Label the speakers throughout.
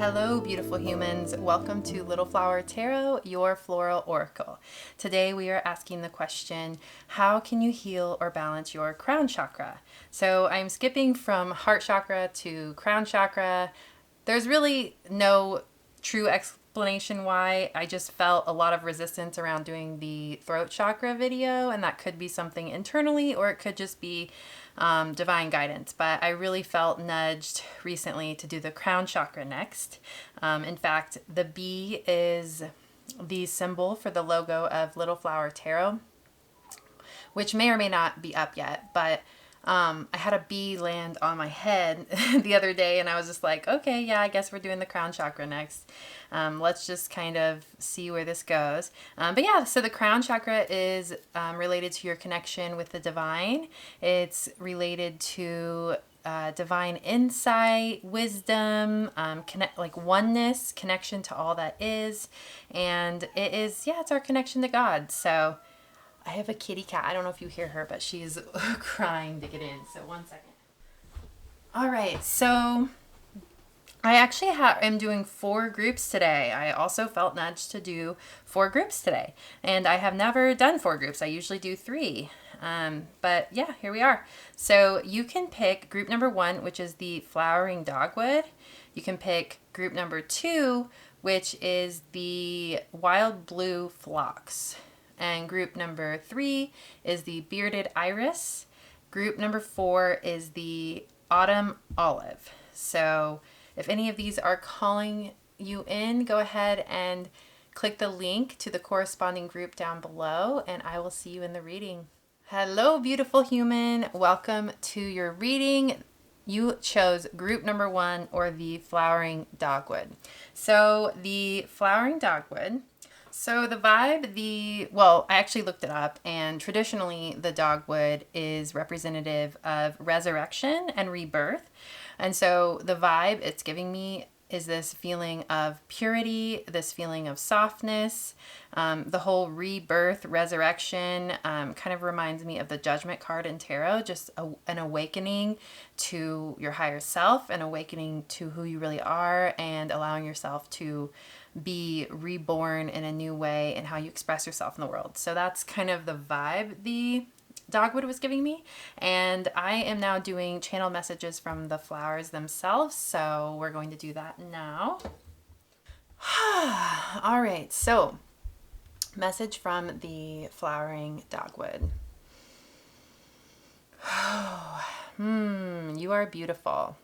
Speaker 1: Hello, beautiful humans. Welcome to Little Flower Tarot, your floral oracle. Today we are asking the question, how can you heal or balance your crown chakra? So I'm skipping from heart chakra to crown chakra. There's really no true explanation why. I just felt a lot of resistance around doing the throat chakra video, and that could be something internally or it could just be divine guidance. But I really felt nudged recently to do the crown chakra next. In fact, the bee is the symbol for the logo of Little Flower Tarot, which may or may not be up yet, but I had a bee land on my head the other day, and I was just like, okay, yeah, I guess we're doing the crown chakra next. Let's just kind of see where this goes. But yeah, so the crown chakra is related to your connection with the divine. It's related to divine insight, wisdom, like oneness, connection to all that is. And it is, yeah, it's our connection to God. So I have a kitty cat. I don't know if you hear her, but she's crying to get in. So one second. All right. So I actually am doing 4 groups today. I also felt nudged to do 4 groups today. And I have never done 4 groups. I usually do 3. But yeah, here we are. So you can pick group number 1, which is the flowering dogwood. You can pick group number 2, which is the wild blue phlox. And group number 3 is the bearded iris. Group number 4 is the autumn olive. So if any of these are calling you in, go ahead and click the link to the corresponding group down below, and I will see you in the reading. Hello, beautiful human. Welcome to your reading. You chose group number 1, or the flowering dogwood. So the flowering dogwood, so the vibe, well, I actually looked it up, and traditionally the dogwood is representative of resurrection and rebirth. And so the vibe it's giving me is this feeling of purity, this feeling of softness. The whole rebirth, resurrection kind of reminds me of the Judgment card in tarot, just an awakening to your higher self, an awakening to who you really are, and allowing yourself to be reborn in a new way in how you express yourself in the world. So that's kind of the vibe the dogwood was giving me. And I am now doing channel messages from the flowers themselves. So we're going to do that now. All right. So message from the flowering dogwood. You are beautiful.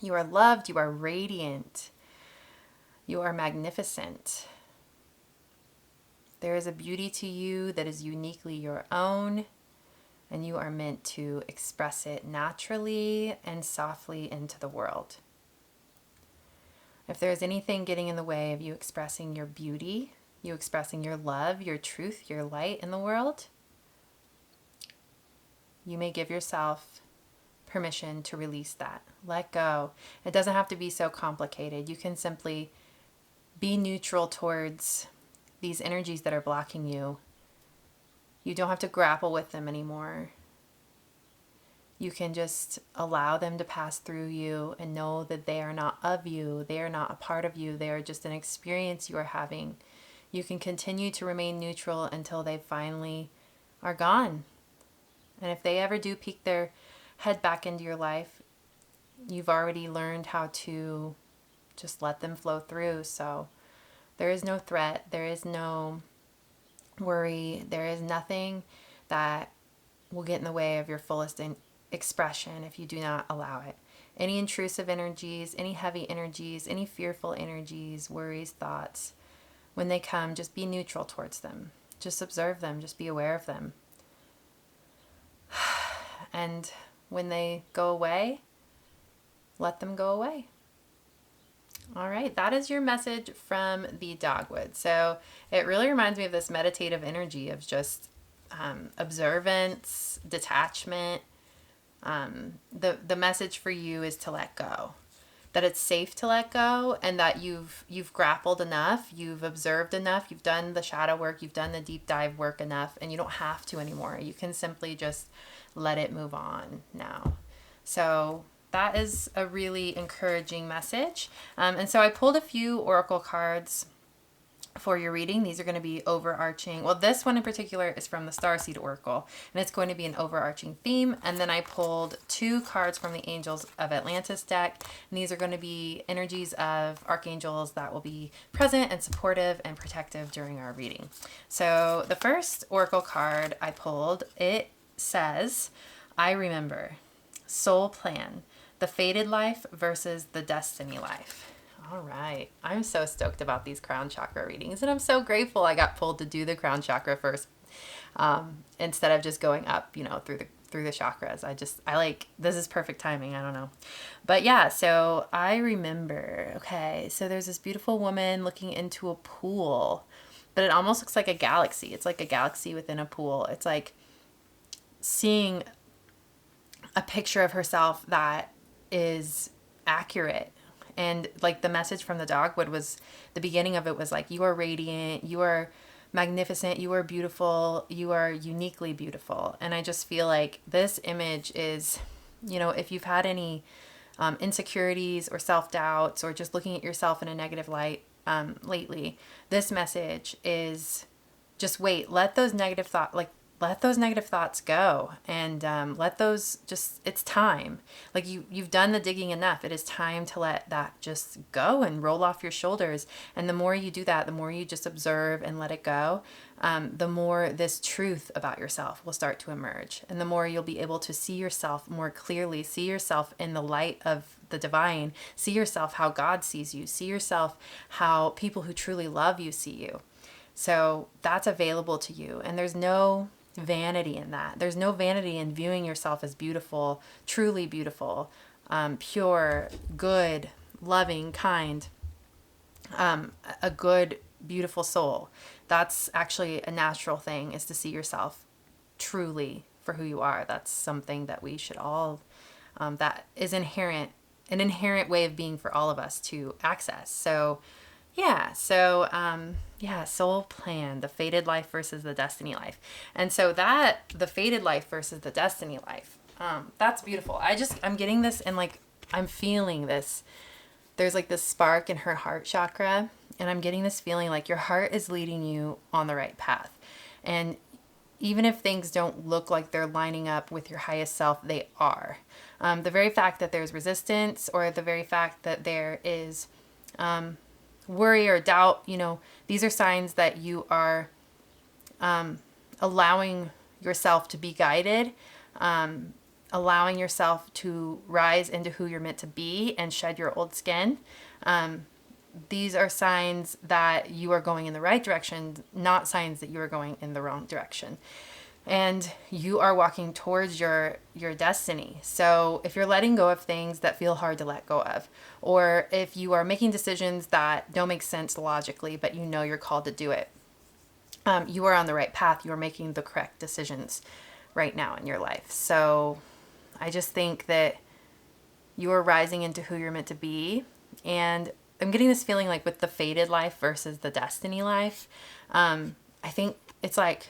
Speaker 1: You are loved. You are radiant. You are magnificent. There is a beauty to you that is uniquely your own, and you are meant to express it naturally and softly into the world. If there is anything getting in the way of you expressing your beauty, you expressing your love, your truth, your light in the world, you may give yourself permission to release that. Let go. It doesn't have to be so complicated. You can simply be neutral towards these energies that are blocking you. You don't have to grapple with them anymore. You can just allow them to pass through you and know that they are not of you. They are not a part of you. They are just an experience you are having. You can continue to remain neutral until they finally are gone. And if they ever do peek their head back into your life, you've already learned how to just let them flow through. So there is no threat. There is no worry. There is nothing that will get in the way of your fullest expression if you do not allow it. Any intrusive energies, any heavy energies, any fearful energies, worries, thoughts, when they come, just be neutral towards them. Just observe them. Just be aware of them. And when they go away, let them go away. All right, that is your message from the dogwood. So it really reminds me of this meditative energy of just observance, detachment. The message for you is to let go, that it's safe to let go, and that you've grappled enough, you've observed enough, you've done the shadow work, you've done the deep dive work enough, and you don't have to anymore. You can simply just let it move on now. So that is a really encouraging message. And so I pulled a few oracle cards for your reading. These are going to be overarching. Well, this one in particular is from the Starseed Oracle, and it's going to be an overarching theme. And then I pulled 2 cards from the Angels of Atlantis deck, and these are going to be energies of archangels that will be present and supportive and protective during our reading. So the first oracle card I pulled, it says, I remember, soul plan, the fated life versus the destiny life. All right. I'm so stoked about these crown chakra readings, and I'm so grateful I got pulled to do the crown chakra first, instead of just going up, through the chakras. I like, this is perfect timing. I don't know. But yeah, so I remember, okay, so there's this beautiful woman looking into a pool, but it almost looks like a galaxy. It's like a galaxy within a pool. It's like seeing a picture of herself that is accurate. And like the message from the Dogwood was, the beginning of it was like, you are radiant, you are magnificent, you are beautiful, you are uniquely beautiful. And I just feel like this image is, if you've had any insecurities or self-doubts or just looking at yourself in a negative light lately, this message is just wait, let those negative thoughts go, and let those it's time. Like you've done the digging enough. It is time to let that just go and roll off your shoulders. And the more you do that, the more you just observe and let it go, the more this truth about yourself will start to emerge. And the more you'll be able to see yourself more clearly, see yourself in the light of the divine, see yourself how God sees you, see yourself how people who truly love you see you. So that's available to you. And there's no vanity in that. There's no vanity in viewing yourself as beautiful, truly beautiful, pure, good, loving, kind, a good, beautiful soul. That's actually a natural thing, is to see yourself truly for who you are. That's something that we should all, that is an inherent way of being for all of us to access. So soul plan, the fated life versus the destiny life. And so the fated life versus the destiny life, that's beautiful. I'm getting this, and like, I'm feeling this. There's like this spark in her heart chakra, and I'm getting this feeling like your heart is leading you on the right path. And even if things don't look like they're lining up with your highest self, they are. The very fact that there's resistance, or the very fact that there is, worry or doubt, these are signs that you are allowing yourself to be guided, allowing yourself to rise into who you're meant to be and shed your old skin. These are signs that you are going in the right direction, not signs that you are going in the wrong direction. And you are walking towards your destiny. So if you're letting go of things that feel hard to let go of, or if you are making decisions that don't make sense logically, but you're called to do it, you are on the right path. You are making the correct decisions right now in your life. So I just think that you are rising into who you're meant to be. And I'm getting this feeling like with the fated life versus the destiny life, I think it's like,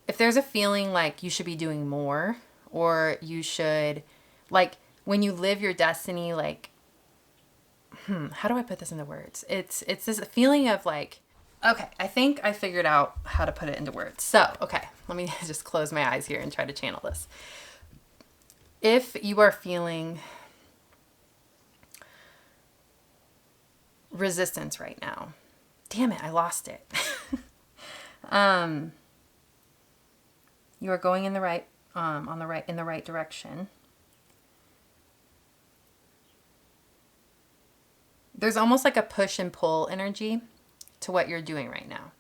Speaker 1: if there's a feeling like you should be doing more, or you should, like, when you live your destiny, like, how do I put this into words? It's this feeling of like, okay, I think I figured out how to put it into words. So, okay, let me just close my eyes here and try to channel this. If you are feeling resistance right now, damn it, I lost it. You are going in the right, in the right direction. There's almost like a push and pull energy to what you're doing right now.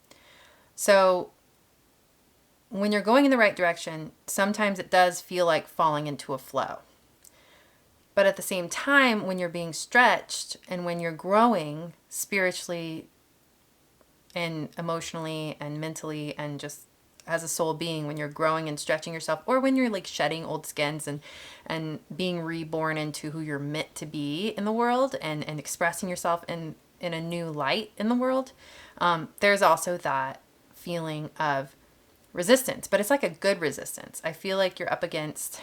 Speaker 1: So when you're going in the right direction, sometimes it does feel like falling into a flow. But at the same time, when you're being stretched and when you're growing spiritually and emotionally and mentally and just as a soul being, when you're growing and stretching yourself, or when you're like shedding old skins and being reborn into who you're meant to be in the world, and expressing yourself in a new light in the world, there's also that feeling of resistance, but it's like a good resistance. I feel like you're up against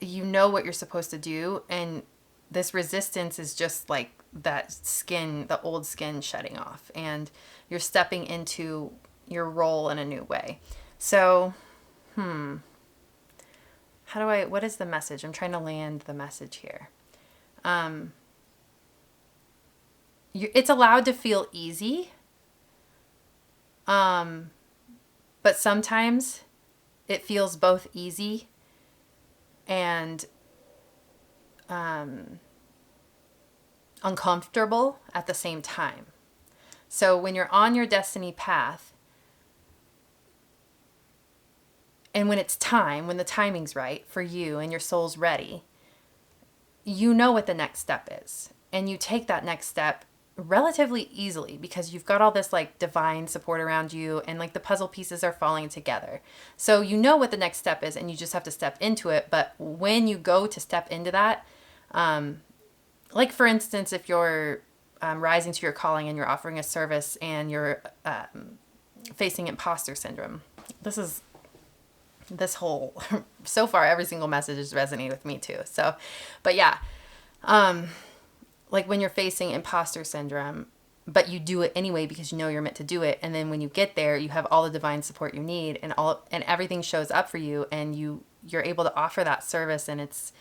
Speaker 1: you know what you're supposed to do, and this resistance is just like that skin, the old skin shedding off, and you're stepping into your role in a new way. So, what is the message? I'm trying to land the message here. It's allowed to feel easy. But sometimes it feels both easy and uncomfortable at the same time. So when you're on your destiny path, and when it's time, when the timing's right for you and your soul's ready, you know what the next step is. And you take that next step relatively easily because you've got all this like divine support around you, and like the puzzle pieces are falling together. So you know what the next step is, and you just have to step into it. But when you go to step into that, like for instance, if you're rising to your calling and you're offering a service and you're facing imposter syndrome, this whole, so far, every single message has resonated with me too. So, but yeah, like when you're facing imposter syndrome, but you do it anyway because you know you're meant to do it. And then when you get there, you have all the divine support you need, and everything shows up for you, and you're able to offer that service, and it's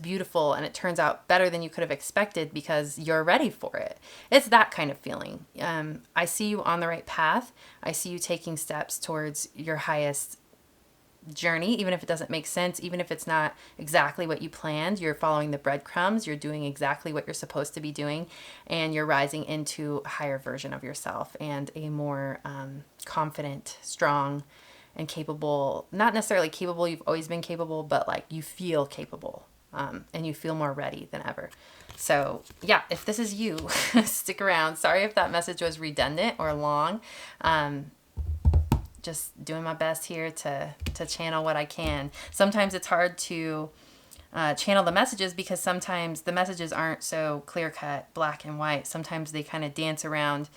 Speaker 1: beautiful, and it turns out better than you could have expected because you're ready for it. It's that kind of feeling. I see you on the right path. I see you taking steps towards your highest journey, even if it doesn't make sense, even if it's not exactly what you planned. You're following the breadcrumbs. You're doing exactly what you're supposed to be doing, and you're rising into a higher version of yourself and a more confident, strong, and capable. Not necessarily capable, you've always been capable, but like you feel capable, and you feel more ready than ever. So yeah, if this is you, stick around. Sorry if that message was redundant or long. Just doing my best here to channel what I can. Sometimes it's hard to channel the messages because sometimes the messages aren't so clear-cut, black and white. Sometimes they kind of dance around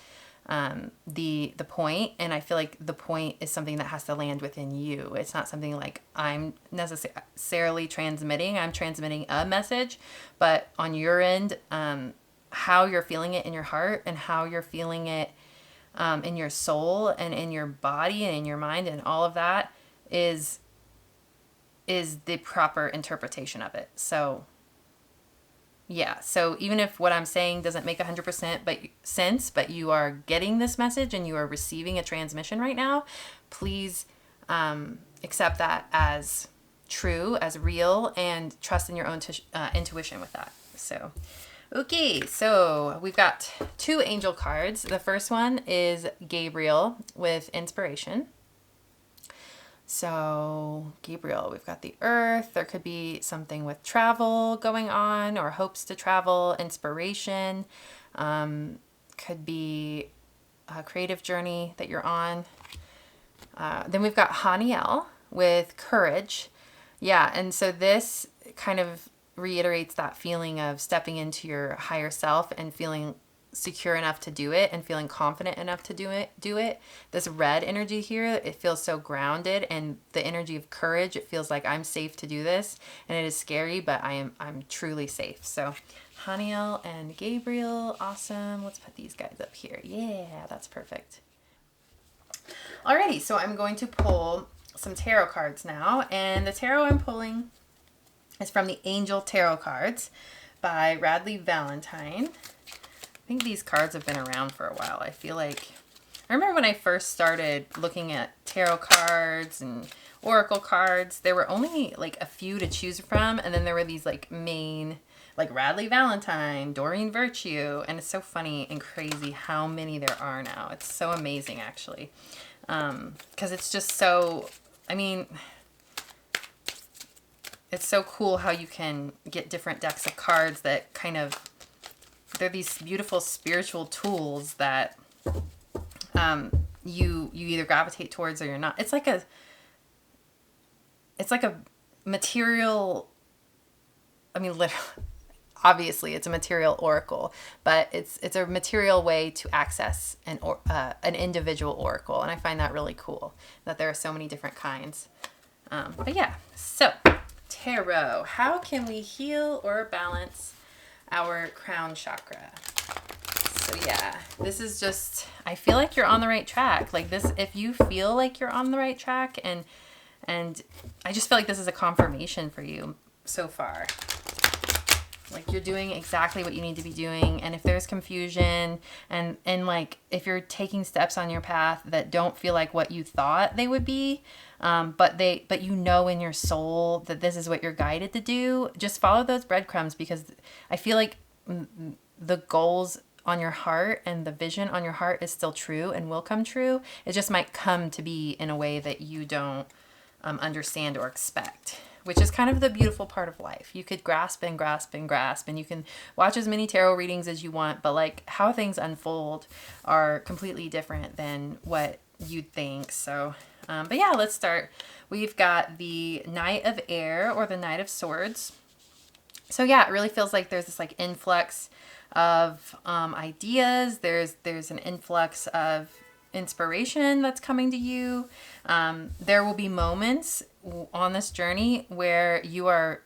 Speaker 1: the point, and I feel like the point is something that has to land within you. It's not something like I'm necessarily transmitting. I'm transmitting a message, but on your end, how you're feeling it in your heart and how you're feeling it in your soul and in your body and in your mind and all of that is the proper interpretation of it. So yeah, so even if what I'm saying doesn't make 100% sense, but you are getting this message and you are receiving a transmission right now, please accept that as true, as real, and trust in your own intuition with that. So okay, so we've got 2 angel cards. The first one is Gabriel with inspiration. So Gabriel, we've got the earth. There could be something with travel going on or hopes to travel, inspiration. Could be a creative journey that you're on. Then we've got Haniel with courage. Yeah, and so this kind of reiterates that feeling of stepping into your higher self and feeling secure enough to do it and feeling confident enough to do it. This red energy here, it feels so grounded, and the energy of courage, it feels like I'm safe to do this, and it is scary, but I'm truly safe. So Haniel and Gabriel, awesome. Let's put these guys up here. Yeah, that's perfect. Alrighty, so I'm going to pull some tarot cards now, and the tarot I'm pulling is from the Angel Tarot Cards by Radleigh Valentine. I think these cards have been around for a while. I feel like, I remember when I first started looking at tarot cards and oracle cards, there were only like a few to choose from, and then there were these like main, like Radleigh Valentine, Doreen Virtue, and it's so funny and crazy how many there are now. It's so amazing, actually, because it's just so, I mean, it's so cool how you can get different decks of cards that kind of, they're these beautiful spiritual tools that you either gravitate towards or you're not. It's like a material, I mean, literally, obviously it's a material oracle, but it's a material way to access an individual oracle, and I find that really cool that there are so many different kinds. But yeah, so Tarot. How can we heal or balance our crown chakra? So yeah, this is just, I feel like you're on the right track. Like this, if you feel like you're on the right track, and I just feel like this is a confirmation for you so far. Like you're doing exactly what you need to be doing. And if there's confusion and like if you're taking steps on your path that don't feel like what you thought they would be, but you know in your soul that this is what you're guided to do, just follow those breadcrumbs, because I feel like the goals on your heart and the vision on your heart is still true and will come true. It just might come to be in a way that you don't understand or expect, which is kind of the beautiful part of life. You could grasp and grasp and grasp, and you can watch as many tarot readings as you want, but like how things unfold are completely different than what you'd think. So, but yeah, let's start. We've got the Knight of Air, or the Knight of Swords. So yeah, it really feels like there's this like influx of ideas. There's an influx of inspiration that's coming to you. There will be moments on this journey where you are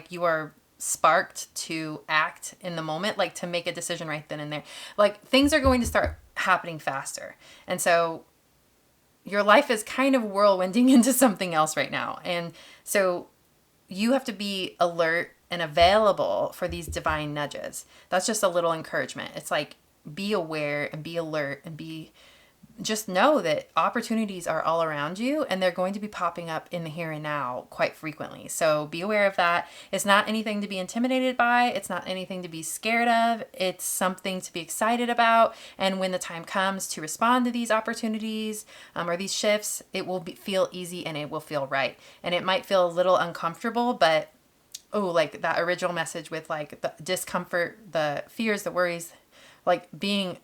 Speaker 1: you are sparked to act in the moment, like to make a decision right then and there. Like things are going to start happening faster. And so your life is kind of whirlwinding into something else right now. And so you have to be alert and available for these divine nudges. That's just a little encouragement. It's like, be aware and be alert and just know that opportunities are all around you, and they're going to be popping up in the here and now quite frequently. So be aware of that. It's not anything to be intimidated by. It's not anything to be scared of. It's something to be excited about. And when the time comes to respond to these opportunities or these shifts, it will feel easy and it will feel right. And it might feel a little uncomfortable, but like that original message with like the discomfort, the fears, the worries, like being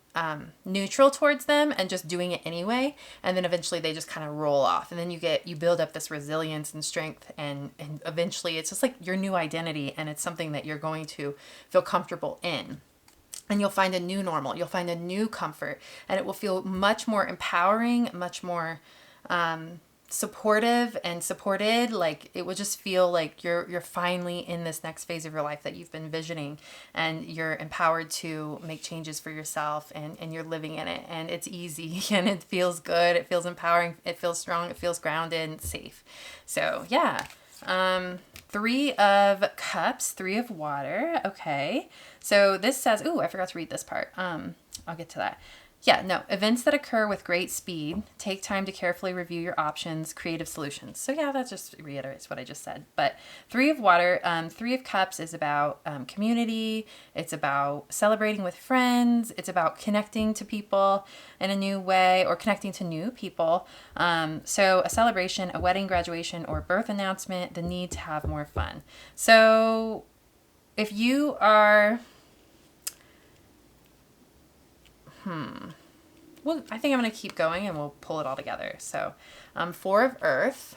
Speaker 1: neutral towards them and just doing it anyway. And then eventually they just kind of roll off. And then you build up this resilience and strength. And eventually it's just like your new identity. And it's something that you're going to feel comfortable in. And you'll find a new normal. You'll find a new comfort. And it will feel much more empowering, much more supportive and supported. Like it will just feel like you're finally in this next phase of your life that you've been visioning, and you're empowered to make changes for yourself, and you're living in it, and it's easy and it feels good. It feels empowering. It feels strong. It feels grounded and safe. So yeah. 3 of Cups, 3 of Water. Okay. So this says, I forgot to read this part. I'll get to that. Yeah, no, events that occur with great speed. Take time to carefully review your options, creative solutions. So yeah, that just reiterates what I just said. But 3 of Water, 3 of Cups is about community. It's about celebrating with friends. It's about connecting to people in a new way, or connecting to new people. So a celebration, a wedding, graduation, or birth announcement, the need to have more fun. So if you are... Well, I think I'm going to keep going and we'll pull it all together. So 4 of Earth,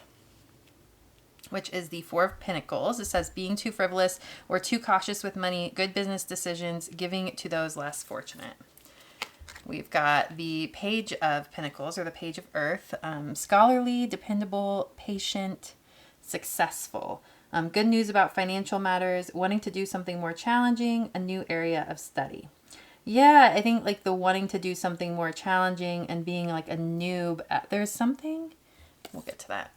Speaker 1: which is the 4 of Pentacles. It says being too frivolous or too cautious with money, good business decisions, giving to those less fortunate. We've got the Page of Pentacles, or the Page of Earth. Scholarly, dependable, patient, successful. Good news about financial matters, wanting to do something more challenging, a new area of study. Yeah, I think like the wanting to do something more challenging and being like a noob. There's something, we'll get to that.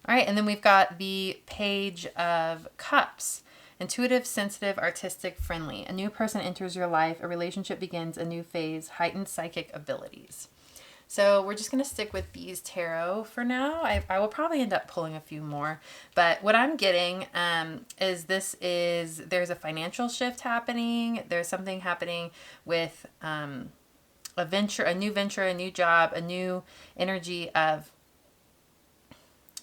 Speaker 1: All right, and then we've got the Page of Cups. Intuitive, sensitive, artistic, friendly. A new person enters your life. A relationship begins, a new phase, heightened psychic abilities. So we're just going to stick with these tarot for now. I will probably end up pulling a few more. But what I'm getting is there's a financial shift happening. There's something happening with a venture, a new job, a new energy of...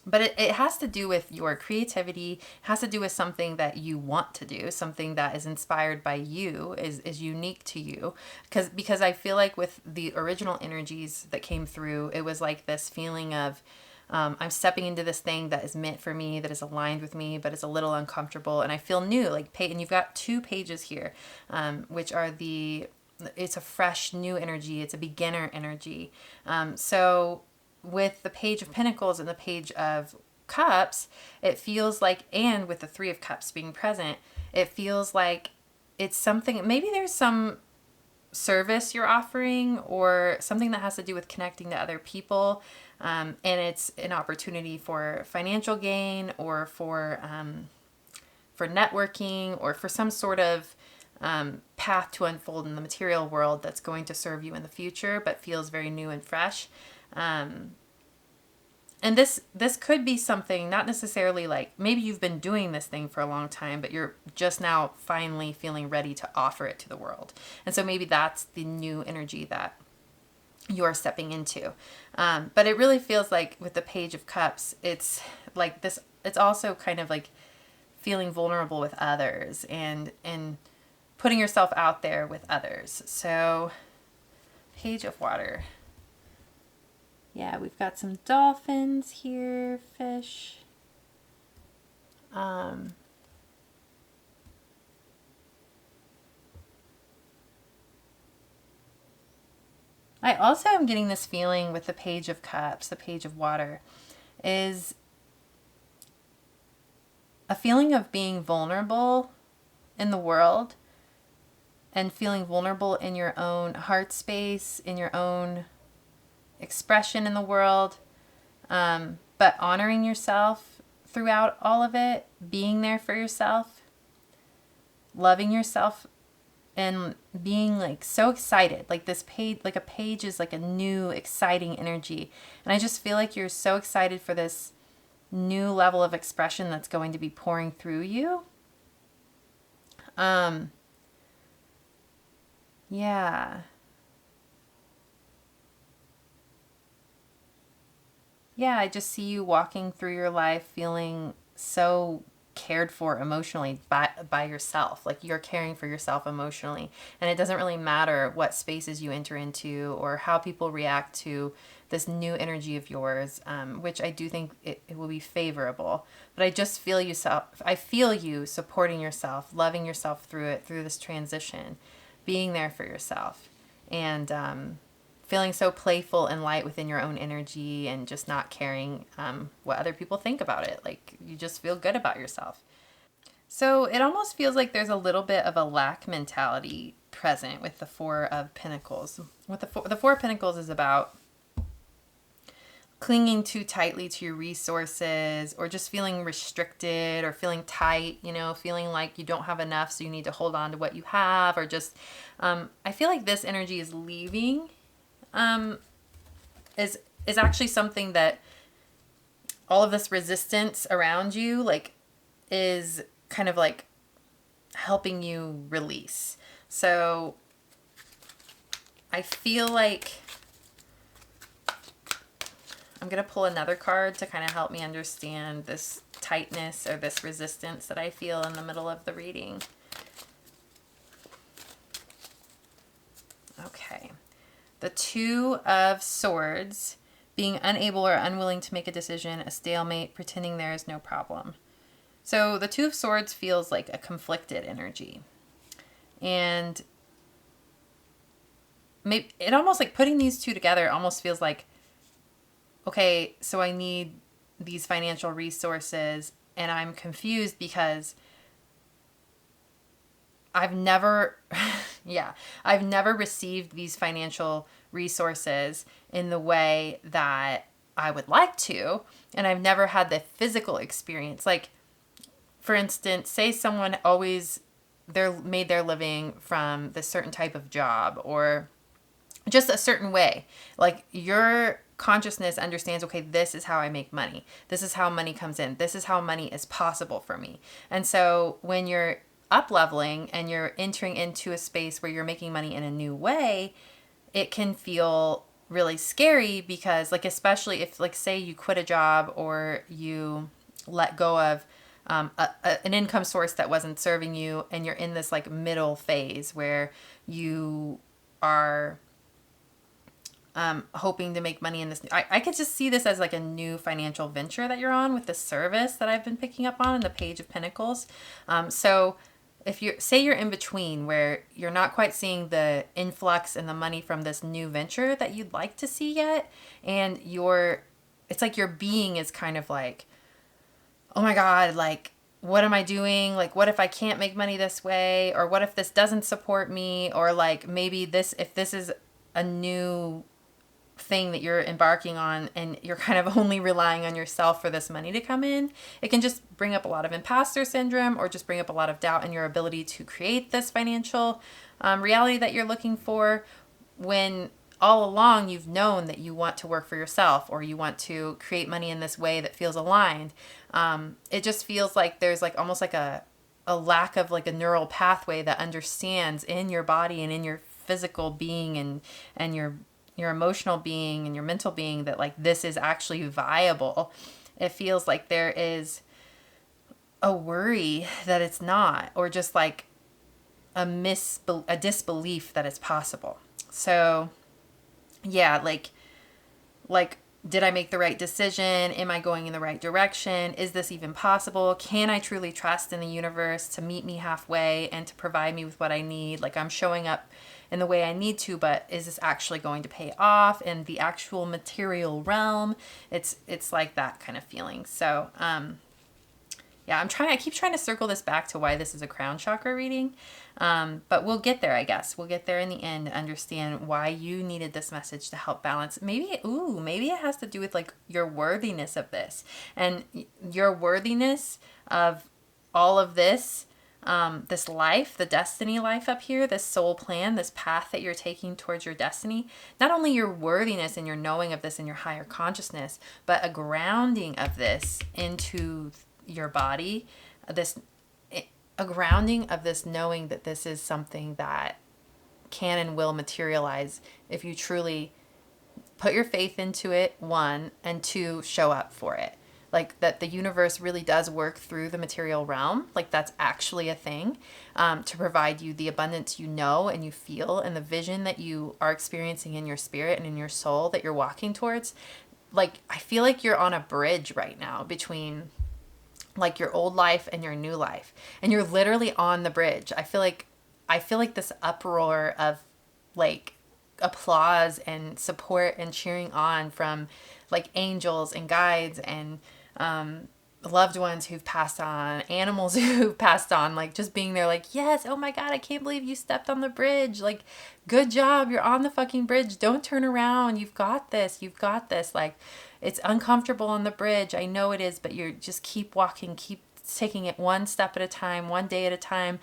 Speaker 1: But it has to do with your creativity. It has to do with something that you want to do, something that is inspired by you, is unique to you. Because I feel like with the original energies that came through, it was like this feeling of, I'm stepping into this thing that is meant for me, that is aligned with me, but it's a little uncomfortable. And I feel new, and you've got 2 pages here, which are it's a fresh, new energy. It's a beginner energy. So with the Page of Pentacles and the Page of Cups, it feels like, and with the Three of Cups being present, it feels like it's something, maybe there's some service you're offering or something that has to do with connecting to other people. And it's an opportunity for financial gain or for networking or for some sort of path to unfold in the material world that's going to serve you in the future, but feels very new and fresh. And this could be something, not necessarily like, maybe you've been doing this thing for a long time, but you're just now finally feeling ready to offer it to the world. And so maybe that's the new energy that you're stepping into. But it really feels like with the Page of Cups, it's like this, it's also kind of like feeling vulnerable with others and putting yourself out there with others. So Page of Water. Yeah, we've got some dolphins here, fish. I also am getting this feeling with the Page of Cups, the Page of Water, is a feeling of being vulnerable in the world and feeling vulnerable in your own heart space, in your own expression in the world, but honoring yourself throughout all of it, being there for yourself, loving yourself, and being like so excited. Like this page, like a page is like a new exciting energy. And I just feel like you're so excited for this new level of expression that's going to be pouring through you. Yeah. Yeah, I just see you walking through your life feeling so cared for emotionally by yourself. Like you're caring for yourself emotionally. And it doesn't really matter what spaces you enter into or how people react to this new energy of yours, which I do think it will be favorable. But I just feel I feel you supporting yourself, loving yourself through it, through this transition, being there for yourself. And feeling so playful and light within your own energy and just not caring what other people think about it. Like you just feel good about yourself. So it almost feels like there's a little bit of a lack mentality present with the Four of Pentacles. With the Four of Pentacles is about clinging too tightly to your resources or just feeling restricted or feeling tight, feeling like you don't have enough, so you need to hold on to what you have, or just, I feel like this energy is leaving, is actually something that all of this resistance around you, like, is kind of like helping you release. So I feel like I'm going to pull another card to kind of help me understand this tightness or this resistance that I feel in the middle of the reading. Okay. The Two of Swords, being unable or unwilling to make a decision, a stalemate, pretending there is no problem. So the Two of Swords feels like a conflicted energy. And maybe it almost like putting these two together almost feels like, okay, so I need these financial resources and I'm confused because I've never received these financial resources in the way that I would like to. And I've never had the physical experience. Like, for instance, say someone made their living from this certain type of job or just a certain way. Like your consciousness understands, okay, this is how I make money. This is how money comes in. This is how money is possible for me. And so when you're up leveling and you're entering into a space where you're making money in a new way, it can feel really scary because, like, especially if, like, say you quit a job or you let go of an income source that wasn't serving you, and you're in this like middle phase where you are hoping to make money in this. I could just see this as like a new financial venture that you're on with the service that I've been picking up on in the Page of Pentacles. So if you're in between where you're not quite seeing the influx and the money from this new venture that you'd like to see yet, and it's like your being is kind of like, oh my God, like, what am I doing? Like, what if I can't make money this way? Or what if this doesn't support me? Or like, maybe if this is a new thing that you're embarking on and you're kind of only relying on yourself for this money to come in, it can just bring up a lot of imposter syndrome or just bring up a lot of doubt in your ability to create this financial reality that you're looking for, when all along you've known that you want to work for yourself or you want to create money in this way that feels aligned. It just feels like there's like almost like a lack of like a neural pathway that understands in your body and in your physical being and your emotional being and your mental being that like this is actually viable. It feels like there is a worry that it's not, or just like a disbelief that it's possible. So yeah, like did I make the right decision? Am I going in the right direction? Is this even possible? Can I truly trust in the universe to meet me halfway and to provide me with what I need? Like, I'm showing up in the way I need to, but is this actually going to pay off in the actual material realm? It's like that kind of feeling. So, yeah, I keep trying to circle this back to why this is a crown chakra reading. But we'll get there, I guess. We'll get there in the end to understand why you needed this message to help balance. Maybe it has to do with like your worthiness of this and your worthiness of all of this, this life, the destiny life up here, this soul plan, this path that you're taking towards your destiny. Not only your worthiness and your knowing of this in your higher consciousness, but a grounding of this into your body, a grounding of this knowing that this is something that can and will materialize if you truly put your faith into it, one, and two, show up for it. Like that the universe really does work through the material realm. Like that's actually a thing, to provide you the abundance you know and you feel and the vision that you are experiencing in your spirit and in your soul that you're walking towards. Like, I feel like you're on a bridge right now between like your old life and your new life, and you're literally on the bridge. I feel like this uproar of like applause and support and cheering on from like angels and guides and loved ones who've passed on, animals who've passed on, like just being there like, yes, oh my God, I can't believe you stepped on the bridge. Like, good job. You're on the fucking bridge. Don't turn around. You've got this. You've got this. Like, it's uncomfortable on the bridge. I know it is, but you're just keep walking, keep taking it one step at a time, one day at a time,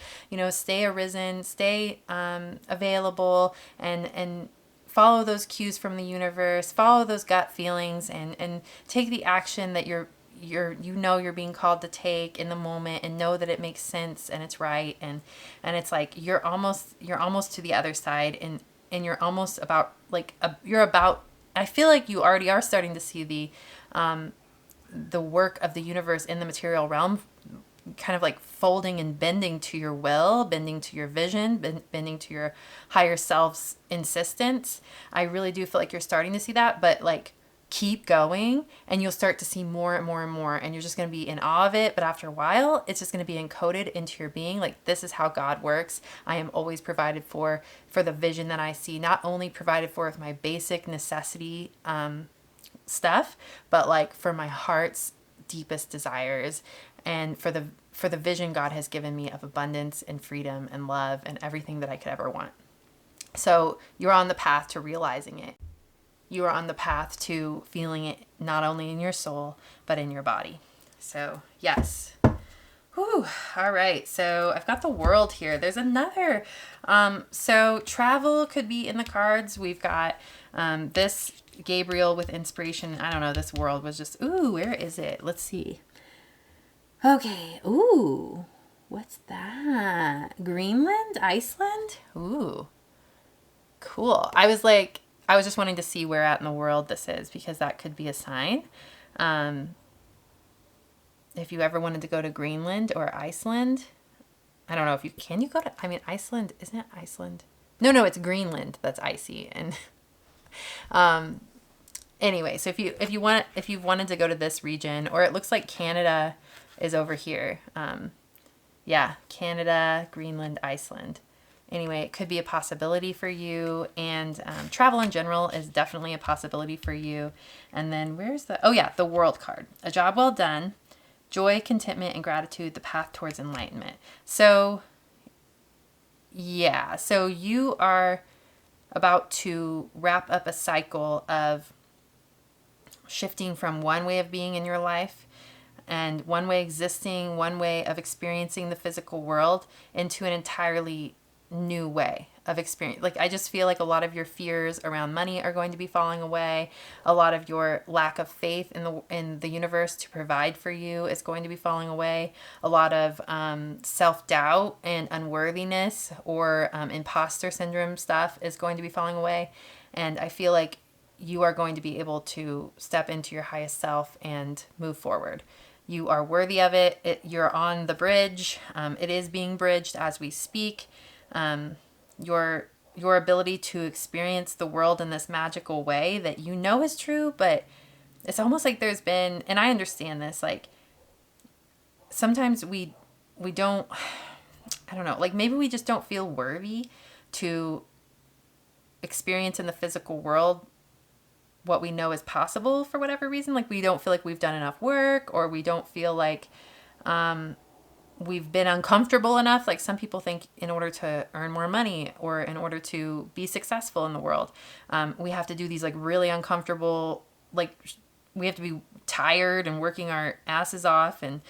Speaker 1: stay arisen, stay available, and follow those cues from the universe, follow those gut feelings, and take the action that you're being called to take in the moment, and know that it makes sense and it's right, and it's like you're almost to the other side, and you're almost about like I feel like you already are starting to see the work of the universe in the material realm kind of like folding and bending to your will, bending to your vision, bending to your higher self's insistence. I really do feel like you're starting to see that, but like keep going and you'll start to see more and more and more, and you're just going to be in awe of it. But after a while, it's just going to be encoded into your being. Like, this is how God works. I am always provided for the vision that I see, not only provided for with my basic necessity stuff, but like for my heart's deepest desires, and for the vision God has given me of abundance and freedom and love and everything that I could ever want. So you're on the path to realizing it. You are on the path to feeling it not only in your soul, but in your body. So yes. Whew. All right. So I've got the World here. There's another. So travel could be in the cards. We've got this Gabriel with inspiration. I don't know. This World was just, ooh, where is it? Let's see. Okay. Ooh, what's that? Greenland? Iceland? Ooh, cool. I was just wanting to see where at in the world this is, because that could be a sign. If you ever wanted to go to Greenland or Iceland, I don't know if you go to, Iceland, isn't it Iceland? No, it's Greenland that's icy. And anyway, so if you wanted to go to this region, or it looks like Canada is over here. Yeah, Canada, Greenland, Iceland. Anyway, it could be a possibility for you, and travel in general is definitely a possibility for you. And then the World card. A job well done, joy, contentment, and gratitude, the path towards enlightenment. So yeah, so you are about to wrap up a cycle of shifting from one way of being in your life and one way existing, one way of experiencing the physical world into an entirely new way of experience. Like, I just feel like a lot of your fears around money are going to be falling away. A lot of your lack of faith in the universe to provide for you is going to be falling away. A lot of self-doubt and unworthiness or imposter syndrome stuff is going to be falling away. And I feel like you are going to be able to step into your highest self and move forward. You are worthy of it. You're on the bridge. It is being bridged as we speak. Your ability to experience the world in this magical way that you know is true, but it's almost like there's been, and I understand this, like sometimes we don't, I don't know, like maybe we just don't feel worthy to experience in the physical world what we know is possible for whatever reason. Like we don't feel like we've done enough work, or we don't feel like we've been uncomfortable enough. Like some people think in order to earn more money or in order to be successful in the world, we have to do these like really uncomfortable, like we have to be tired and working our asses off and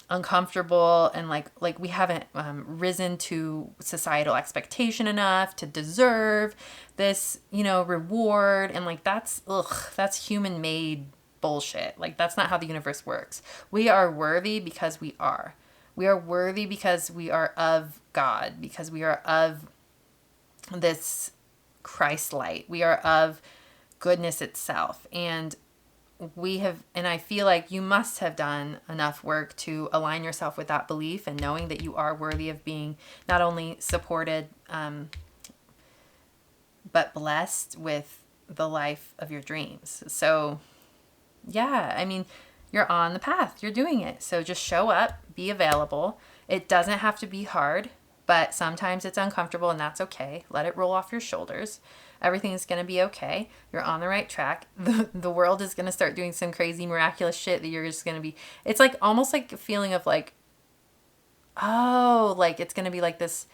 Speaker 1: uncomfortable, and like we haven't risen to societal expectation enough to deserve this, reward. And like that's human made bullshit. Like that's not how the universe works. We are worthy because we are. We are worthy because we are of God, because we are of this Christ light. We are of goodness itself. And I feel like you must have done enough work to align yourself with that belief and knowing that you are worthy of being not only supported, but blessed with the life of your dreams. So yeah, I mean, you're on the path, you're doing it. So just show up, be available. It doesn't have to be hard, but sometimes it's uncomfortable, and that's okay. Let it roll off your shoulders. Everything's going to be okay. You're on the right track. The world is going to start doing some crazy miraculous shit that you're just going to be, it's like almost like a feeling of like, oh, like it's going to be like this,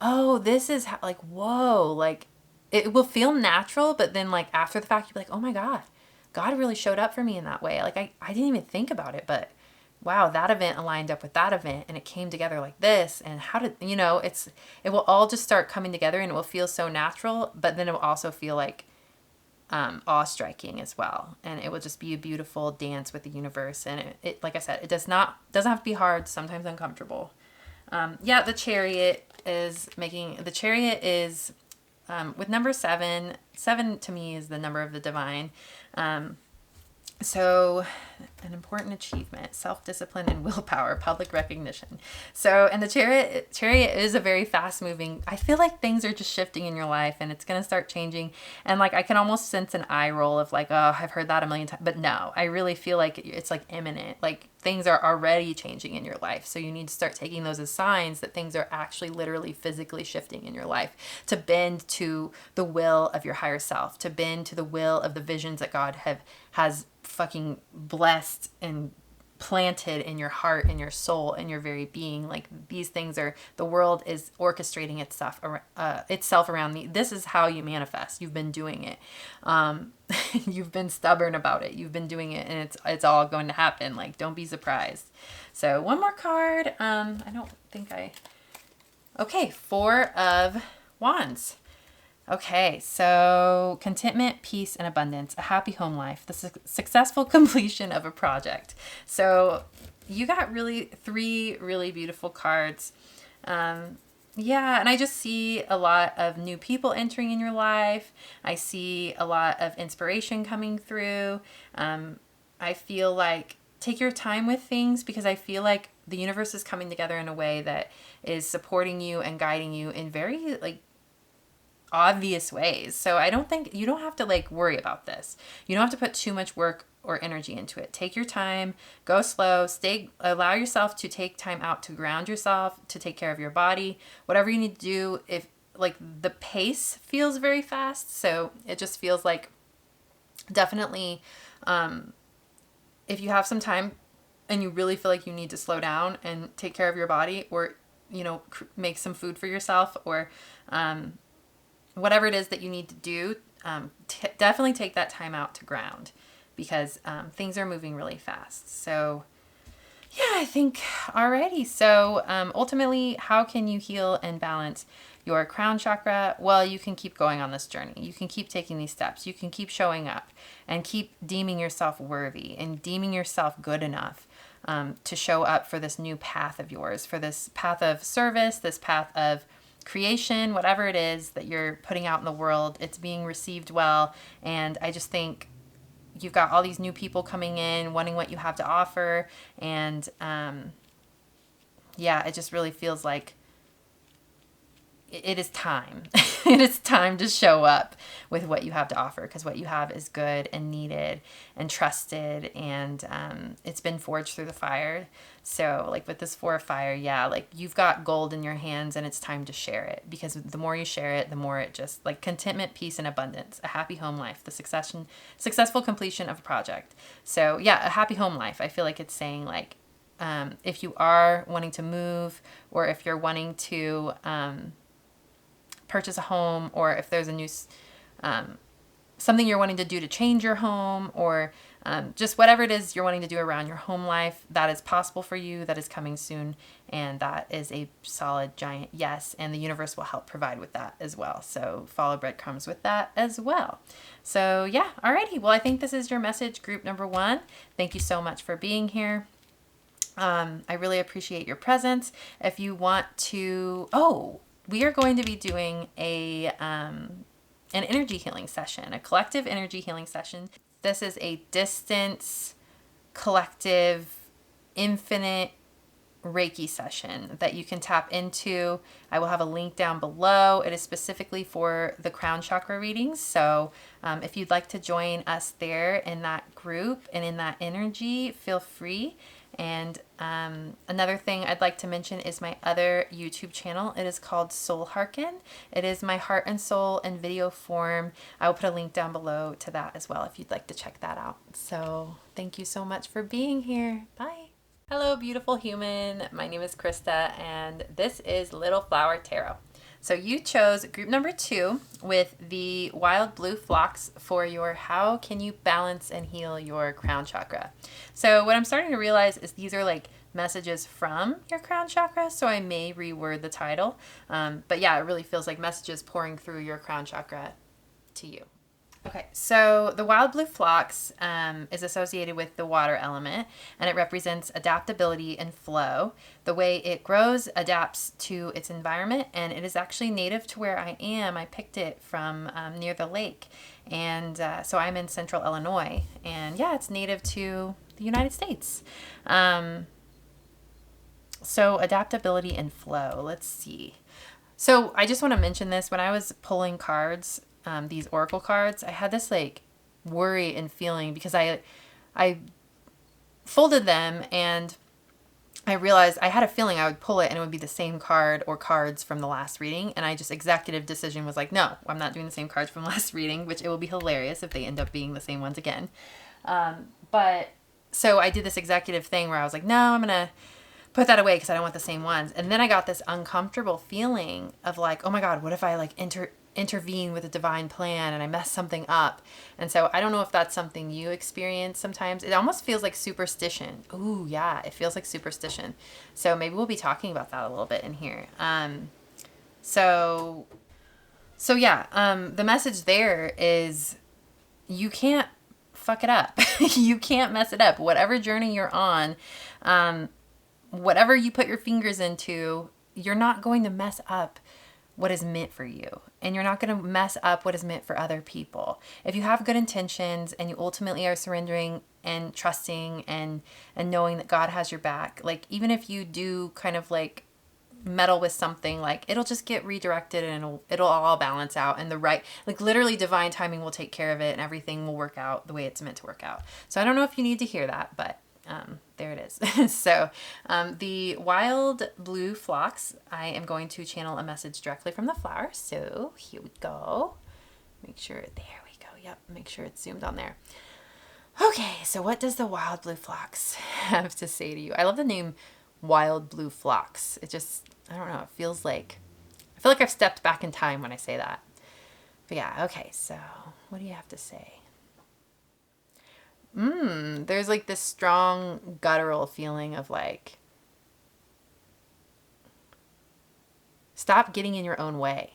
Speaker 1: oh, this is how, like, whoa, like it will feel natural, but then like after the fact, you'll be like, oh my God, God really showed up for me in that way. Like I didn't even think about it, but wow, that event aligned up with that event and it came together like this. And how did, it will all just start coming together, and it will feel so natural, but then it will also feel like awe-striking as well. And it will just be a beautiful dance with the universe. And it like I said, it doesn't have to be hard, sometimes uncomfortable. The chariot is with number 7. 7 to me is the number of the divine. So an important achievement, self-discipline and willpower, public recognition. So, and the chariot is a very fast moving, I feel like things are just shifting in your life and it's going to start changing. And like, I can almost sense an eye roll of like, oh, I've heard that a million times, but no, I really feel like it's like imminent. Like things are already changing in your life. So you need to start taking those as signs that things are actually literally physically shifting in your life, to bend to the will of your higher self, to bend to the will of the visions that God has fucking blessed and planted in your heart, in your soul, in your very being. Like these things are, the world is orchestrating itself around me. This is how you manifest. You've been doing it. You've been stubborn about it. You've been doing it, and it's all going to happen. Like, don't be surprised. So one more card. Okay, 4 of Wands. Okay, so contentment, peace, and abundance, a happy home life, the successful completion of a project. So you got 3 really beautiful cards. And I just see a lot of new people entering in your life. I see a lot of inspiration coming through. I feel like take your time with things, because I feel like the universe is coming together in a way that is supporting you and guiding you in very obvious ways. So I don't think you don't have to worry about this. You don't have to put too much work or energy into it. Take your time, go slow, allow yourself to take time out to ground yourself, to take care of your body, whatever you need to do. If the pace feels very fast, so it just feels like definitely, if you have some time, and you really feel like you need to slow down and take care of your body, or, you know, make some food for yourself, or whatever it is that you need to do, definitely take that time out to ground, because things are moving really fast. So yeah, I think alrighty. So ultimately, how can you heal and balance your crown chakra? Well, you can keep going on this journey. You can keep taking these steps. You can keep showing up and keep deeming yourself worthy and deeming yourself good enough to show up for this new path of yours, for this path of service, this path of creation, whatever it is that you're putting out in the world. It's being received well. And I just think you've got all these new people coming in, wanting what you have to offer. And yeah, it just really feels like it is time. It is time to show up with what you have to offer, because what you have is good and needed and trusted, and it's been forged through the fire. So like with this 4 of fire, yeah, like you've got gold in your hands, and it's time to share it, because the more you share it, the more it just, like, contentment, peace, and abundance, a happy home life, the successful completion of a project. So yeah, a happy home life. I feel like it's saying, like, if you are wanting to move, or if you're wanting to purchase a home, or if there's a new something you're wanting to do to change your home, or just whatever it is you're wanting to do around your home life, that is possible for you, that is coming soon, and that is a solid giant yes, and the universe will help provide with that as well. So follow breadcrumbs with that as well. So yeah, alrighty. Well, I think this is your message, group number 1. Thank you so much for being here. I really appreciate your presence. If you want to, we are going to be doing an energy healing session, a collective energy healing session. This is a distance, collective, infinite Reiki session that you can tap into. I will have a link down below. It is specifically for the crown chakra readings. So if you'd like to join us there in that group and in that energy, feel free. And another thing I'd like to mention is my other YouTube channel. It is called Soul Hearken. It is my heart and soul in video form. I will put a link down below to that as well if you'd like to check that out. So thank you so much for being here. Bye. Hello, beautiful human. My name is Krista, and this is Little Flower Tarot. So you chose group number 2 with the wild blue phlox for your how can you balance and heal your crown chakra. So what I'm starting to realize is these are like messages from your crown chakra, so I may reword the title. But yeah, it really feels like messages pouring through your crown chakra to you. Okay, so the wild blue phlox is associated with the water element, and it represents adaptability and flow. The way it grows adapts to its environment, and it is actually native to where I am. I picked it from near the lake, and so I'm in central Illinois, and yeah, it's native to the United States. So adaptability and flow, let's see. So I just want to mention this. When I was pulling cards, these oracle cards, I had this like worry and feeling, because I folded them and I realized I had a feeling I would pull it and it would be the same card or cards from the last reading, and I just executive decision was like, no, I'm not doing the same cards from last reading, which it will be hilarious if they end up being the same ones again. But so I did this executive thing where I was like, no, I'm gonna put that away because I don't want the same ones. And then I got this uncomfortable feeling of like, oh my God, what if I like intervene with a divine plan and I mess something up? And so I don't know if that's something you experience sometimes. It almost feels like superstition. Ooh, yeah, it feels like superstition. So maybe we'll be talking about that a little bit in here. So yeah, the message there is you can't fuck it up. You can't mess it up. Whatever journey you're on, whatever you put your fingers into, you're not going to mess up what is meant for you, and you're not going to mess up what is meant for other people. If you have good intentions and you ultimately are surrendering and trusting and knowing that God has your back, like even if you do kind of like meddle with something, like it'll just get redirected and it'll all balance out, and the right, like literally divine timing will take care of it and everything will work out the way it's meant to work out. So I don't know if you need to hear that, but there it is. So the wild blue phlox, I am going to channel a message directly from the flower. So here we go. Make sure, there we go. Yep, make sure it's zoomed on there. Okay, so what does the wild blue phlox have to say to you? I love the name wild blue phlox. It just, I don't know, it feels like, I feel like I've stepped back in time when I say that. But yeah, okay, so what do you have to say? There's like this strong guttural feeling of like, stop getting in your own way.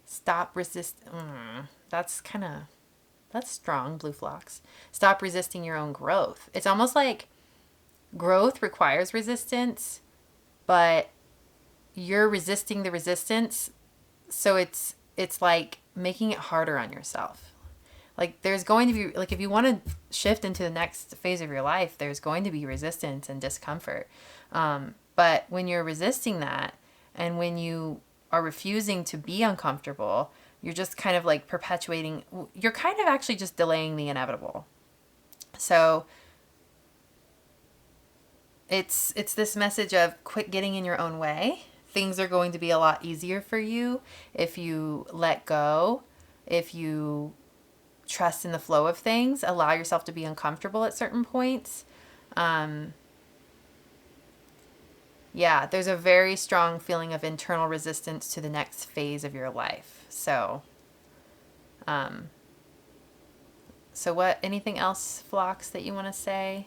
Speaker 1: Stop That's strong, blue phlox. Stop resisting your own growth. It's almost like growth requires resistance, but you're resisting the resistance. So it's like making it harder on yourself. Like there's going to be, like if you want to shift into the next phase of your life, there's going to be resistance and discomfort. But when you're resisting that, and when you are refusing to be uncomfortable, you're just kind of like perpetuating, you're kind of actually just delaying the inevitable. So it's this message of quit getting in your own way. Things are going to be a lot easier for you if you let go, if you trust in the flow of things, allow yourself to be uncomfortable at certain points. Yeah, there's a very strong feeling of internal resistance to the next phase of your life. So what, anything else, Phlox, that you want to say?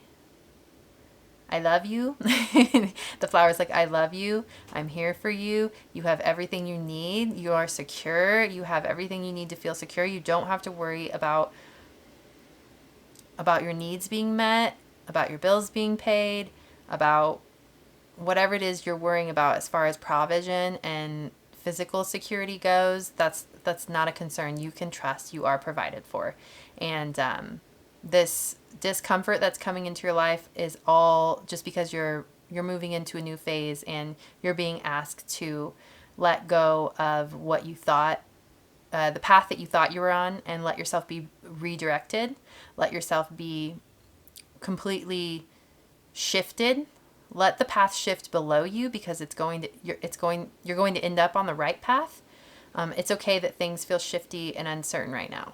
Speaker 1: I love you. The flower's like, I love you. I'm here for you. You have everything you need. You are secure. You have everything you need to feel secure. You don't have to worry about your needs being met, about your bills being paid, about whatever it is you're worrying about as far as provision and physical security goes. That's not a concern. You can trust you are provided for. And this discomfort that's coming into your life is all just because you're moving into a new phase and you're being asked to let go of what you thought, the path that you thought you were on, and let yourself be redirected, let yourself be completely shifted. Let the path shift below you, because you're going to end up on the right path. It's okay that things feel shifty and uncertain right now.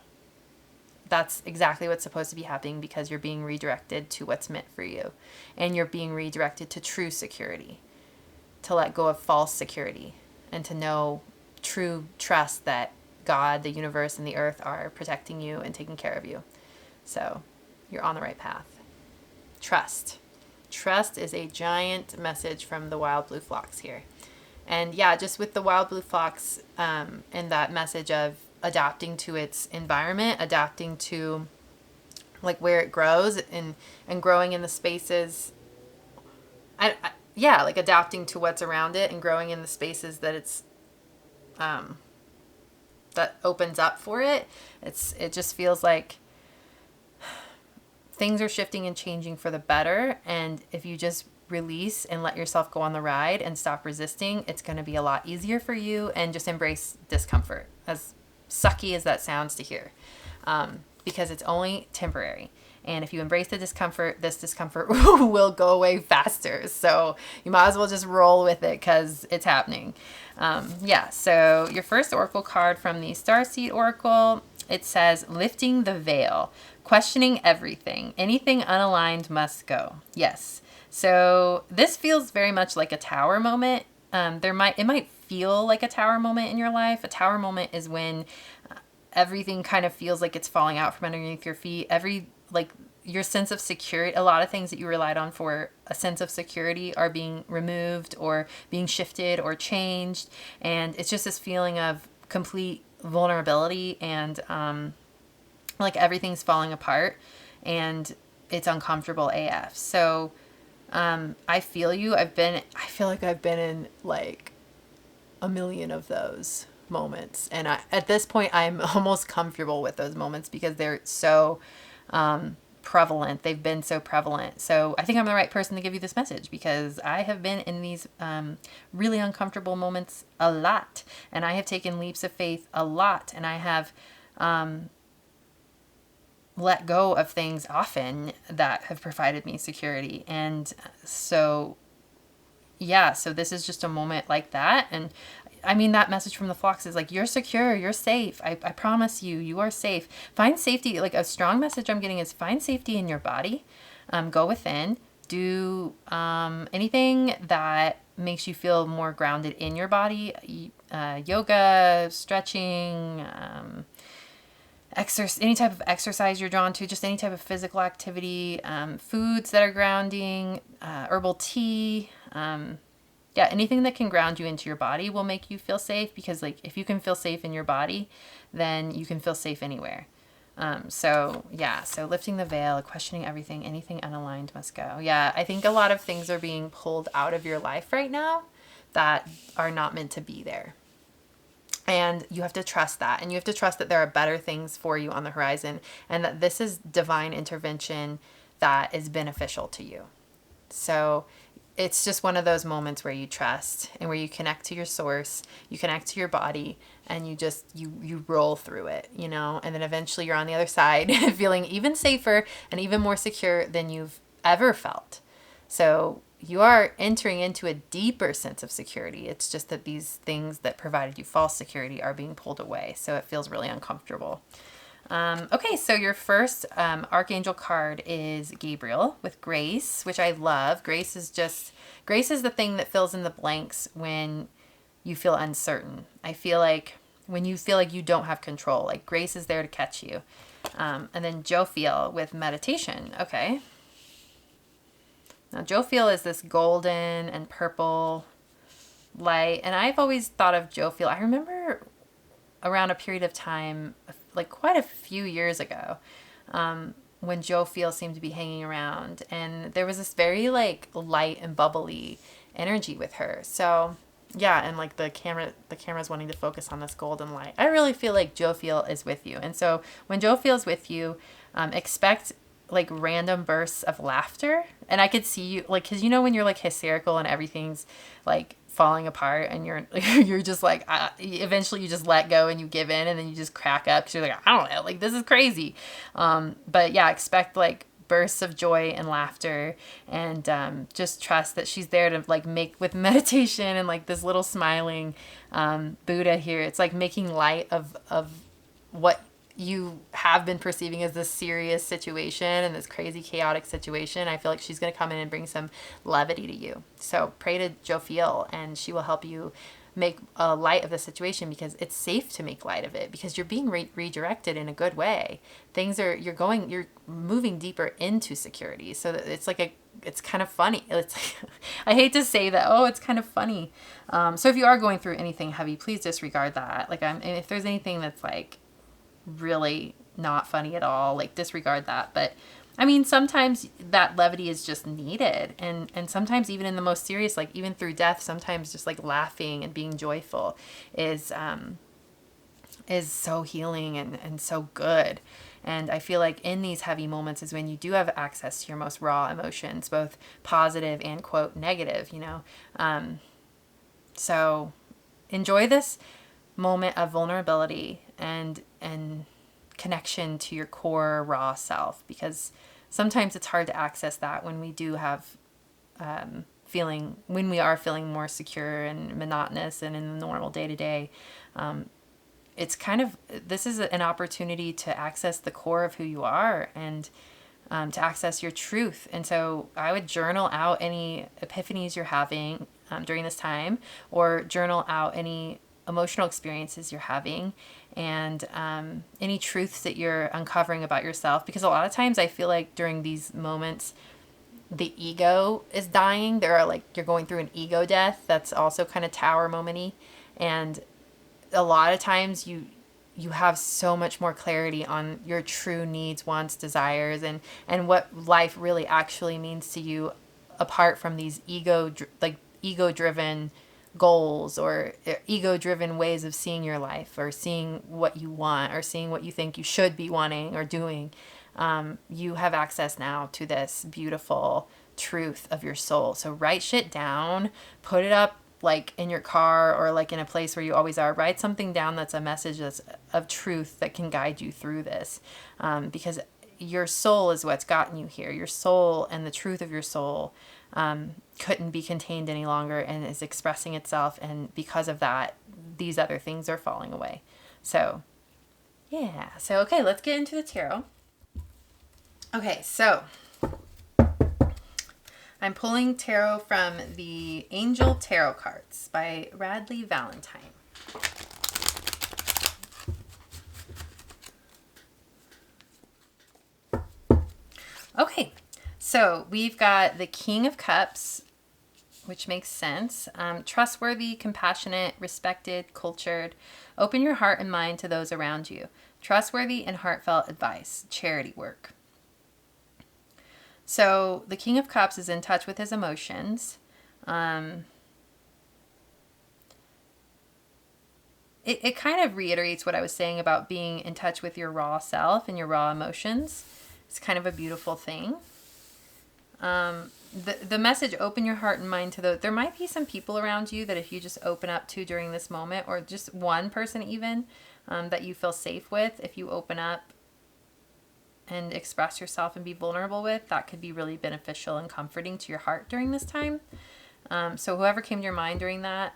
Speaker 1: That's exactly what's supposed to be happening, because you're being redirected to what's meant for you. And you're being redirected to true security, to let go of false security, and to know true trust that God, the universe, and the earth are protecting you and taking care of you. So you're on the right path. Trust. Trust is a giant message from the wild blue phlox here. And yeah, just with the wild blue phlox and that message of adapting to its environment, adapting to like where it grows, and growing in the spaces. Like adapting to what's around it and growing in the spaces that it's that opens up for it. It just feels like things are shifting and changing for the better. And if you just release and let yourself go on the ride and stop resisting, it's going to be a lot easier for you, and just embrace discomfort, as sucky as that sounds to hear, because it's only temporary. And if you embrace the discomfort, this discomfort will go away faster. So you might as well just roll with it, because it's happening. So your first oracle card from the Starseed Oracle, it says, lifting the veil, questioning everything. Anything unaligned must go. Yes. So this feels very much like a tower moment. It might feel like a tower moment in your life. A tower moment is when everything kind of feels like it's falling out from underneath your feet. Your sense of security, a lot of things that you relied on for a sense of security are being removed or being shifted or changed. And it's just this feeling of complete vulnerability, and like everything's falling apart, and it's uncomfortable AF. So I feel you. I feel like I've been in like a million of those moments. And at this point, I'm almost comfortable with those moments, because they're so prevalent. They've been so prevalent. So I think I'm the right person to give you this message, because I have been in these really uncomfortable moments a lot. And I have taken leaps of faith a lot. And I have let go of things often that have provided me security. And so this is just a moment like that. And I mean, that message from the Phlox is like, you're secure, you're safe. I promise you, you are safe. Find safety. Like, a strong message I'm getting is find safety in your body. Go within. Do anything that makes you feel more grounded in your body. Yoga, stretching, any type of exercise you're drawn to, just any type of physical activity, foods that are grounding, herbal tea, yeah, anything that can ground you into your body will make you feel safe, because like if you can feel safe in your body, then you can feel safe anywhere. So lifting the veil, questioning everything, anything unaligned must go. Yeah, I think a lot of things are being pulled out of your life right now that are not meant to be there. And you have to trust that. And you have to trust that there are better things for you on the horizon, and that this is divine intervention that is beneficial to you. So it's just one of those moments where you trust and where you connect to your source, you connect to your body, and you just, you roll through it, you know, and then eventually you're on the other side feeling even safer and even more secure than you've ever felt. So you are entering into a deeper sense of security. It's just that these things that provided you false security are being pulled away. So it feels really uncomfortable. Okay, so your first archangel card is Gabriel with grace, which I love. Grace is the thing that fills in the blanks when you feel uncertain. I feel like when you feel like you don't have control, like grace is there to catch you. And then Jophiel with meditation. Okay. Now Jophiel is this golden and purple light, and I've always thought of Jophiel. I remember around a period of time, like quite a few years ago, when Jophiel seemed to be hanging around, and there was this very like light and bubbly energy with her. So yeah, and like the camera's wanting to focus on this golden light. I really feel like Jophiel is with you. And so when Jophiel is with you, expect like random bursts of laughter. And I could see you, like, because you know when you're like hysterical and everything's like falling apart, and you're just like eventually you just let go and you give in, and then you just crack up because you're like, I don't know, like this is crazy. But yeah, expect like bursts of joy and laughter, and just trust that she's there to like make, with meditation and like this little smiling Buddha here, it's like making light of what you have been perceiving as this serious situation and this crazy chaotic situation. I feel like she's going to come in and bring some levity to you. So pray to Jophiel, and she will help you make a light of the situation, because it's safe to make light of it, because you're being redirected in a good way. You're moving deeper into security. So that it's like it's kind of funny. It's I hate to say that, oh, it's kind of funny. So if you are going through anything heavy, please disregard that. Like if there's anything that's like really not funny at all, like disregard that. But I mean, sometimes that levity is just needed, and sometimes even in the most serious, like even through death, sometimes just like laughing and being joyful is so healing and so good. And I feel like in these heavy moments is when you do have access to your most raw emotions, both positive and quote negative, you know. So enjoy this moment of vulnerability and connection to your core raw self, because sometimes it's hard to access that when we do have when we are feeling more secure and monotonous and in the normal day-to-day. It's kind of, this is an opportunity to access the core of who you are, and to access your truth. And so I would journal out any epiphanies you're having during this time, or journal out any emotional experiences you're having, and any truths that you're uncovering about yourself. Because a lot of times I feel like during these moments, the ego is dying. You're going through an ego death. That's also kind of tower moment-y. And a lot of times you have so much more clarity on your true needs, wants, desires, and what life really actually means to you, apart from these ego-driven goals or ego-driven ways of seeing your life, or seeing what you want, or seeing what you think you should be wanting or doing. You have access now to this beautiful truth of your soul. So write shit down, put it up like in your car, or like in a place where you always are. Write something down that's a message that's of truth that can guide you through this, because your soul is what's gotten you here. Your soul and the truth of your soul couldn't be contained any longer, and is expressing itself. And because of that, these other things are falling away. So yeah. So, okay, let's get into the tarot. Okay, so I'm pulling tarot from the Angel Tarot Cards by Radleigh Valentine. Okay, so we've got the King of Cups, which makes sense. Trustworthy, compassionate, respected, cultured. Open your heart and mind to those around you. Trustworthy and heartfelt advice. Charity work. So the King of Cups is in touch with his emotions. It kind of reiterates what I was saying about being in touch with your raw self and your raw emotions. It's kind of a beautiful thing. The message, open your heart and mind to those. There might be some people around you that if you just open up to during this moment, or just one person even, that you feel safe with, if you open up and express yourself and be vulnerable with, that could be really beneficial and comforting to your heart during this time. So whoever came to your mind during that,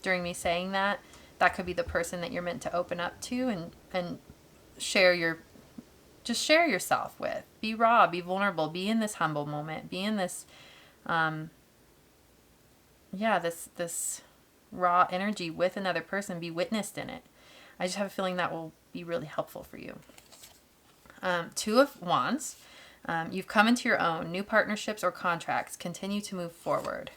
Speaker 1: during me saying that, that could be the person that you're meant to open up to and share yourself with. Be raw, be vulnerable, be in this humble moment, be in this, this raw energy with another person, be witnessed in it. I just have a feeling that will be really helpful for you. Two of Wands. You've come into your own. New partnerships or contracts. Continue to move forward.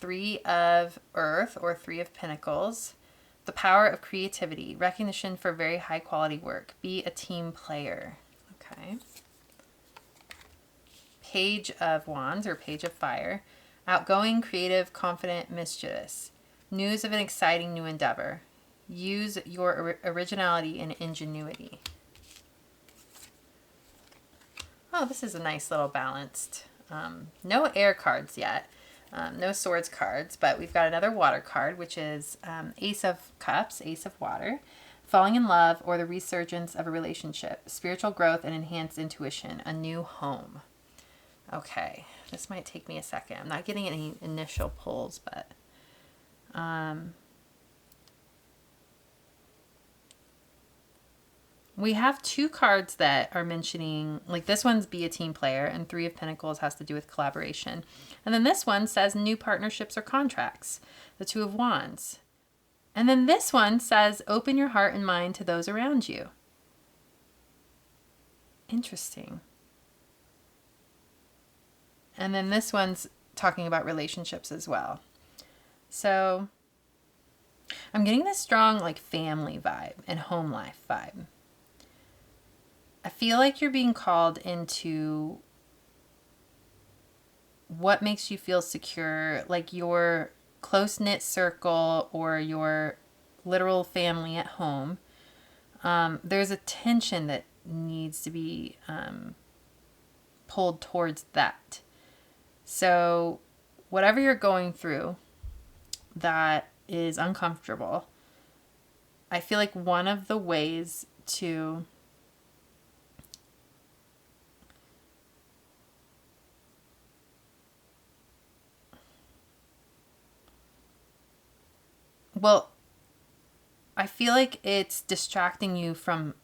Speaker 1: Three of Earth or Three of Pentacles. The power of creativity. Recognition for very high quality work. Be a team player. Okay. Page of Wands or Page of Fire. Outgoing, creative, confident, mischievous. News of an exciting new endeavor. Use your originality and ingenuity. Oh, this is a nice little balanced. No air cards yet. No swords cards, but we've got another water card, which is Ace of Cups, Ace of Water. Falling in love or the resurgence of a relationship. Spiritual growth and enhanced intuition. A new home. Okay, this might take me a second. I'm not getting any initial pulls, but... we have two cards that are mentioning, like this one's be a team player, and Three of Pentacles has to do with collaboration. And then this one says new partnerships or contracts, the Two of Wands. And then this one says open your heart and mind to those around you. Interesting. And then this one's talking about relationships as well. So I'm getting this strong like family vibe and home life vibe. I feel like you're being called into what makes you feel secure, like your close-knit circle or your literal family at home. There's a tension that needs to be pulled towards that. So whatever you're going through that is uncomfortable, I feel like one of the ways to I feel like it's distracting you from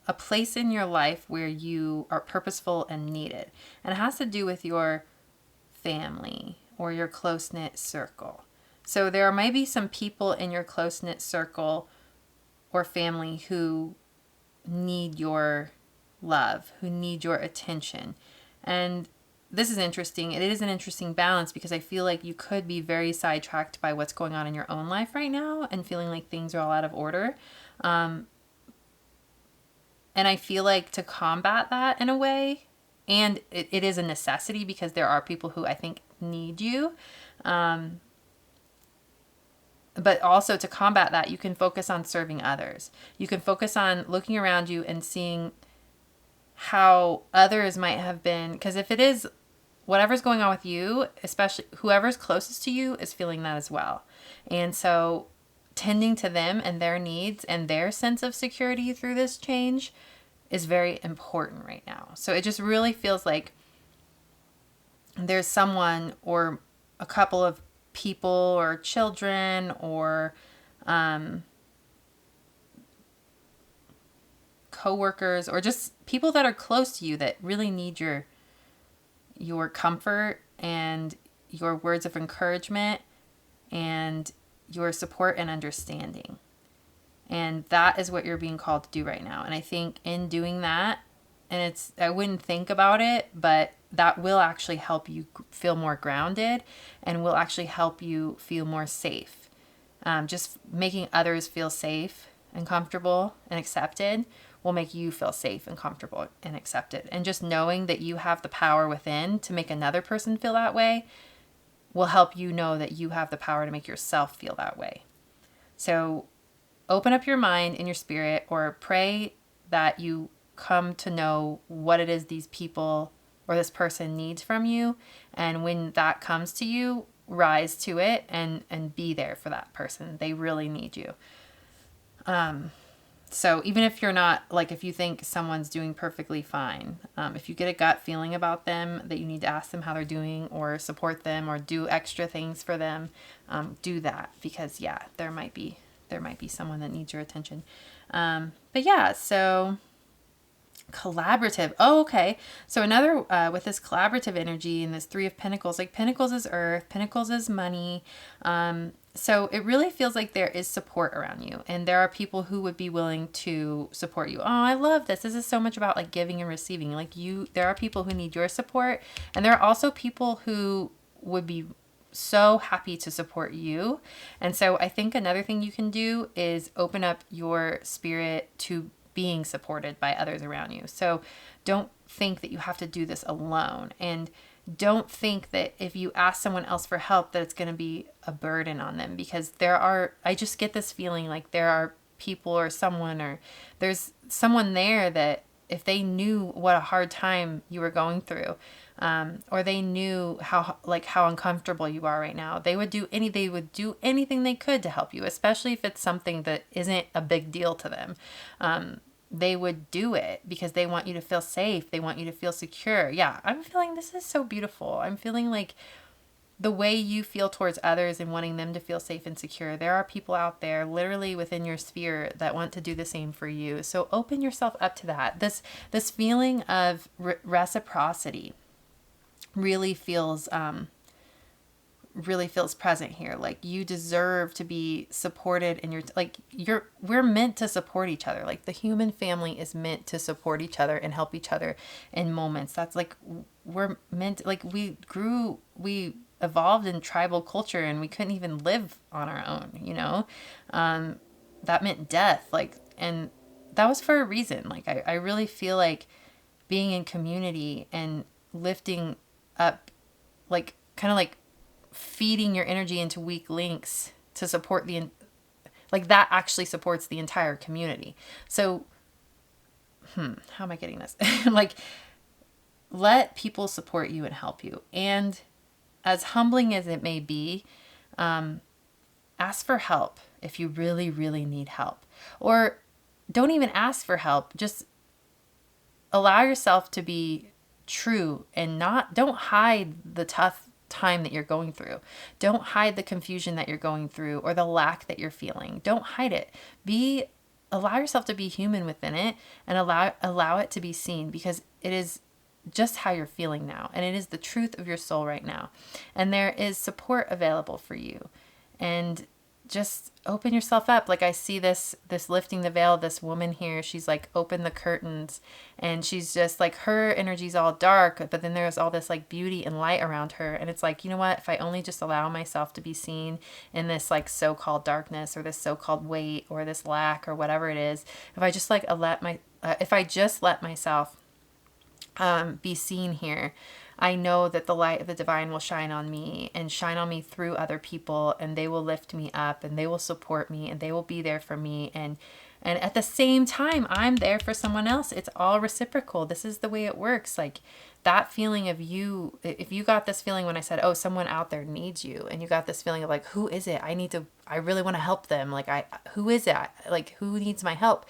Speaker 1: a place in your life where you are purposeful and needed. And it has to do with your family or your close-knit circle. So there might be some people in your close-knit circle or family who need your love, who need your attention. And this is interesting. It is an interesting balance because I feel like you could be very sidetracked by what's going on in your own life right now and feeling like things are all out of order. And I feel like to combat that in a way, and it is a necessity because there are people who I think need you. But also to combat that, you can focus on serving others. You can focus on looking around you and seeing how others might have been, because if it is whatever's going on with you, especially whoever's closest to you is feeling that as well. And so tending to them and their needs and their sense of security through this change is very important right now. So it just really feels like there's someone or a couple of people or children or coworkers or just people that are close to you that really need your comfort and your words of encouragement and your support and understanding. And that is what you're being called to do right now. And I think in doing that, and I wouldn't think about it, but that will actually help you feel more grounded and will actually help you feel more safe. Just making others feel safe and comfortable and accepted will make you feel safe and comfortable and accepted. And just knowing that you have the power within to make another person feel that way will help you know that you have the power to make yourself feel that way. So open up your mind and your spirit, or pray that you come to know what it is these people or this person needs from you. And when that comes to you, rise to it and be there for that person. They really need you. So even if you're not, like, if you think someone's doing perfectly fine, if you get a gut feeling about them that you need to ask them how they're doing or support them or do extra things for them, do that, because there might be someone that needs your attention. But yeah, so collaborative. Oh, okay. So another, with this collaborative energy and this Three of Pentacles, like Pentacles is earth, Pentacles is money. So it really feels like there is support around you, and there are people who would be willing to support you. Oh, I love this. This is so much about like giving and receiving. Like there are people who need your support, and there are also people who would be so happy to support you. And so I think another thing you can do is open up your spirit to being supported by others around you. So don't think that you have to do this alone, and don't think that if you ask someone else for help that it's going to be a burden on them, because I just get this feeling like there are people or there's someone there that if they knew what a hard time you were going through, or they knew how uncomfortable you are right now, they would do anything they could to help you, especially if it's something that isn't a big deal to them. They would do it because they want you to feel safe. They want you to feel secure. Yeah, I'm feeling this is so beautiful. I'm feeling like the way you feel towards others and wanting them to feel safe and secure, there are people out there literally within your sphere that want to do the same for you. So open yourself up to that. This feeling of reciprocity really feels present here. Like you deserve to be supported, and we're meant to support each other. Like the human family is meant to support each other and help each other in moments. That's like we're meant, like we evolved in tribal culture and we couldn't even live on our own, that meant death, and that was for a reason. Like I really feel like being in community and lifting up, like kind of like feeding your energy into weak links to support that actually supports the entire community. So how am I getting this? Like, let people support you and help you. And as humbling as it may be, ask for help if you really, really need help. Or don't even ask for help. Just allow yourself to be true and don't hide the tough time that you're going through. Don't hide the confusion that you're going through or the lack that you're feeling. Don't hide it. Allow yourself to be human within it, and allow it to be seen, because it is just how you're feeling now, and it is the truth of your soul right now. And there is support available for you. And just open yourself up. Like I see this lifting the veil, this woman here, she's like open the curtains, and she's just like, her energy's all dark, but then there's all this like beauty and light around her. And it's like, you know what, if I only just allow myself to be seen in this like so-called darkness or this so-called weight or this lack or whatever it is, if I just let myself be seen here, I know that the light of the divine will shine on me and shine on me through other people, and they will lift me up and they will support me and they will be there for me. And at the same time, I'm there for someone else. It's all reciprocal. This is the way it works. Like that feeling of you, if you got this feeling when I said, oh, someone out there needs you, and you got this feeling of like, who is it? I really want to help them. Like who is it? Like who needs my help?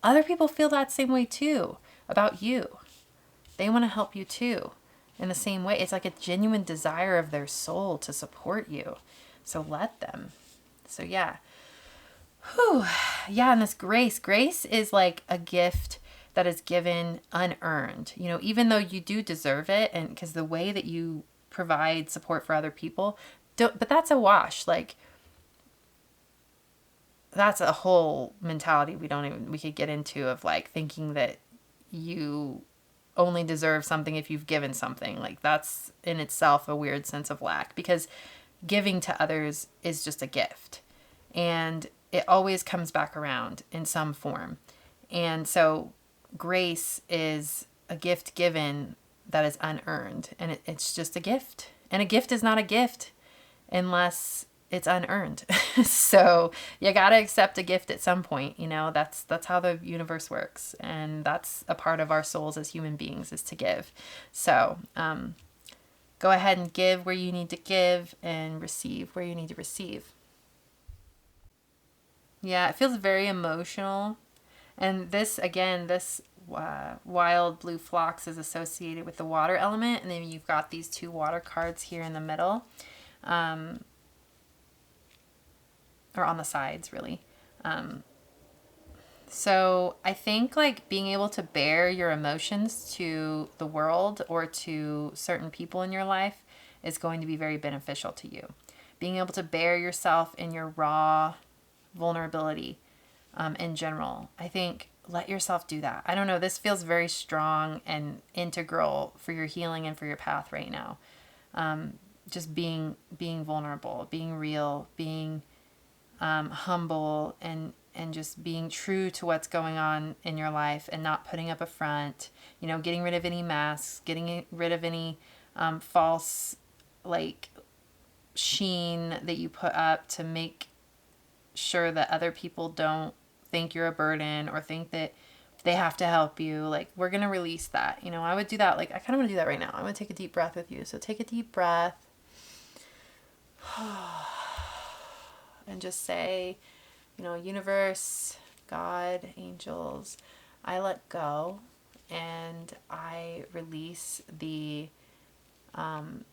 Speaker 1: Other people feel that same way too about you. They want to help you too. In the same way, it's like a genuine desire of their soul to support you. So let them. So yeah. Whew. Yeah, and this grace is like a gift that is given unearned. You know, even though you do deserve it, and because the way that you provide support for other people, but that's a wash. Like, that's a whole mentality we could get into, of like thinking that you only deserve something if you've given something. Like, that's in itself a weird sense of lack, because giving to others is just a gift, and it always comes back around in some form. And so grace is a gift given that is unearned, and it's just a gift. And a gift is not a gift unless it's unearned. So you got to accept a gift at some point. You know, that's how the universe works. And that's a part of our souls as human beings, is to give. So go ahead and give where you need to give, and receive where you need to receive. Yeah, it feels very emotional. And this, again, this wild blue phlox is associated with the water element. And then you've got these 2 water cards here in the middle. Or on the sides, really. So I think like being able to bear your emotions to the world or to certain people in your life is going to be very beneficial to you. Being able to bear yourself in your raw vulnerability in general. I think let yourself do that. I don't know. This feels very strong and integral for your healing and for your path right now. Just being vulnerable, being real, being humble, and just being true to what's going on in your life, and not putting up a front, you know, getting rid of any masks, getting rid of any false like sheen that you put up to make sure that other people don't think you're a burden or think that they have to help you. Like, we're going to release that. You know, I would do that. Like, I kind of want to do that right now. I'm going to take a deep breath with you. So take a deep breath. And just say, you know, universe, God, angels, I let go, and I release the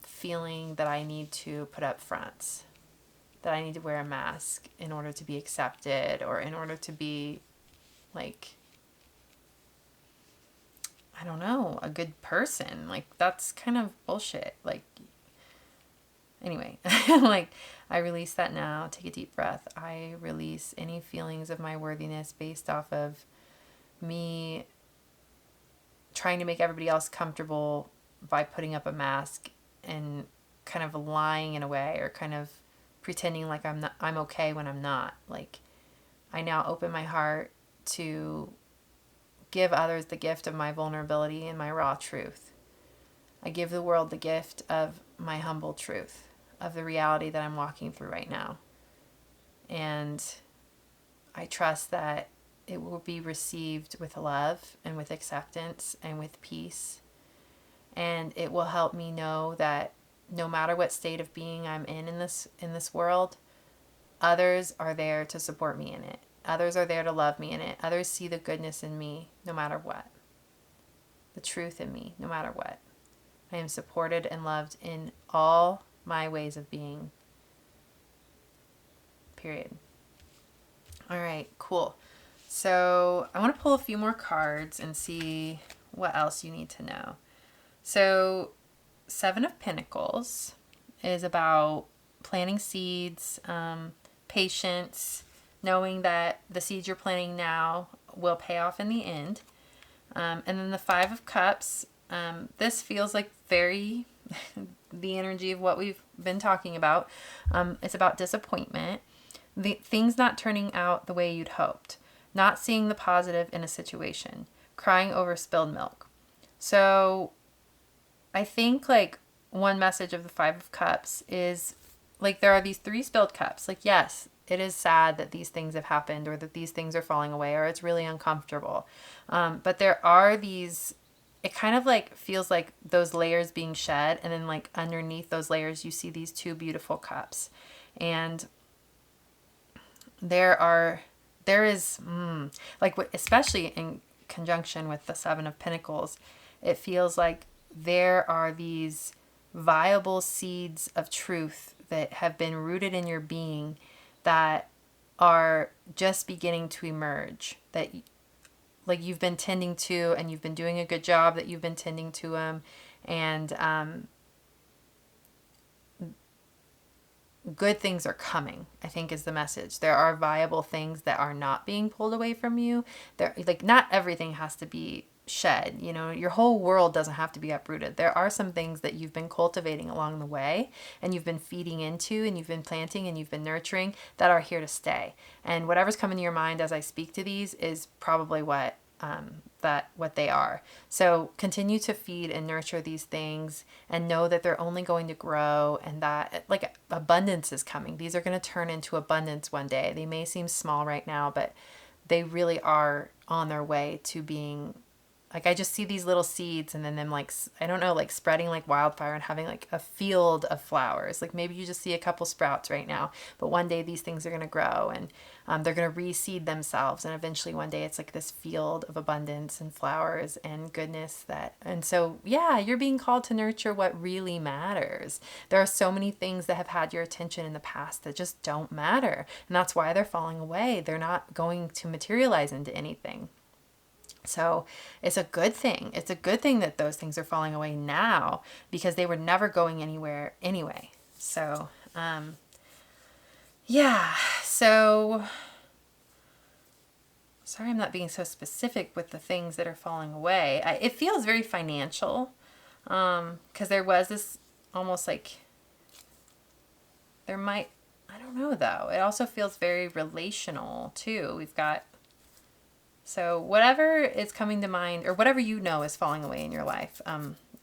Speaker 1: feeling that I need to put up fronts, that I need to wear a mask in order to be accepted, or in order to be like, I don't know, a good person. Like, that's kind of bullshit. Like, anyway, like, I release that now. Take a deep breath. I release any feelings of my worthiness based off of me trying to make everybody else comfortable by putting up a mask and kind of lying in a way, or kind of pretending like I'm okay when I'm not. Like, I now open my heart to give others the gift of my vulnerability and my raw truth. I give the world the gift of my humble truth, of the reality that I'm walking through right now. And I trust that it will be received with love and with acceptance and with peace. And it will help me know that no matter what state of being I'm in this world, others are there to support me in it. Others are there to love me in it. Others see the goodness in me no matter what. The truth in me no matter what. I am supported and loved in all my ways of being. Period. All right, cool. So I want to pull a few more cards and see what else you need to know. So 7 of Pentacles is about planting seeds, patience, knowing that the seeds you're planting now will pay off in the end. And then the 5 of Cups, this feels like very the energy of what we've been talking about. It's about disappointment, things not turning out the way you'd hoped, not seeing the positive in a situation, crying over spilled milk. So I think like one message of the 5 of Cups is like, there are these 3 spilled cups. Like, yes, it is sad that these things have happened, or that these things are falling away, or it's really uncomfortable. But there are these, it kind of like feels like those layers being shed, and then like underneath those layers you see these 2 beautiful cups. And there is like, especially in conjunction with the 7 of Pentacles, it feels like there are these viable seeds of truth that have been rooted in your being that are just beginning to emerge, that like you've been tending to, and you've been doing a good job that you've been tending to them. And good things are coming, I think, is the message. There are viable things that are not being pulled away from you. There, like, not everything has to be shed. You know, your whole world doesn't have to be uprooted. There are some things that you've been cultivating along the way, and you've been feeding into, and you've been planting, and you've been nurturing, that are here to stay. And whatever's coming to your mind as I speak to these is probably what they are. So continue to feed and nurture these things, and know that they're only going to grow, and that like abundance is coming. These are going to turn into abundance one day. They may seem small right now, but they really are on their way to being, like, I just see these little seeds, and then them, like, I don't know, like spreading like wildfire and having like a field of flowers. Like maybe you just see a couple sprouts right now, but one day these things are going to grow, and they're going to reseed themselves. And eventually one day it's like this field of abundance and flowers and goodness and so, yeah, you're being called to nurture what really matters. There are so many things that have had your attention in the past that just don't matter. And that's why they're falling away. They're not going to materialize into anything. So it's a good thing. It's a good thing that those things are falling away now, because they were never going anywhere anyway. So, yeah. So, sorry I'm not being so specific with the things that are falling away. It feels very financial, because there was this almost like, there might, I don't know though. It also feels very relational too. We've got, so whatever is coming to mind, or whatever you know is falling away in your life,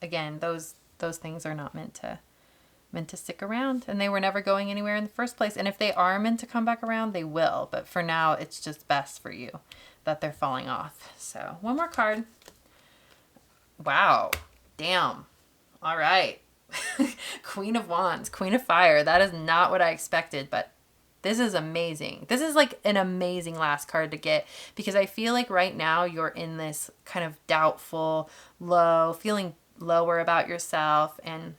Speaker 1: again, those things are not meant to stick around, and they were never going anywhere in the first place. And if they are meant to come back around, they will. But for now, it's just best for you that they're falling off. So one more card. Wow. Damn. All right. Queen of Wands, Queen of Fire. That is not what I expected, but this is amazing. This is like an amazing last card to get, because I feel like right now you're in this kind of doubtful, low, feeling lower about yourself, and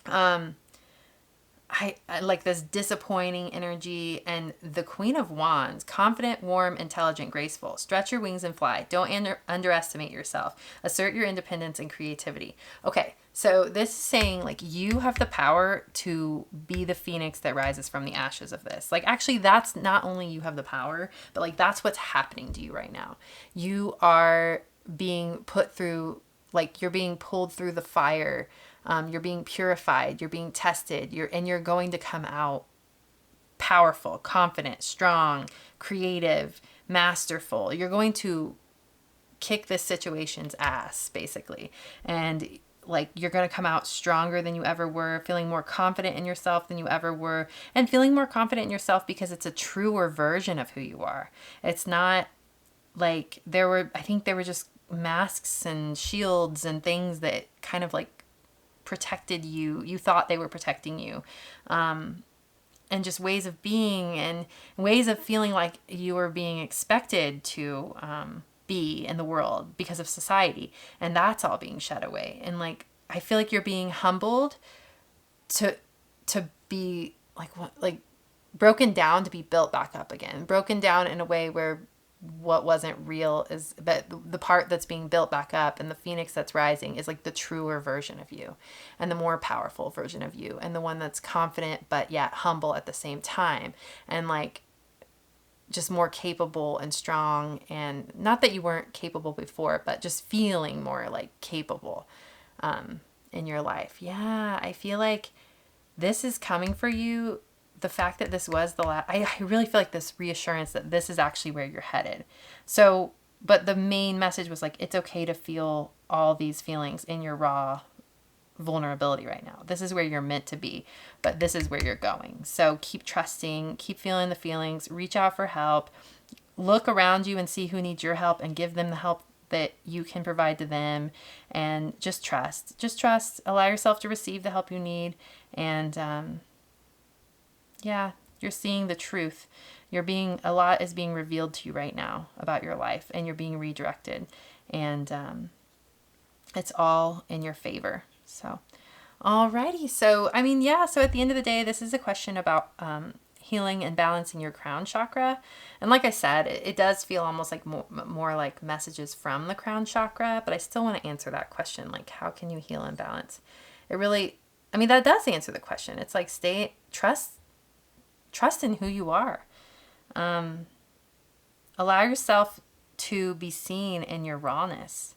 Speaker 1: I like this disappointing energy. And the Queen of Wands, confident, warm, intelligent, graceful. Stretch your wings and fly. Don't underestimate yourself. Assert your independence and creativity. Okay, so this is saying like you have the power to be the phoenix that rises from the ashes of this. Like actually that's not only you have the power, but like that's what's happening to you right now. You are being put through, like you're being pulled through the fire. You're being purified, you're being tested, you're going to come out powerful, confident, strong, creative, masterful. You're going to kick this situation's ass, basically. And like you're going to come out stronger than you ever were, feeling more confident in yourself than you ever were, and feeling more confident in yourself because it's a truer version of who you are. It's not like I think there were just masks and shields and things that kind of like protected you. You thought they were protecting you. And just ways of being and ways of feeling like you were being expected to be in the world because of society. And that's all being shed away. And like, I feel like you're being humbled to be like broken down to be built back up again. Broken down in a way where what wasn't real is, but the part that's being built back up and the phoenix that's rising is like the truer version of you and the more powerful version of you, and the one that's confident but yet humble at the same time, and like just more capable and strong. And not that you weren't capable before, but just feeling more like capable in your life. Yeah, I feel like this is coming for you. The fact that this was the last, I really feel like this reassurance that this is actually where you're headed. So, but the main message was like, it's okay to feel all these feelings in your raw vulnerability right now. This is where you're meant to be, but this is where you're going. So keep trusting, keep feeling the feelings, reach out for help, look around you and see who needs your help and give them the help that you can provide to them. And just trust, allow yourself to receive the help you need. And, yeah, you're seeing the truth. A lot is being revealed to you right now about your life, and you're being redirected, and it's all in your favor. So, Alrighty. So, I mean, yeah. So at the end of the day, this is a question about healing and balancing your crown chakra. And like I said, it does feel almost like more like messages from the crown chakra, but I still want to answer that question. Like, how can you heal and balance? It really, I mean, that does answer the question. It's like trust in who you are. Allow yourself to be seen in your rawness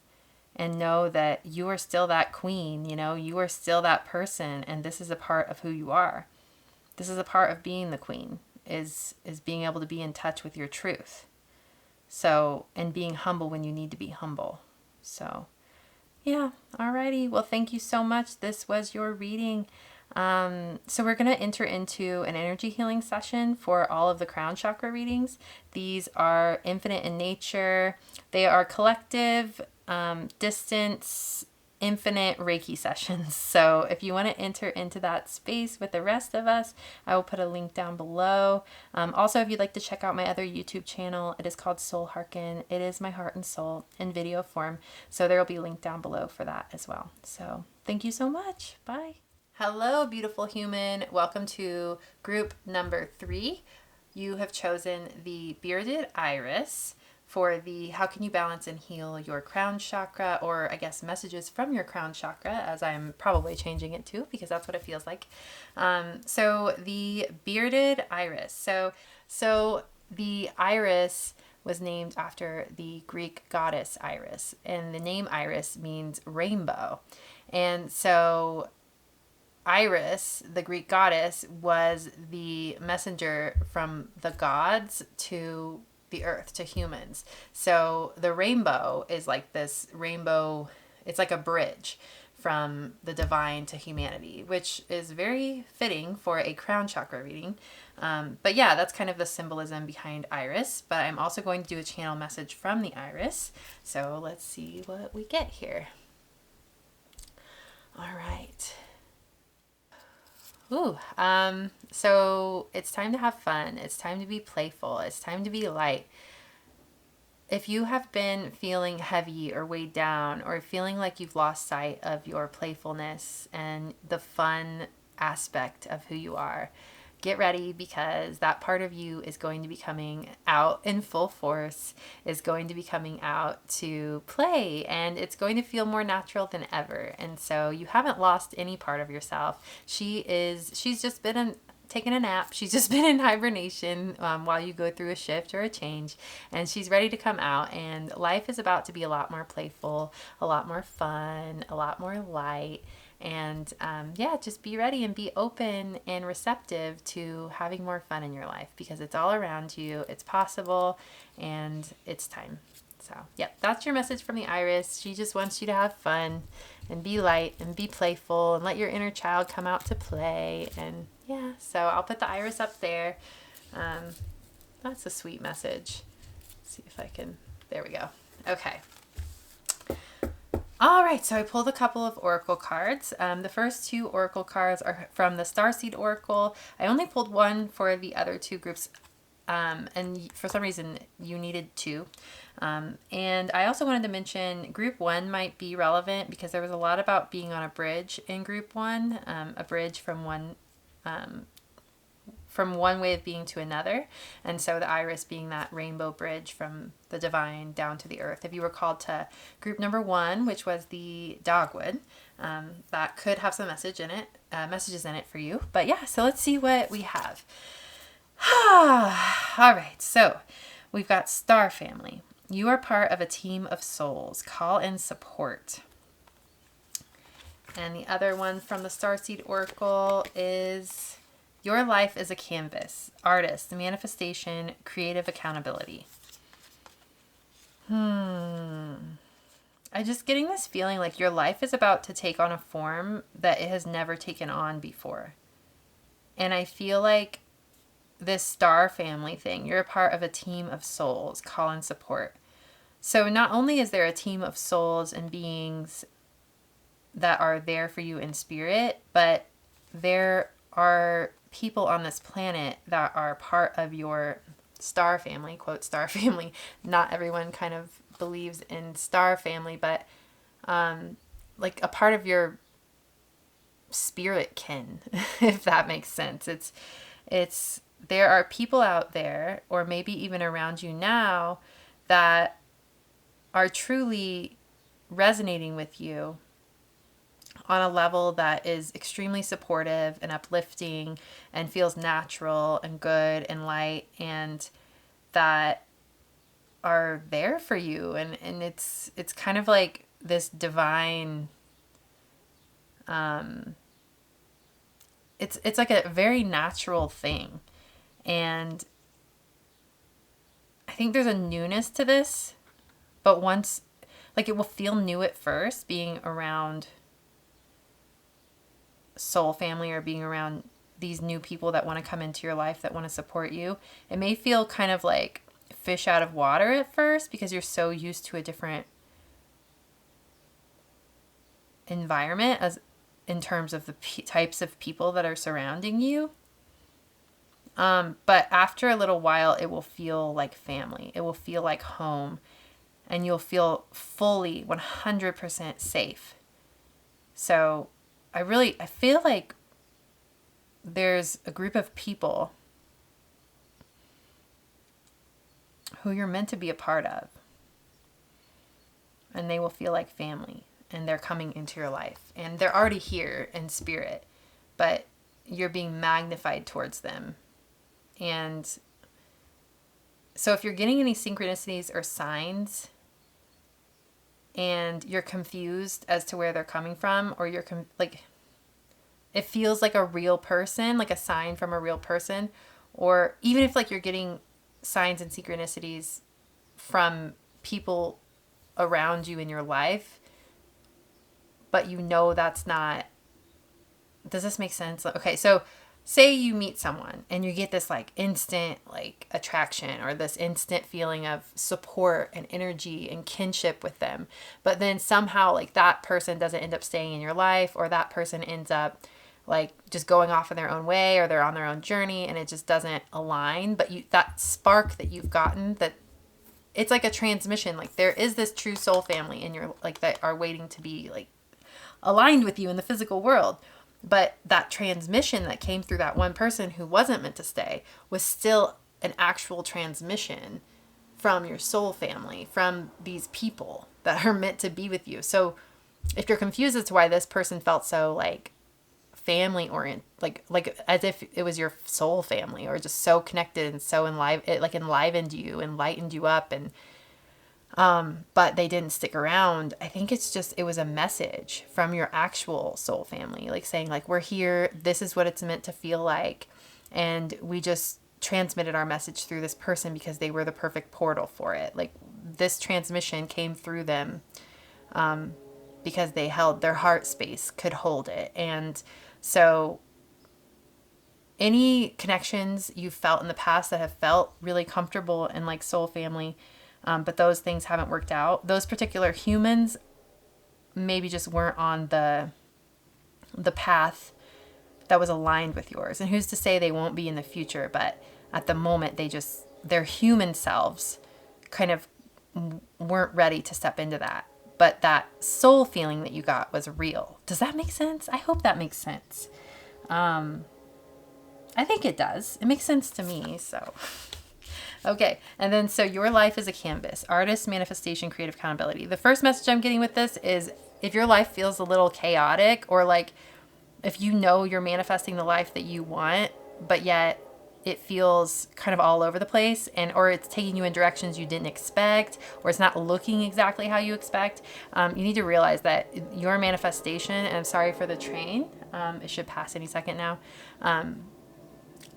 Speaker 1: and know that you are still that queen, you are still that person, and this is a part of who you are. This is a part of being the queen, is being able to be in touch with your truth. So, and being humble when you need to be humble. So, yeah, alrighty. Well, thank you so much. This was your reading. So we're going to enter into an energy healing session for all of the crown chakra readings. These are infinite in nature. They are collective, distance, infinite Reiki sessions. So if you want to enter into that space with the rest of us, I will put a link down below. Also, if you'd like to check out my other YouTube channel, it is called Soul Hearken. It is my heart and soul in video form. So there will be a link down below for that as well. So thank you so much. Bye. Hello, beautiful human. Welcome to group number 3. You have chosen the bearded iris for the how can you balance and heal your crown chakra, or I guess messages from your crown chakra, as I'm probably changing it to because that's what it feels like. So the bearded iris. So the iris was named after the Greek goddess Iris, and the name Iris means rainbow. And so Iris, the Greek goddess, was the messenger from the gods to the earth, to humans. So the rainbow is like this rainbow, it's like a bridge from the divine to humanity, which is very fitting for a crown chakra reading. But yeah, that's kind of the symbolism behind Iris. But I'm also going to do a channel message from the Iris. So let's see what we get here. All right. Ooh, so it's time to have fun. It's time to be playful. It's time to be light. If you have been feeling heavy or weighed down, or feeling like you've lost sight of your playfulness and the fun aspect of who you are, get ready, because that part of you is going to be coming out in full force, is going to be coming out to play, and it's going to feel more natural than ever. And so you haven't lost any part of yourself. She's just been taking a nap. She's just been in hibernation while you go through a shift or a change, and she's ready to come out. And life is about to be a lot more playful, a lot more fun, a lot more light. And yeah, just be ready and be open and receptive to having more fun in your life, because it's all around you, it's possible, and it's time. So yep, that's your message from the Iris. She just wants you to have fun and be light and be playful and let your inner child come out to play. And yeah, so I'll put the Iris up there. That's a sweet message. Let's see if I can, there we go. Okay. All right, so I pulled a couple of oracle cards. The first 2 oracle cards are from the Starseed Oracle. I only pulled one for the other 2 groups, and for some reason you needed 2. And I also wanted to mention group 1 might be relevant because there was a lot about being on a bridge in group 1, a bridge from one way of being to another. And so the Iris being that rainbow bridge from the divine down to the earth. If you were called to group number 1, which was the Dogwood, that could have some messages in it for you. But yeah, so let's see what we have. All right, so we've got Star Family. You are part of a team of souls. Call in support. And the other one from the Starseed Oracle is your life is a canvas. Artist, manifestation, creative accountability. I'm just getting this feeling like your life is about to take on a form that it has never taken on before. And I feel like this Star Family thing, you're a part of a team of souls. Call in support. So not only is there a team of souls and beings that are there for you in spirit, but there are people on this planet that are part of your star family, quote star family. Not everyone kind of believes in star family, but like a part of your spirit kin, if that makes sense. It's there are people out there, or maybe even around you now, that are truly resonating with you on a level that is extremely supportive and uplifting and feels natural and good and light, and that are there for you. And it's kind of like this divine, it's like a very natural thing. And I think there's a newness to this, but once, like, it will feel new at first being around soul family or being around these new people that want to come into your life, that want to support you. It may feel kind of like fish out of water at first because you're so used to a different environment as in terms of the types of people that are surrounding you. But after a little while, it will feel like family. It will feel like home, and you'll feel fully 100% safe. So I feel like there's a group of people who you're meant to be a part of, and they will feel like family, and they're coming into your life, and they're already here in spirit, but you're being magnified towards them. And so if you're getting any synchronicities or signs and you're confused as to where they're coming from, or you're like, it feels like a real person, like a sign from a real person, or even if like you're getting signs and synchronicities from people around you in your life, but you know that's not, does this make sense? Okay, so say you meet someone and you get this like instant like attraction, or this instant feeling of support and energy and kinship with them, but then somehow like that person doesn't end up staying in your life, or that person ends up like just going off in their own way, or they're on their own journey and it just doesn't align. But that spark that you've gotten, that it's like a transmission, like there is this true soul family in your, like, that are waiting to be like aligned with you in the physical world. But that transmission that came through that one person who wasn't meant to stay was still an actual transmission from your soul family, from these people that are meant to be with you. So if you're confused as to why this person felt so like family oriented, like as if it was your soul family, or just so connected and so it like enlivened you and lightened you up, and but they didn't stick around, I think it's just, it was a message from your actual soul family, like saying like, we're here, this is what it's meant to feel like, and we just transmitted our message through this person because they were the perfect portal for it. Like this transmission came through them because they held, their heart space could hold it. And so any connections you've felt in the past that have felt really comfortable and like soul family, but those things haven't worked out, those particular humans maybe just weren't on the path that was aligned with yours. And who's to say they won't be in the future, but at the moment their human selves kind of weren't ready to step into that. But that soul feeling that you got was real. Does that make sense? I hope that makes sense. I think it does. It makes sense to me, so. Okay, and then so your life is a canvas. Artist, manifestation, creative accountability. The first message I'm getting with this is if your life feels a little chaotic, or like if you know you're manifesting the life that you want, but yet it feels kind of all over the place, and or it's taking you in directions you didn't expect, or it's not looking exactly how you expect, you need to realize that your manifestation, and I'm sorry for the train, it should pass any second now,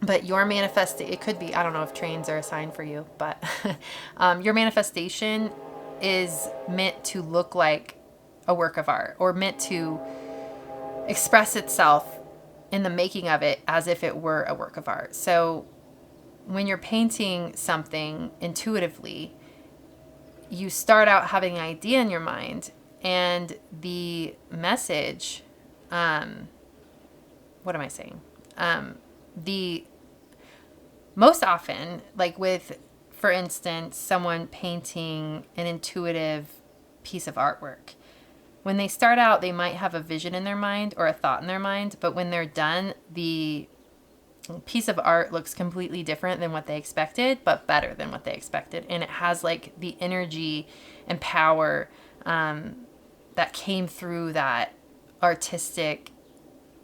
Speaker 1: but your it could be, I don't know if trains are a sign for you, but your manifestation is meant to look like a work of art, or meant to express itself in the making of it as if it were a work of art. So when you're painting something intuitively, you start out having an idea in your mind, and the message, what am I saying? The most often, like with, for instance, someone painting an intuitive piece of artwork, when they start out, they might have a vision in their mind or a thought in their mind, but when they're done, the piece of art looks completely different than what they expected, but better than what they expected. And it has like the energy and power that came through that artistic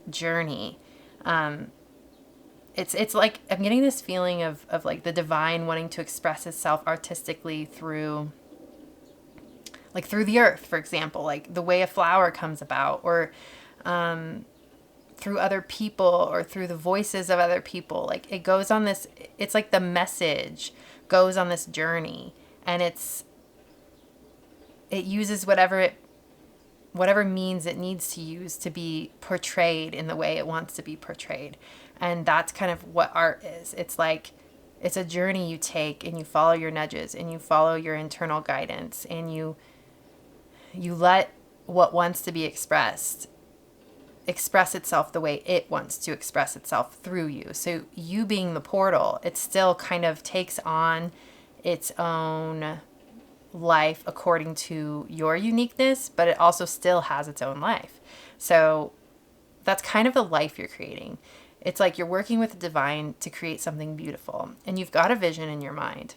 Speaker 1: journey. It's like I'm getting this feeling of like the divine wanting to express itself artistically through, like through the earth, for example, like the way a flower comes about, or through other people, or through the voices of other people. Like it goes on this, it's like the message goes on this journey, and it uses whatever means it needs to use to be portrayed in the way it wants to be portrayed. And that's kind of what art is. It's like, it's a journey you take, and you follow your nudges, and you follow your internal guidance, and you let what wants to be express itself the way it wants to express itself through you. So you being the portal, it still kind of takes on its own life according to your uniqueness, but it also still has its own life. So that's kind of the life you're creating. It's like you're working with the divine to create something beautiful, and you've got a vision in your mind,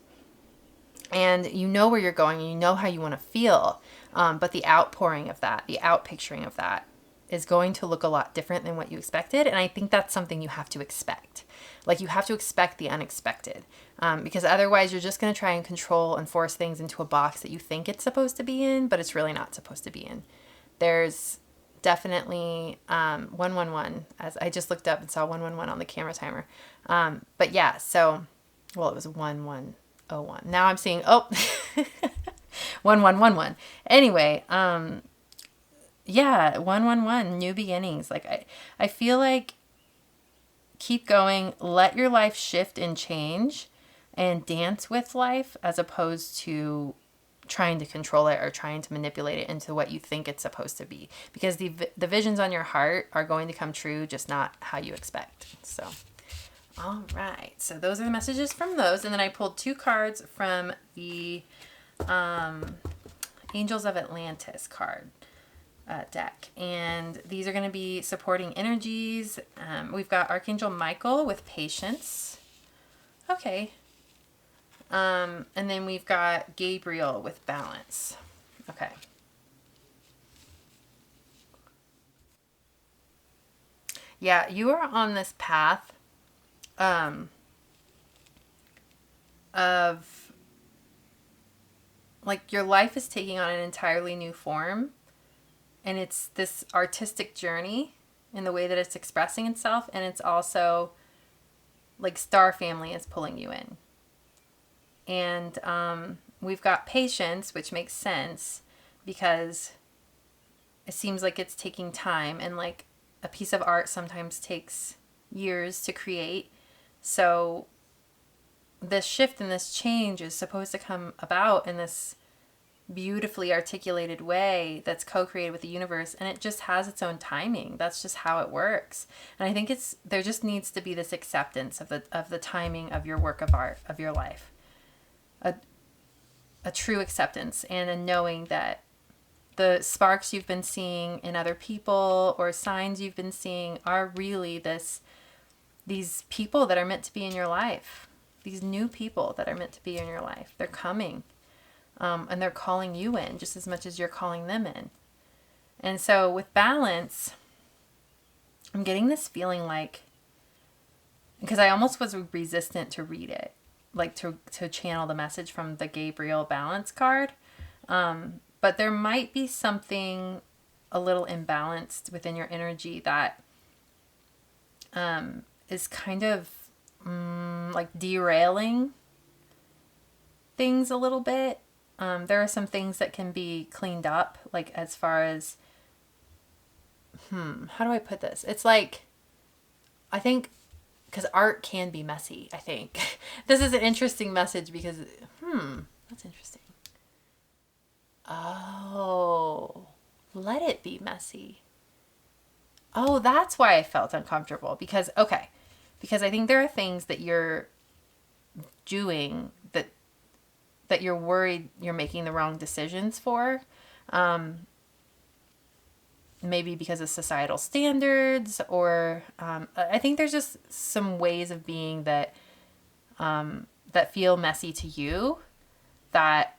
Speaker 1: and you know where you're going, and you know how you want to feel. But the outpouring of that, the outpicturing of that, is going to look a lot different than what you expected. And I think that's something you have to expect. Like, you have to expect the unexpected, because otherwise you're just going to try and control and force things into a box that you think it's supposed to be in, but it's really not supposed to be in. There's definitely 111, as I just looked up and saw 111 on the camera timer. But yeah, so, well, it was 1101. Now I'm seeing, 1111. Anyway, yeah, 111, new beginnings. Like, I feel like keep going, let your life shift and change, and dance with life, as opposed to trying to control it or trying to manipulate it into what you think it's supposed to be, because the visions on your heart are going to come true, just not how you expect. So, all right, so those are the messages from those. And then I pulled 2 cards from the Angels of Atlantis card deck, and these are going to be supporting energies. We've got Archangel Michael with patience. Okay. And then we've got Gabriel with balance. Okay. Yeah, you are on this path of, like, your life is taking on an entirely new form, and it's this artistic journey in the way that it's expressing itself, and it's also like Star Family is pulling you in. And we've got patience, which makes sense because it seems like it's taking time, and like a piece of art sometimes takes years to create. So this shift and this change is supposed to come about in this beautifully articulated way that's co-created with the universe, and it just has its own timing. That's just how it works. And I think there just needs to be this acceptance of the timing of your work of art, of your life. A true acceptance, and a knowing that the sparks you've been seeing in other people, or signs you've been seeing, are really these people that are meant to be in your life. These new people that are meant to be in your life. They're coming. And they're calling you in just as much as you're calling them in. And so with balance, I'm getting this feeling like, because I almost was resistant to read it, like to channel the message from the Gabriel balance card. But there might be something a little imbalanced within your energy that is kind of like derailing things a little bit. There are some things that can be cleaned up, like as far as, how do I put this? It's like, I think, because art can be messy, I think. This is an interesting message because, that's interesting. Oh, let it be messy. Oh, that's why I felt uncomfortable. Because I think there are things that you're doing that you're worried you're making the wrong decisions for. maybe because of societal standards, or I think there's just some ways of being that that feel messy to you, that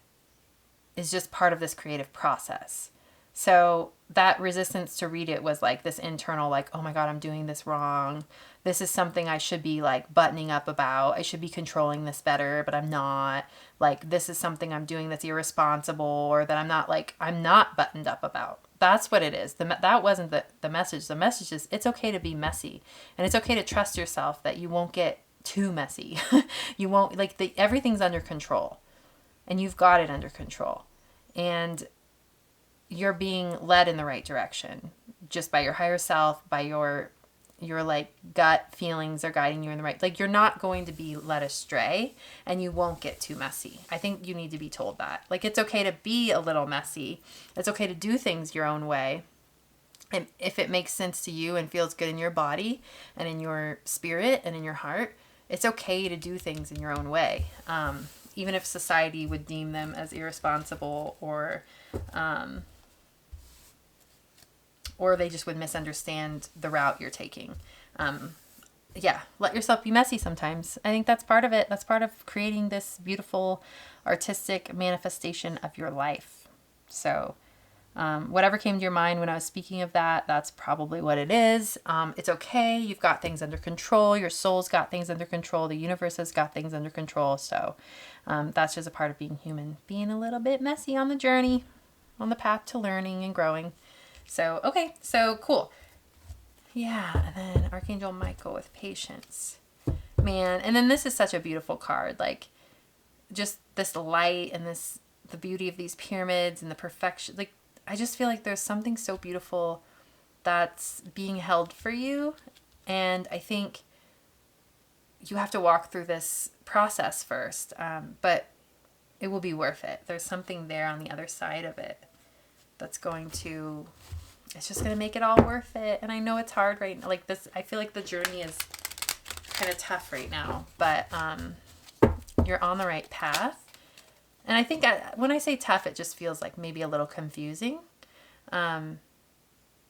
Speaker 1: is just part of this creative process. So that resistance to read it was like this internal, like, oh my God, I'm doing this wrong. This is something I should be like buttoning up about. I should be controlling this better, but I'm not. Like, this is something I'm doing that's irresponsible, or that I'm not buttoned up about. That's what it is. That wasn't the message. The message is it's okay to be messy, and it's okay to trust yourself that you won't get too messy. You won't, like, everything's under control, and you've got it under control. And you're being led in the right direction just by your higher self, by your like gut feelings are guiding you in the right, like, you're not going to be led astray, and you won't get too messy. I think you need to be told that, like, it's okay to be a little messy. It's okay to do things your own way. And if it makes sense to you and feels good in your body and in your spirit and in your heart, it's okay to do things in your own way. Even if society would deem them as irresponsible, or they just would misunderstand the route you're taking. Yeah, let yourself be messy sometimes. I think that's part of it. That's part of creating this beautiful artistic manifestation of your life. So whatever came to your mind when I was speaking of that, that's probably what it is. It's okay. You've got things under control. Your soul's got things under control. The universe has got things under control. So that's just a part of being human, being a little bit messy on the journey, on the path to learning and growing. So, okay, so cool. Yeah, and then Archangel Michael with patience. Man, and then this is such a beautiful card. Like, just this light and the beauty of these pyramids and the perfection. Like, I just feel like there's something so beautiful that's being held for you. And I think you have to walk through this process first, but it will be worth it. There's something there on the other side of it that's it's just going to make it all worth it. And I know it's hard right now. Like this, I feel like the journey is kind of tough right now, but you're on the right path. And I think when I say tough, it just feels like maybe a little confusing. But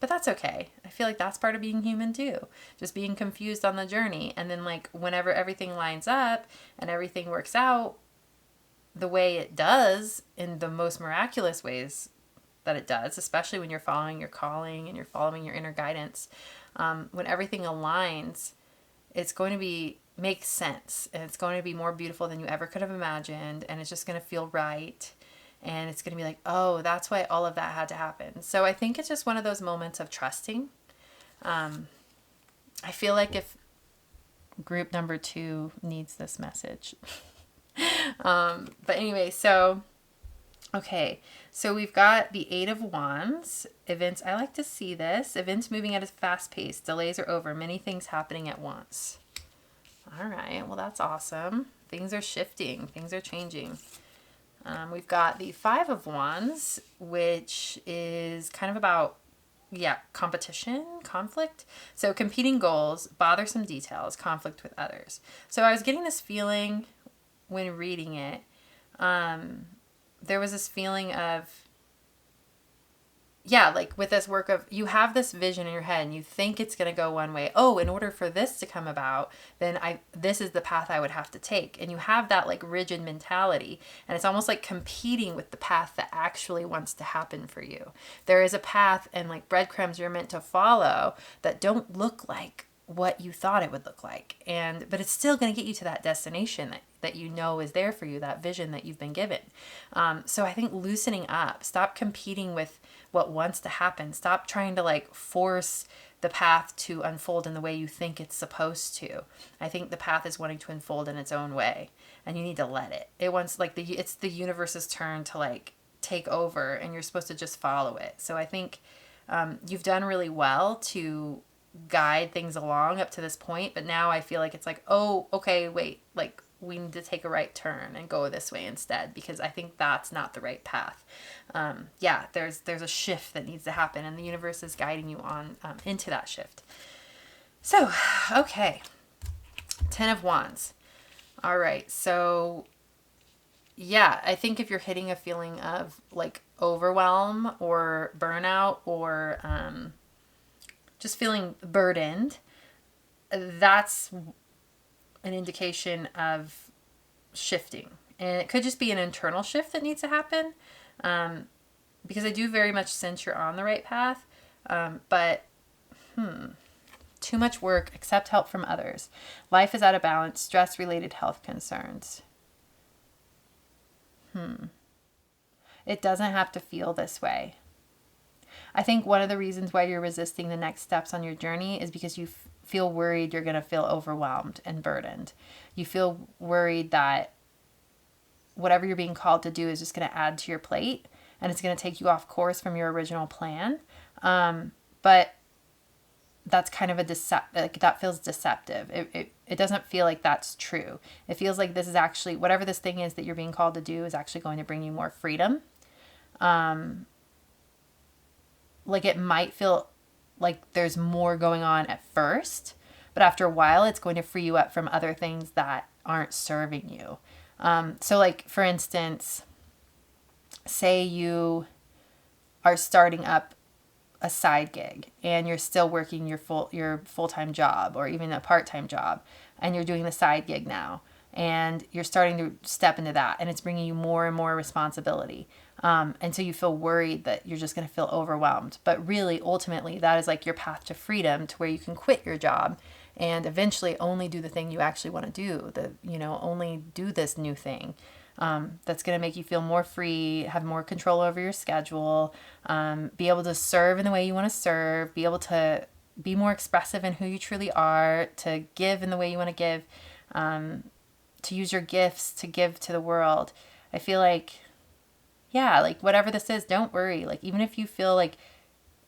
Speaker 1: that's okay. I feel like that's part of being human too. Just being confused on the journey. And then like whenever everything lines up and everything works out the way it does, in the most miraculous ways that it does, especially when you're following your calling and you're following your inner guidance, when everything aligns, it's going to make sense, and it's going to be more beautiful than you ever could have imagined, and it's just going to feel right, and it's going to be like, oh, that's why all of that had to happen. So I think it's just one of those moments of trusting. I feel like if group number 2 needs this message. But anyway, so okay, so we've got the 8 of Wands. Events, I like to see this. Events moving at a fast pace. Delays are over. Many things happening at once. All right, well, that's awesome. Things are shifting. Things are changing. We've got the 5 of Wands, which is kind of about, competition, conflict. So competing goals, bothersome details, conflict with others. So I was getting this feeling when reading it. There was this feeling of, like with this work of, you have this vision in your head and you think it's going to go one way. Oh, in order for this to come about, then this is the path I would have to take. And you have that like rigid mentality, and it's almost like competing with the path that actually wants to happen for you. There is a path and like breadcrumbs you're meant to follow that don't look like what you thought it would look like. But it's still going to get you to that destination that you know is there for you, that vision that you've been given. So I think loosening up, stop competing with what wants to happen. Stop trying to like force the path to unfold in the way you think it's supposed to. I think the path is wanting to unfold in its own way, and you need to let it. It wants like it's the universe's turn to like take over, and you're supposed to just follow it. So I think you've done really well to guide things along up to this point, but now I feel like it's like, oh, okay, wait, like we need to take a right turn and go this way instead, because I think that's not the right path. There's a shift that needs to happen, and the universe is guiding you on into that shift. So, okay, 10 of Wands. All right, so yeah, I think if you're hitting a feeling of like overwhelm or burnout or just feeling burdened, that's an indication of shifting. And it could just be an internal shift that needs to happen, because I do very much sense you're on the right path. But too much work, accept help from others. Life is out of balance, stress-related health concerns. It doesn't have to feel this way. I think one of the reasons why you're resisting the next steps on your journey is because you feel worried you're going to feel overwhelmed and burdened. You feel worried that whatever you're being called to do is just going to add to your plate and it's going to take you off course from your original plan. But that's kind of that feels deceptive. It doesn't feel like that's true. It feels like this is actually, whatever this thing is that you're being called to do is actually going to bring you more freedom. Like it might feel like there's more going on at first, but after a while it's going to free you up from other things that aren't serving you. So like, for instance, say you are starting up a side gig and you're still working your full-time job or even a part-time job, and you're doing the side gig now and you're starting to step into that and it's bringing you more and more responsibility. And so you feel worried that you're just going to feel overwhelmed. But really, ultimately, that is like your path to freedom, to where you can quit your job and eventually only do the thing you actually want to do, only do this new thing. That's going to make you feel more free, have more control over your schedule, be able to serve in the way you want to serve, be able to be more expressive in who you truly are, to give in the way you want to give, to use your gifts to give to the world. I feel like, yeah, like whatever this is, don't worry. Like even if you feel like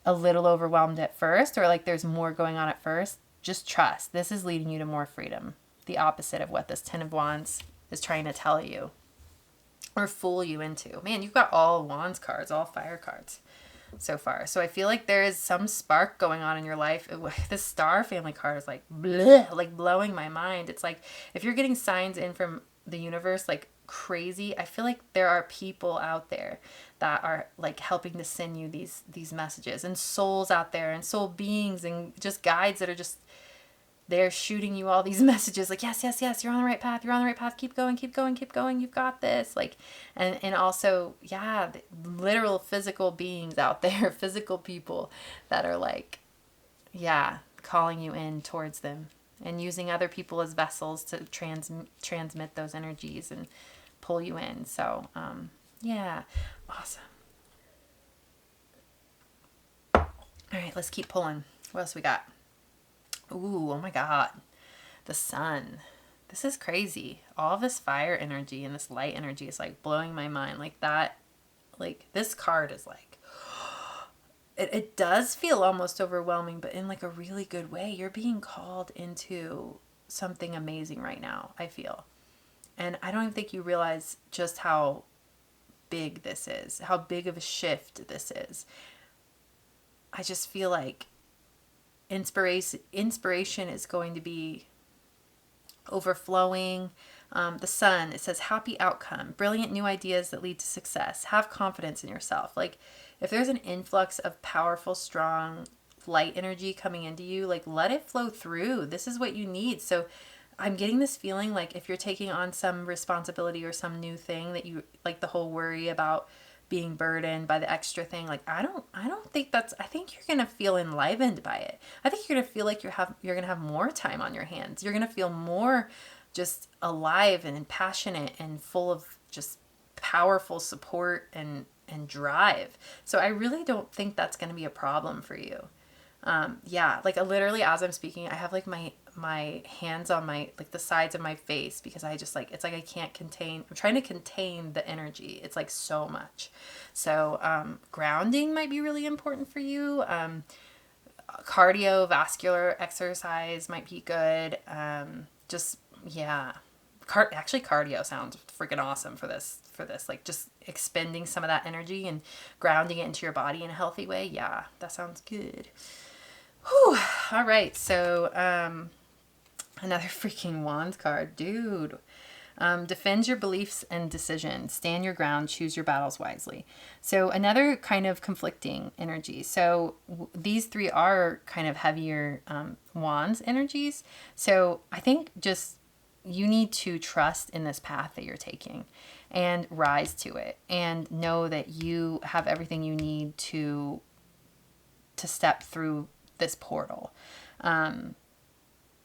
Speaker 1: a little overwhelmed at first, or like there's more going on at first, just trust. This is leading you to more freedom. The opposite of what this Ten of Wands is trying to tell you or fool you into. Man, you've got all Wands cards, all fire cards so far. So I feel like there is some spark going on in your life. This Star Family card is like bleh, like blowing my mind. It's like if you're getting signs in from the universe like crazy, I feel like there are people out there that are like helping to send you these messages, and souls out there and soul beings and just guides that are just they're shooting you all these messages like, yes, you're on the right path, keep going, you've got this. Like, and also, yeah, literal physical beings out there, physical people that are like, yeah, calling you in towards them and using other people as vessels to transmit those energies and pull you in. So, yeah, awesome. All right, let's keep pulling. What else we got? Ooh, oh my God. The sun. This is crazy. All this fire energy and this light energy is like blowing my mind. Like that, like this card is like, it does feel almost overwhelming, but in like a really good way. You're being called into something amazing right now, I feel. And I don't even think you realize just how big this is, how big of a shift this is. I just feel like inspiration is going to be overflowing. The sun, it says happy outcome, brilliant new ideas that lead to success. Have confidence in yourself. Like if there's an influx of powerful, strong light energy coming into you, like let it flow through. This is what you need. So I'm getting this feeling like if you're taking on some responsibility or some new thing that you like, the whole worry about being burdened by the extra thing, like I don't think I think you're gonna feel enlivened by it. I think you're gonna feel like you're gonna have more time on your hands. You're gonna feel more just alive and passionate and full of just powerful support and drive. So I really don't think that's gonna be a problem for you. Yeah, like literally as I'm speaking, I have like my hands on my, like the sides of my face, because I just like, it's like I can't contain, I'm trying to contain the energy. It's like so much. So, grounding might be really important for you. Cardiovascular exercise might be good. Just, yeah. Actually cardio sounds freaking awesome for this, like just expending some of that energy and grounding it into your body in a healthy way. Yeah, that sounds good. Whew. All right. So, another freaking Wands card, dude. Defend your beliefs and decisions. Stand your ground. Choose your battles wisely. So another kind of conflicting energy. So these three are kind of heavier wands energies. So I think just you need to trust in this path that you're taking and rise to it and know that you have everything you need to step through this portal.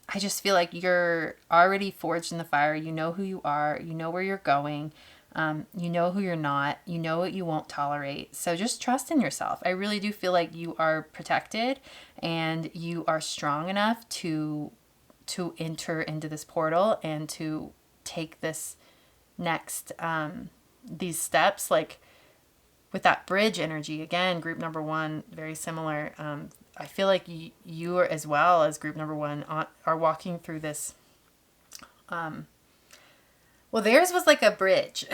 Speaker 1: I just feel like you're already forged in the fire. You know who you are. You know where you're going. You know who you're not. You know what you won't tolerate. So just trust in yourself. I really do feel like you are protected and you are strong enough to enter into this portal and to take this next, these steps, like with that bridge energy. Again, group number one, very similar. I feel like you are, as well as group number one, are walking through this. Well, theirs was like a bridge.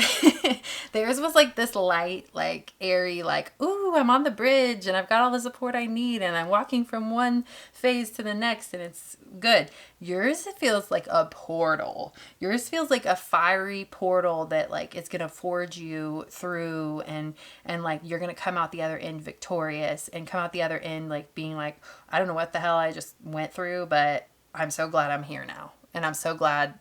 Speaker 1: Theirs was like this light, like airy, like, ooh, I'm on the bridge and I've got all the support I need and I'm walking from one phase to the next and it's good. Yours feels like a portal. Yours feels like a fiery portal that like it's going to forge you through and like you're going to come out the other end victorious and come out the other end like being like, I don't know what the hell I just went through, but I'm so glad I'm here now. And I'm so glad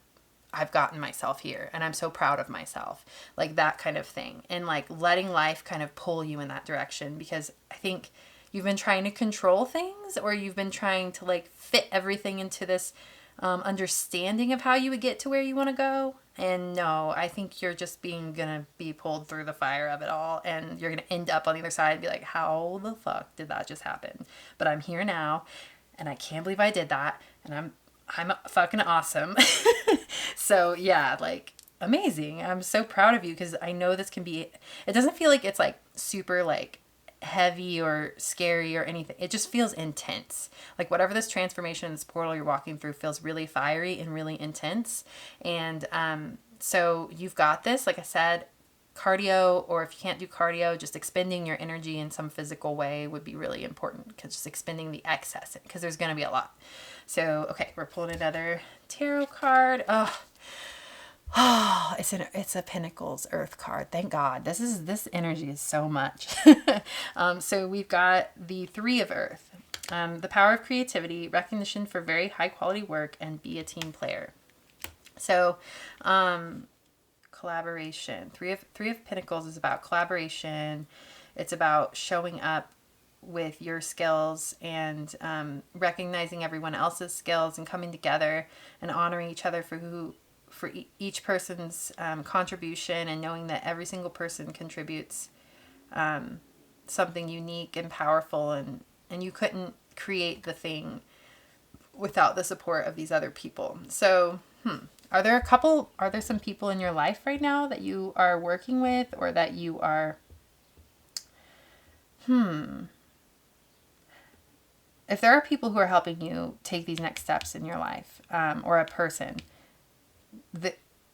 Speaker 1: I've gotten myself here and I'm so proud of myself, like that kind of thing. And like letting life kind of pull you in that direction, because I think you've been trying to control things or you've been trying to like fit everything into this understanding of how you would get to where you want to go. And no, I think you're just gonna be pulled through the fire of it all and you're gonna end up on the other side and be like, how the fuck did that just happen? But I'm here now and I can't believe I did that and I'm fucking awesome. So yeah, like amazing. I'm so proud of you because I know this can be, it doesn't feel like it's like super like heavy or scary or anything. It just feels intense. Like whatever this transformation, this portal you're walking through feels really fiery and really intense. And so you've got this, like I said, cardio, or if you can't do cardio, just expending your energy in some physical way would be really important, because just expending the excess, because there's going to be a lot. So, okay, we're pulling another tarot card. Oh, it's a Pentacles Earth card. Thank God. This energy is so much. So we've got the Three of Earth, the power of creativity, recognition for very high quality work, and be a team player. So, collaboration. Three of Pentacles is about collaboration. It's about showing up with your skills and recognizing everyone else's skills and coming together and honoring each other for each person's contribution, and knowing that every single person contributes something unique and powerful, and you couldn't create the thing without the support of these other people. So, are there some people in your life right now that you are working with, or that you are, if there are people who are helping you take these next steps in your life, or a person,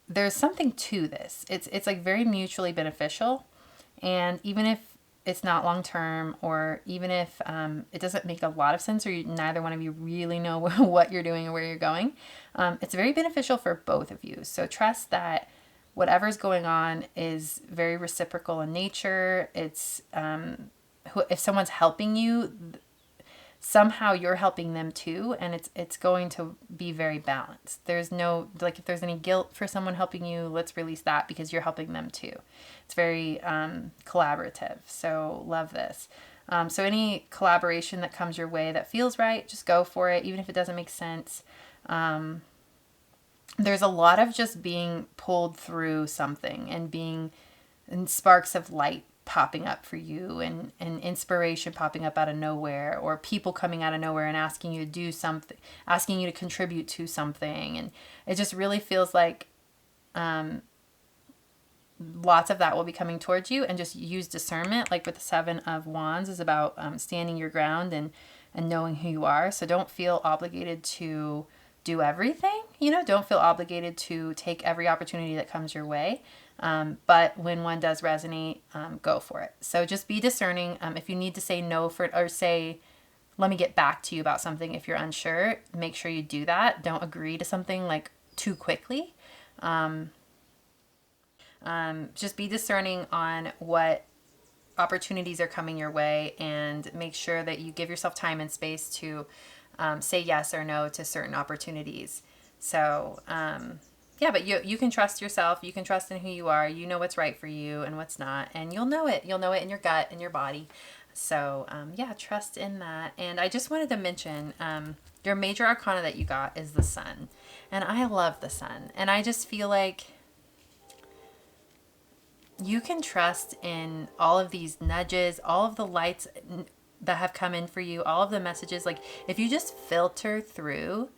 Speaker 1: there's something to this. It's like very mutually beneficial. And even if it's not long term, or even if it doesn't make a lot of sense, or neither one of you really know what you're doing or where you're going, it's very beneficial for both of you. So trust that whatever's going on is very reciprocal in nature. It's if someone's helping you, somehow you're helping them too, and it's going to be very balanced. There's no, like, if there's any guilt for someone helping you, let's release that, because you're helping them too. It's very collaborative. So love this. So any collaboration that comes your way that feels right, just go for it, even if it doesn't make sense. There's a lot of just being pulled through something and sparks of light popping up for you, and inspiration popping up out of nowhere, or people coming out of nowhere and asking you to do something, asking you to contribute to something. And it just really feels like lots of that will be coming towards you. And just use discernment, like with the Seven of Wands is about standing your ground and knowing who you are. So don't feel obligated to do everything, don't feel obligated to take every opportunity that comes your way. But when one does resonate, go for it. So just be discerning. If you need to say no or say, let me get back to you about something, if you're unsure, make sure you do that. Don't agree to something like too quickly. Just be discerning on what opportunities are coming your way, and make sure that you give yourself time and space to say yes or no to certain opportunities. So, yeah, but you can trust yourself. You can trust in who you are. You know what's right for you and what's not. And you'll know it. You'll know it in your gut, in your body. So, yeah, trust in that. And I just wanted to mention your major arcana that you got is the sun. And I love the sun. And I just feel like you can trust in all of these nudges, all of the lights that have come in for you, all of the messages. Like, if you just filter through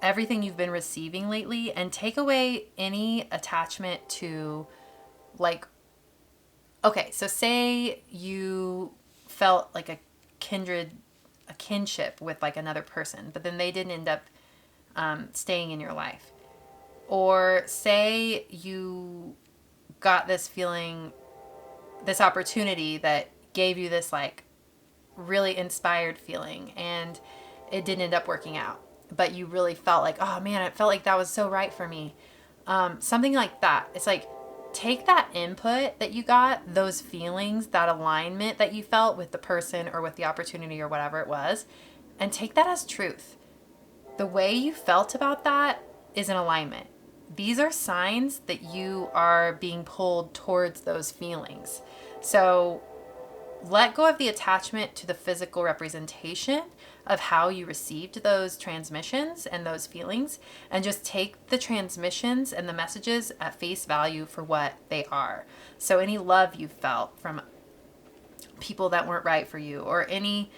Speaker 1: everything you've been receiving lately and take away any attachment to, like, okay, so say you felt like a kinship with like another person, but then they didn't end up staying in your life. Or say you got this feeling, this opportunity that gave you this like really inspired feeling, and it didn't end up working out, but you really felt like, oh man, it felt like that was so right for me. Something like that. It's like, take that input that you got, those feelings, that alignment that you felt with the person or with the opportunity or whatever it was, and take that as truth. The way you felt about that is in alignment. These are signs that you are being pulled towards those feelings. So let go of the attachment to the physical representation of how you received those transmissions and those feelings, and just take the transmissions and the messages at face value for what they are. So any love you felt from people that weren't right for you, or any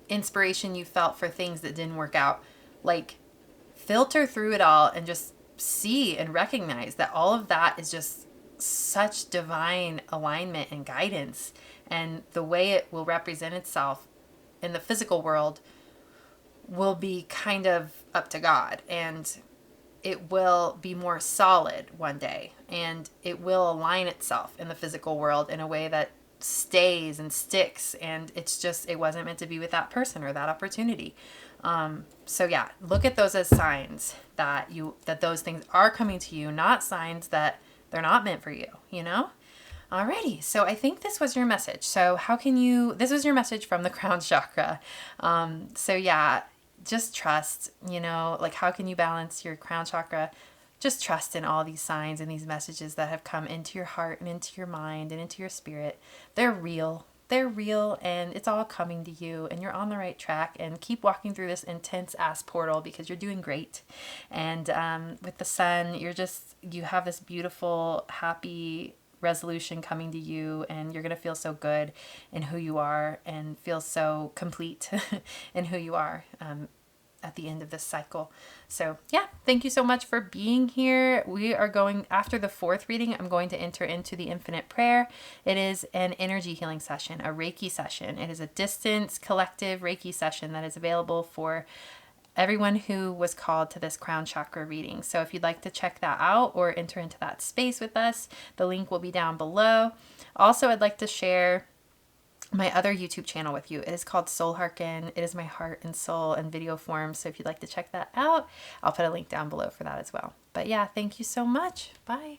Speaker 1: inspiration you felt for things that didn't work out, like, filter through it all and just see and recognize that all of that is just such divine alignment and guidance, and the way it will represent itself in the physical world will be kind of up to God, and it will be more solid one day, and it will align itself in the physical world in a way that stays and sticks, and it's just, it wasn't meant to be with that person or that opportunity. So yeah, look at those as signs that those things are coming to you, not signs that they're not meant for you, you know? Alrighty, so I think this was your message. So this was your message from the crown chakra. So yeah, just trust, like, how can you balance your crown chakra? Just trust in all these signs and these messages that have come into your heart and into your mind and into your spirit. They're real. They're real, and it's all coming to you, and you're on the right track, and keep walking through this intense ass portal because you're doing great. And with the sun, you have this beautiful, happy resolution coming to you, and you're going to feel so good in who you are and feel so complete in who you are at the end of this cycle. So yeah, thank you so much for being here. We are going, after the fourth reading, I'm going to enter into the infinite prayer. It is an energy healing session, a Reiki session. It is a distance collective Reiki session that is available for everyone who was called to this crown chakra reading. So if you'd like to check that out or enter into that space with us, the link will be down below. Also, I'd like to share my other YouTube channel with you. It is called Soul Hearken. It is my heart and soul in video form. So if you'd like to check that out, I'll put a link down below for that as well. But yeah, thank you so much. Bye.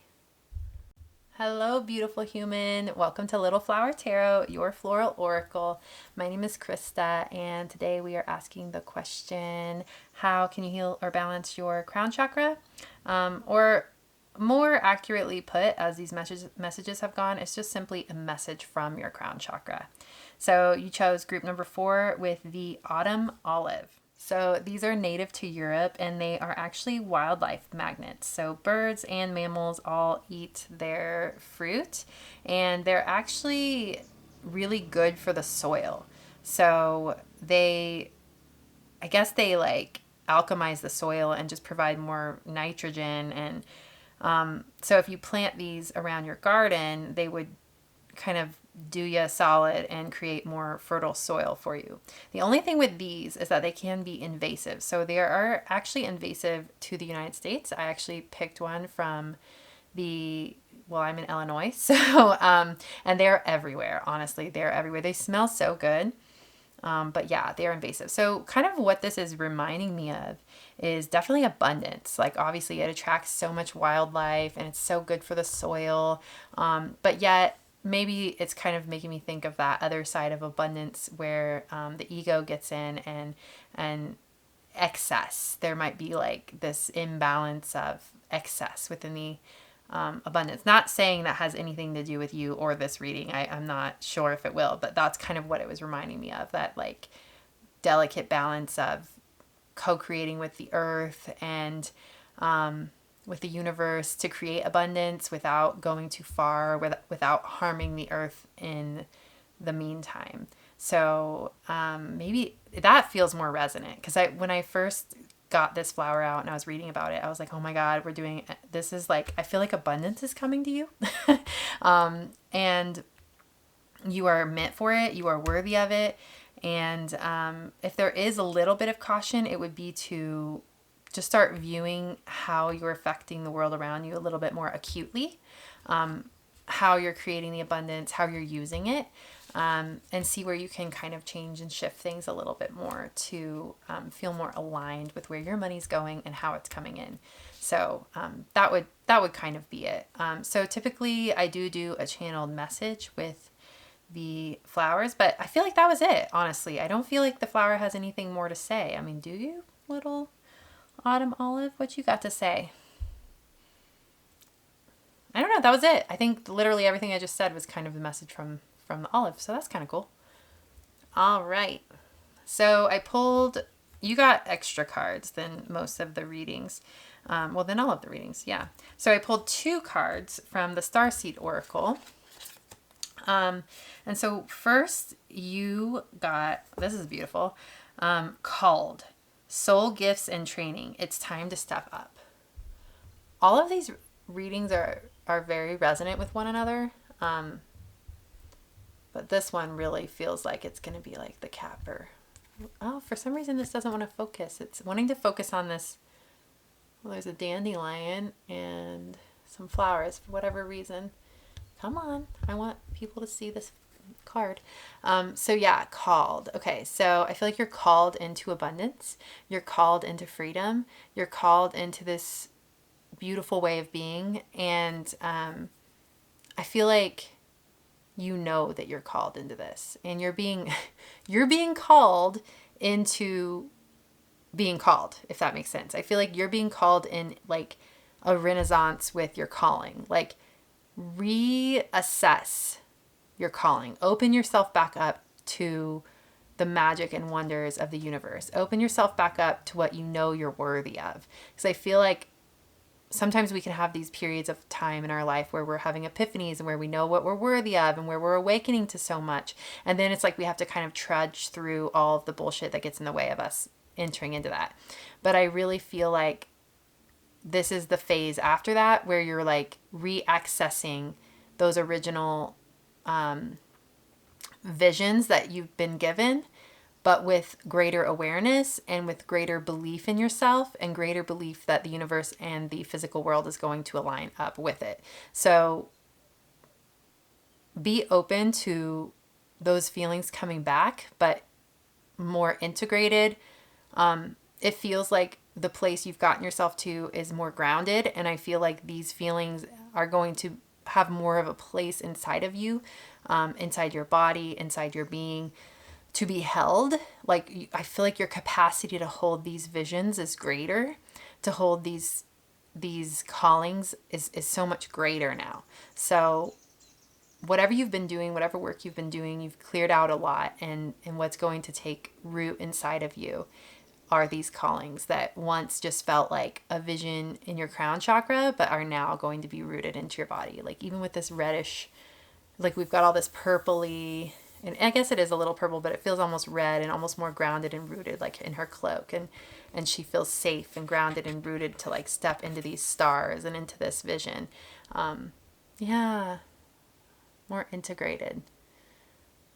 Speaker 1: Hello, beautiful human. Welcome to Little Flower Tarot, your floral oracle. My name is Krista, and today we are asking the question, how can you heal or balance your crown chakra? Or more accurately put, as these messages have gone, it's just simply a message from your crown chakra. So you chose group number 4 with the autumn olive. So these are native to Europe, and they are actually wildlife magnets. So birds and mammals all eat their fruit, and they're actually really good for the soil. So I guess they like alchemize the soil and just provide more nitrogen. And so if you plant these around your garden, they would kind of do you a solid and create more fertile soil for you. The only thing with these is that they can be invasive. So they are actually invasive to the United States. I actually picked one from I'm in Illinois. So, and they're everywhere. Honestly, they're everywhere. They smell so good. But yeah, they're invasive. So kind of what this is reminding me of is definitely abundance. Like obviously it attracts so much wildlife and it's so good for the soil. But yet maybe it's kind of making me think of that other side of abundance where the ego gets in and excess. There might be like this imbalance of excess within the abundance. Not saying that has anything to do with you or this reading. I'm not sure if it will, but that's kind of what it was reminding me of, that like delicate balance of co-creating with the earth and with the universe to create abundance without going too far, without harming the earth in the meantime. So maybe that feels more resonant, because when I first got this flower out and I was reading about it, I was like, oh my God, this is like, I feel like abundance is coming to you. And you are meant for it. You are worthy of it. And if there is a little bit of caution, it would be to just start viewing how you're affecting the world around you a little bit more acutely, how you're creating the abundance, how you're using it. And see where you can kind of change and shift things a little bit more to feel more aligned with where your money's going and how it's coming in. So that would kind of be it. So typically I do a channeled message with the flowers, but I feel like that was it, honestly. I don't feel like the flower has anything more to say. I mean, do you, little autumn olive? What you got to say? I don't know. That was it. I think literally everything I just said was kind of the message from the olive. So that's kind of cool. All right. So you got extra cards than most of the readings. Than all of the readings. Yeah. So I pulled 2 cards from the Starseed Oracle. And so first you got, this is beautiful, called Soul Gifts and Training. It's time to step up. All of these readings are very resonant with one another. But this one really feels like it's going to be like the capper. Oh, for some reason this doesn't want to focus. It's wanting to focus on this. Well, there's a dandelion and some flowers for whatever reason. Come on. I want people to see this card. So yeah, called. Okay, so I feel like you're called into abundance. You're called into freedom. You're called into this beautiful way of being. And I feel like you know that you're called into this, and you're being called into being called, if that makes sense. I feel like you're being called in like a renaissance with your calling. Like reassess your calling. Open yourself back up to the magic and wonders of the universe. Open yourself back up to what you know you're worthy of. Because I feel like sometimes we can have these periods of time in our life where we're having epiphanies and where we know what we're worthy of and where we're awakening to so much. And then it's like we have to kind of trudge through all of the bullshit that gets in the way of us entering into that. But I really feel like this is the phase after that where you're like reaccessing those original visions that you've been given, but with greater awareness and with greater belief in yourself and greater belief that the universe and the physical world is going to align up with it. So be open to those feelings coming back, but more integrated. It feels like the place you've gotten yourself to is more grounded. And I feel like these feelings are going to have more of a place inside of you, inside your body, inside your being, to be held. Like I feel like your capacity to hold these visions is greater, to hold these callings is so much greater now. So whatever you've been doing, whatever work you've been doing, you've cleared out a lot, and what's going to take root inside of you are these callings that once just felt like a vision in your crown chakra, but are now going to be rooted into your body. Like even with this reddish, like we've got all this purpley, and I guess it is a little purple, but it feels almost red and almost more grounded and rooted, like in her cloak. And she feels safe and grounded and rooted to like step into these stars and into this vision. Yeah, more integrated.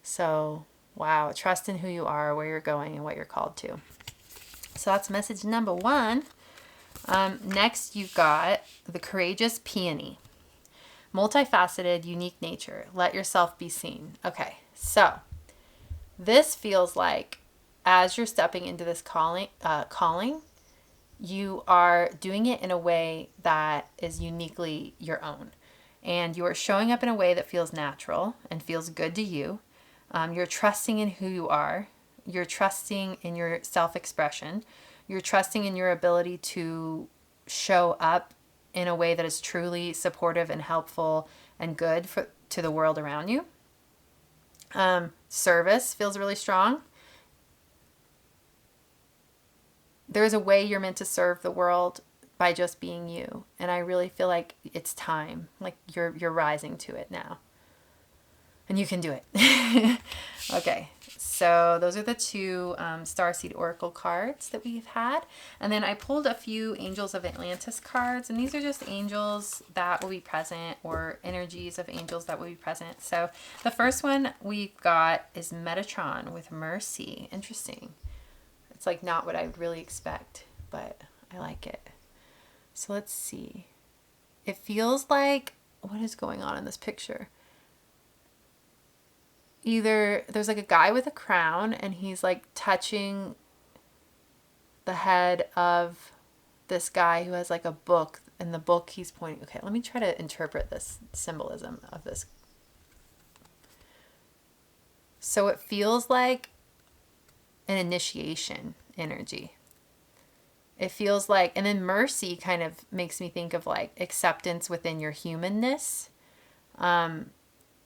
Speaker 1: So, wow, trust in who you are, where you're going, and what you're called to. So that's message number 1. Next, you got the courageous peony. Multifaceted, unique nature. Let yourself be seen. Okay, so This feels like as you're stepping into this calling, you are doing it in a way that is uniquely your own. And you are showing up in a way that feels natural and feels good to you. You're trusting in who you are. You're trusting in your self-expression. You're trusting in your ability to show up in a way that is truly supportive and helpful and good to the world around you. Service feels really strong. There's a way you're meant to serve the world by just being you. And I really feel like it's time. Like you're rising to it now. And you can do it. Okay, so those are the two Starseed Oracle cards that we've had. And then I pulled a few Angels of Atlantis cards. And these are just angels that will be present, or energies of angels that will be present. So the first one we got is Metatron with Mercy. Interesting. It's like not what I would really expect, but I like it. So let's see. It feels like, what is going on in this picture? Either there's like a guy with a crown and he's like touching the head of this guy who has like a book, and the book he's pointing. Okay, let me try to interpret this symbolism of this. So it feels like an initiation energy. It feels like, and then mercy kind of makes me think of like acceptance within your humanness.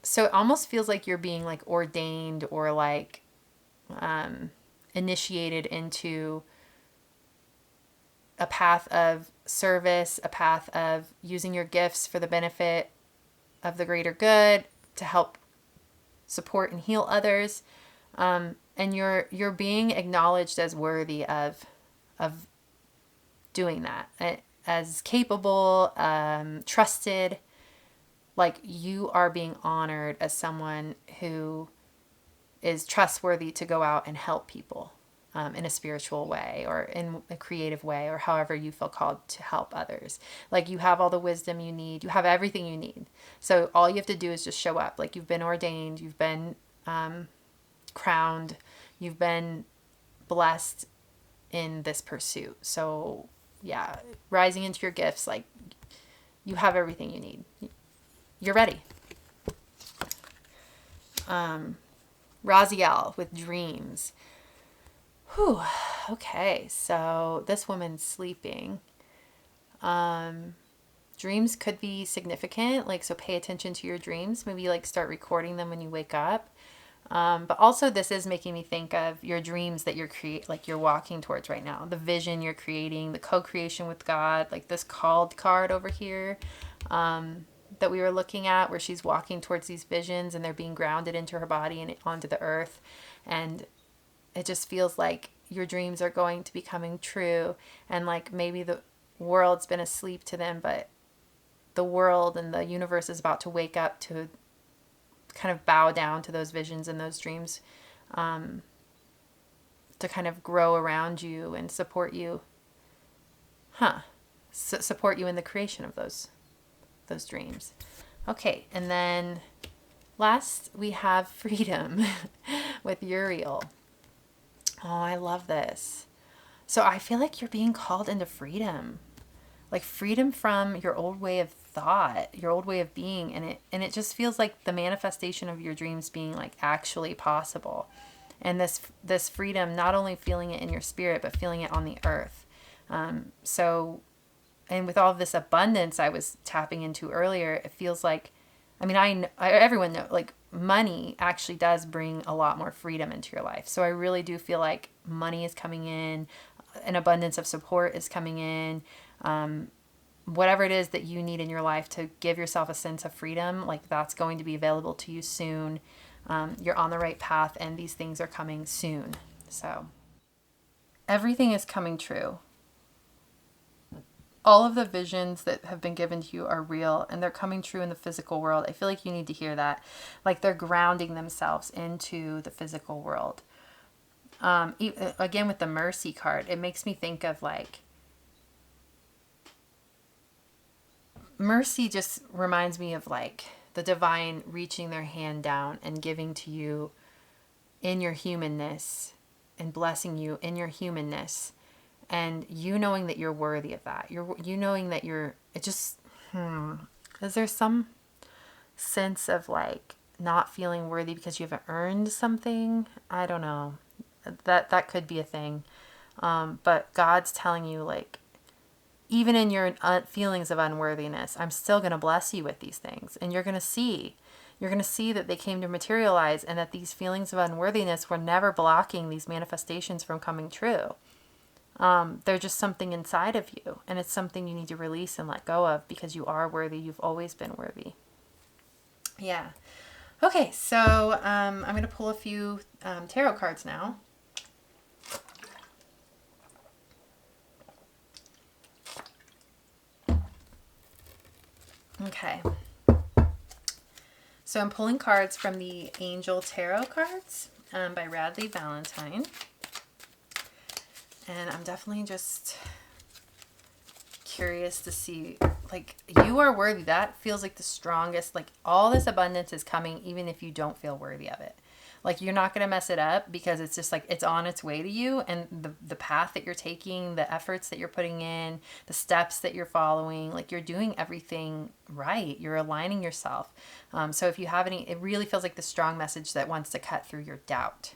Speaker 1: So it almost feels like you're being like ordained or like initiated into a path of service, a path of using your gifts for the benefit of the greater good, to help support and heal others. And you're being acknowledged as worthy of doing that, as capable, trusted. Like you are being honored as someone who is trustworthy to go out and help people in a spiritual way or in a creative way, or however you feel called to help others. Like you have all the wisdom you need. You have everything you need. So all you have to do is just show up. Like you've been ordained. You've been crowned. You've been blessed in this pursuit. So yeah, rising into your gifts, like you have everything you need. You're ready. Raziel with dreams. Whew. Okay, so this woman's sleeping. Dreams could be significant, like, so pay attention to your dreams. Maybe like start recording them when you wake up. But also this is making me think of your dreams that you're walking towards right now. The vision you're creating, the co-creation with God, like this called card over here. That we were looking at, where she's walking towards these visions and they're being grounded into her body and onto the earth. And it just feels like your dreams are going to be coming true. And like maybe the world's been asleep to them, but the world and the universe is about to wake up to kind of bow down to those visions and those dreams, to kind of grow around you and support you. Support you in the creation of those dreams. Okay, and then last we have freedom with Uriel. Oh, I love this. So I feel like you're being called into freedom. Like freedom from your old way of thought, your old way of being, and it just feels like the manifestation of your dreams being like actually possible. And this freedom, not only feeling it in your spirit, but feeling it on the earth. And with all of this abundance I was tapping into earlier, it feels like, I mean, everyone knows, like, money actually does bring a lot more freedom into your life. So I really do feel like money is coming in, an abundance of support is coming in, whatever it is that you need in your life to give yourself a sense of freedom, like that's going to be available to you soon. You're on the right path and these things are coming soon. So everything is coming true. All of the visions that have been given to you are real and they're coming true in the physical world. I feel like you need to hear that. Like they're grounding themselves into the physical world. Again, with the Mercy card, it makes me think of like, Mercy just reminds me of like the divine reaching their hand down and giving to you in your humanness and blessing you in your humanness, and you knowing that you're worthy of that. You knowing that is there some sense of like not feeling worthy because you haven't earned something? I don't know. That could be a thing. But God's telling you, like, even in your feelings of unworthiness, I'm still going to bless you with these things. And you're going to see that they came to materialize, and that these feelings of unworthiness were never blocking these manifestations from coming true. They're just something inside of you, and it's something you need to release and let go of, because you are worthy. You've always been worthy. Yeah. Okay, so I'm going to pull a few tarot cards now. Okay. So I'm pulling cards from the Angel Tarot cards by Radleigh Valentine. And I'm definitely just curious to see, like, you are worthy. That feels like the strongest, like, all this abundance is coming even if you don't feel worthy of it. Like, you're not going to mess it up, because it's just like it's on its way to you, and the path that you're taking, the efforts that you're putting in, the steps that you're following, like, you're doing everything right. You're aligning yourself. So if you have any, it really feels like the strong message that wants to cut through your doubt,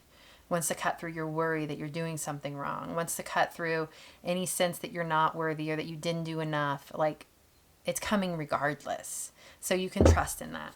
Speaker 1: wants to cut through your worry that you're doing something wrong, wants to cut through any sense that you're not worthy or that you didn't do enough. Like, it's coming regardless. So you can trust in that.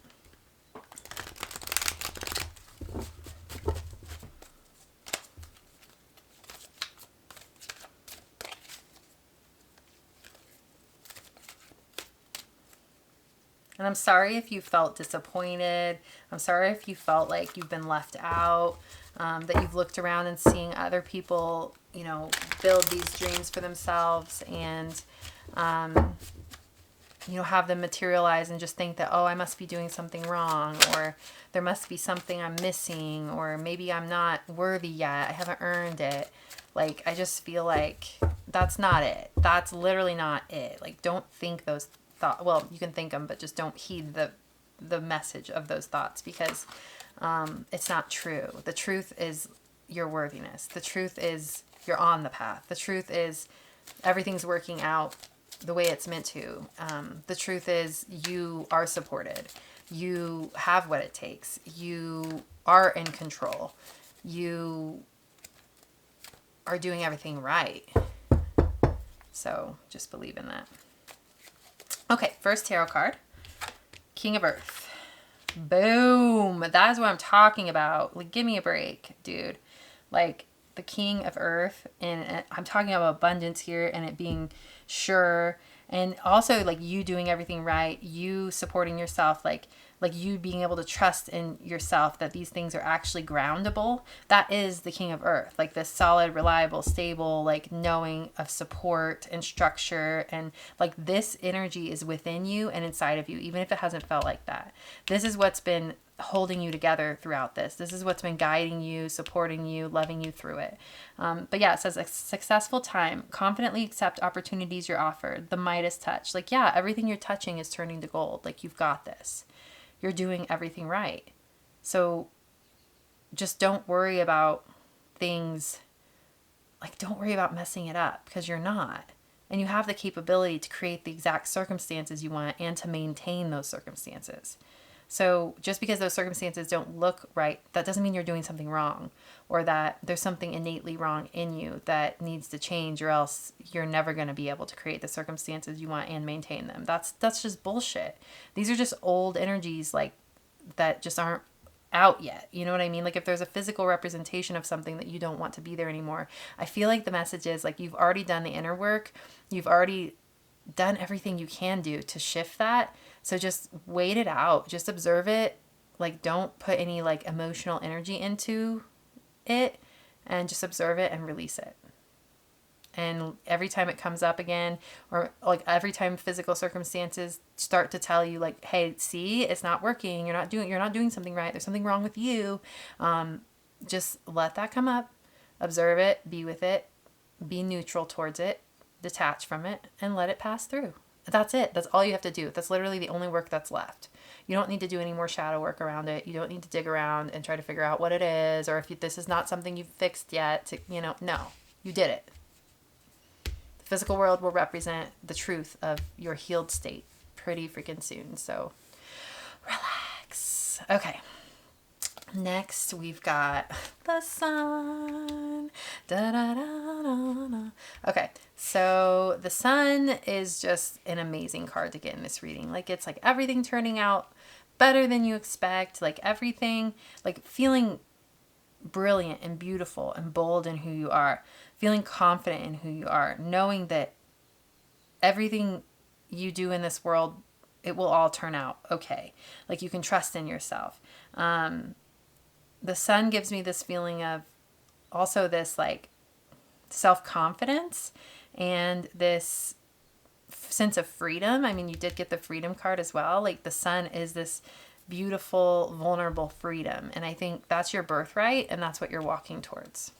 Speaker 1: And I'm sorry if you felt disappointed. I'm sorry if you felt like you've been left out, that you've looked around and seeing other people, you know, build these dreams for themselves and, you know, have them materialize and just think that, oh, I must be doing something wrong, or there must be something I'm missing, or maybe I'm not worthy yet. I haven't earned it. Like, I just feel like that's not it. That's literally not it. Like, don't think those thought, well, you can think them, but just don't heed the message of those thoughts, because it's not true. The truth is your worthiness. The truth is you're on the path. The truth is everything's working out the way it's meant to. The truth is you are supported. You have what it takes. You are in control. You are doing everything right. So just believe in that. Okay, first tarot card, King of Earth. Boom. That is what I'm talking about. Like, give me a break, dude. Like, the King of Earth, and I'm talking about abundance here, and it being sure, and also like you doing everything right, you supporting yourself, like you being able to trust in yourself that these things are actually groundable. That is the King of Earth, like this solid, reliable, stable, like knowing of support and structure, and like this energy is within you and inside of you, even if it hasn't felt like that. This is what's been holding you together throughout this. This is what's been guiding you, supporting you, loving you through it. But yeah, it says a successful time. Confidently accept opportunities you're offered. The Midas touch. Like, yeah, everything you're touching is turning to gold. Like, you've got this. You're doing everything right. So just don't worry about things. Like, don't worry about messing it up, because you're not. And you have the capability to create the exact circumstances you want and to maintain those circumstances. So just because those circumstances don't look right, that doesn't mean you're doing something wrong, or that there's something innately wrong in you that needs to change, or else you're never going to be able to create the circumstances you want and maintain them. That's just bullshit. These are just old energies, like, that just aren't out yet. You know what I mean? Like, if there's a physical representation of something that you don't want to be there anymore, I feel like the message is, like, you've already done the inner work. You've already done everything you can do to shift that. So just wait it out. Just observe it. Like, don't put any like emotional energy into it, and just observe it and release it. And every time it comes up again, or like every time physical circumstances start to tell you, like, hey, see, it's not working. You're not doing something right. There's something wrong with you. Just let that come up, observe it, be with it, be neutral towards it, detach from it, and let it pass through. That's it. That's all you have to do. That's literally the only work that's left. You don't need to do any more shadow work around it. You don't need to dig around and try to figure out what it is, or if this is not something you've fixed yet. No, you did it. The physical world will represent the truth of your healed state pretty freaking soon. So relax. Okay. Next, we've got the sun. Da, da, da, da, da. Okay, so the sun is just an amazing card to get in this reading. Like, it's like everything turning out better than you expect. Like, everything, like feeling brilliant and beautiful and bold in who you are. Feeling confident in who you are. Knowing that everything you do in this world, it will all turn out okay. Like, you can trust in yourself. The sun gives me this feeling of also this like self-confidence and this sense of freedom. I mean, you did get the freedom card as well. Like, the sun is this beautiful, vulnerable freedom. And I think that's your birthright, and that's what you're walking towards.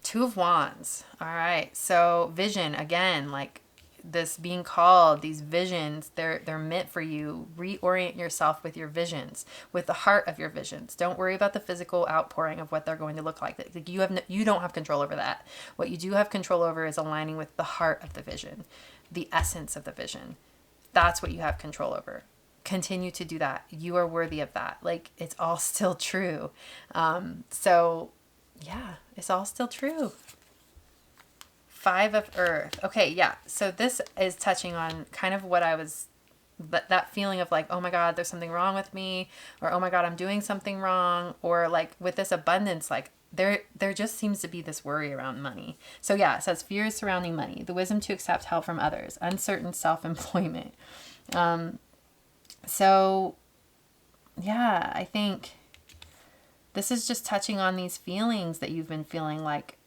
Speaker 1: Two of Wands. All right. So vision, again, like this being called, these visions, they're meant for you. Reorient yourself with your visions, with the heart of your visions. Don't worry about the physical outpouring of what they're going to look like. Like, you don't have control over that. What you do have control over is aligning with the heart of the vision, the essence of the vision. That's what you have control over. Continue to do that. You are worthy of that. Like, it's all still true. So yeah, it's all still true. Five of Earth. Okay, yeah. So this is touching on kind of what I was, that feeling of like, oh my God, there's something wrong with me, or oh my God, I'm doing something wrong, or like with this abundance, like there just seems to be this worry around money. So yeah, it says fears surrounding money, the wisdom to accept help from others, uncertain self-employment. So yeah, I think this is just touching on these feelings that you've been feeling, like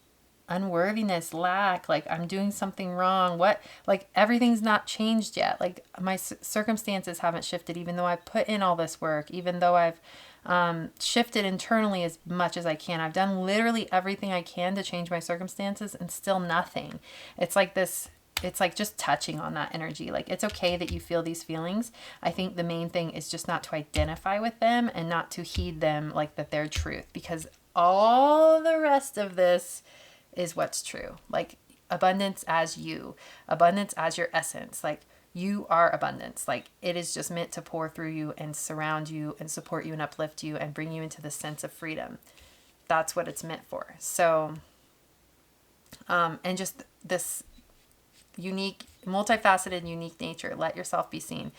Speaker 1: unworthiness, lack, like I'm doing something wrong. What, like everything's not changed yet. Like my circumstances haven't shifted, even though I've put in all this work, even though I've shifted internally as much as I can. I've done literally everything I can to change my circumstances, and still nothing. It's like this, it's like just touching on that energy. Like, it's okay that you feel these feelings. I think the main thing is just not to identify with them and not to heed them like that they're truth, because all the rest of this is what's true. Like, abundance as you, abundance as your essence. Like, you are abundance. Like, it is just meant to pour through you and surround you and support you and uplift you and bring you into the sense of freedom. That's what it's meant for. So, and just this unique, multifaceted, unique nature. Let yourself be seen.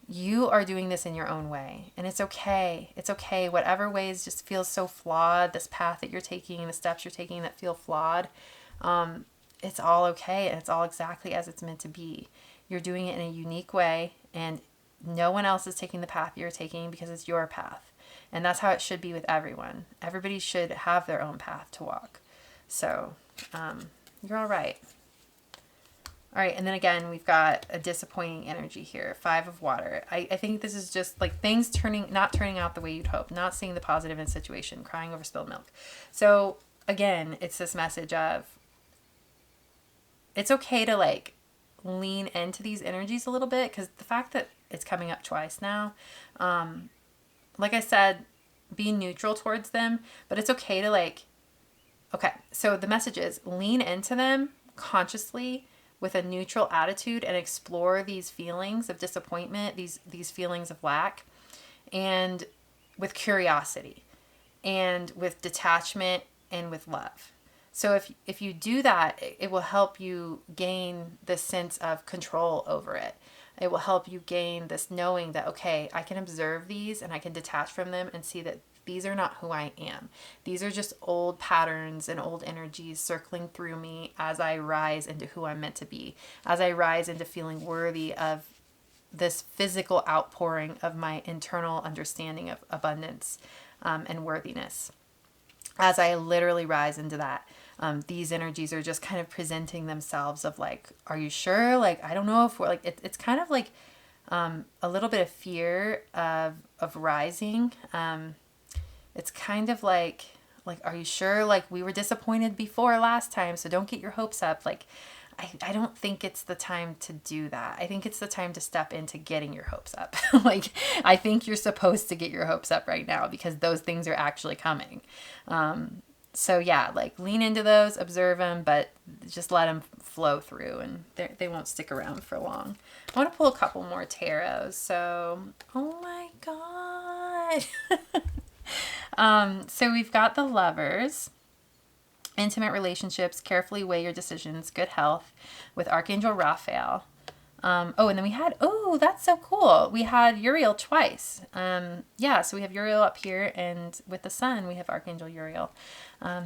Speaker 1: You are doing this in your own way, and it's okay. It's okay. Whatever ways just feels so flawed, this path that you're taking, the steps you're taking that feel flawed, it's all okay, and it's all exactly as it's meant to be. You're doing it in a unique way, and no one else is taking the path you're taking, because it's your path. And that's how it should be with everyone. Everybody should have their own path to walk. So, you're all right. All right, and then again, we've got a disappointing energy here. Five of Water. I think this is just like things not turning out the way you'd hope, not seeing the positive in the situation, crying over spilled milk. So again, it's this message of it's okay to like lean into these energies a little bit, because the fact that it's coming up twice now, like I said, be neutral towards them, but it's okay to like, okay, so the message is lean into them consciously, with a neutral attitude, and explore these feelings of disappointment, these feelings of lack, and with curiosity and with detachment and with love. So if you do that, it will help you gain this sense of control over it. It will help you gain this knowing that, okay, I can observe these and I can detach from them and see that these are not who I am. These are just old patterns and old energies circling through me as I rise into who I'm meant to be, as I rise into feeling worthy of this physical outpouring of my internal understanding of abundance and worthiness. As I literally rise into that, these energies are just kind of presenting themselves of like, are you sure? Like, I don't know if we're like, it's kind of like a little bit of fear of rising. It's kind of like, are you sure? Like, we were disappointed before last time, so don't get your hopes up. Like, I don't think it's the time to do that. I think it's the time to step into getting your hopes up. Like, I think you're supposed to get your hopes up right now because those things are actually coming. So yeah, like lean into those, observe them, but just let them flow through, and they won't stick around for long. I want to pull a couple more tarots. So, oh my God. So we've got the Lovers, intimate relationships, carefully weigh your decisions, good health, with Archangel Raphael. And then we had, that's so cool. We had Uriel twice. So we have Uriel up here, and with the sun, we have Archangel Uriel.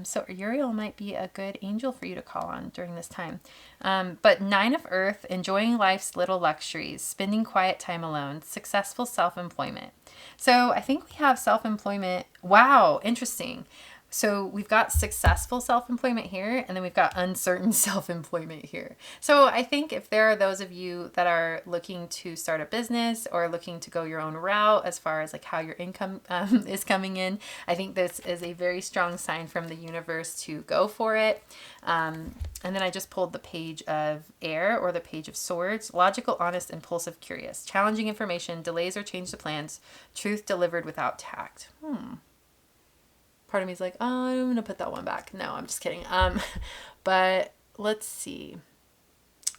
Speaker 1: So Uriel might be a good angel for you to call on during this time. But 9 of Earth, enjoying life's little luxuries, spending quiet time alone, successful self-employment. So I think we have self-employment. Wow, interesting. So we've got successful self-employment here, and then we've got uncertain self-employment here. So I think if there are those of you that are looking to start a business or looking to go your own route as far as like how your income is coming in, I think this is a very strong sign from the universe to go for it. And then I just pulled the page of air, or the page of swords. Logical, honest, impulsive, curious. Challenging information, delays or change the plans. Truth delivered without tact. Part of me is like, oh, I'm going to put that one back. No, I'm just kidding. But let's see.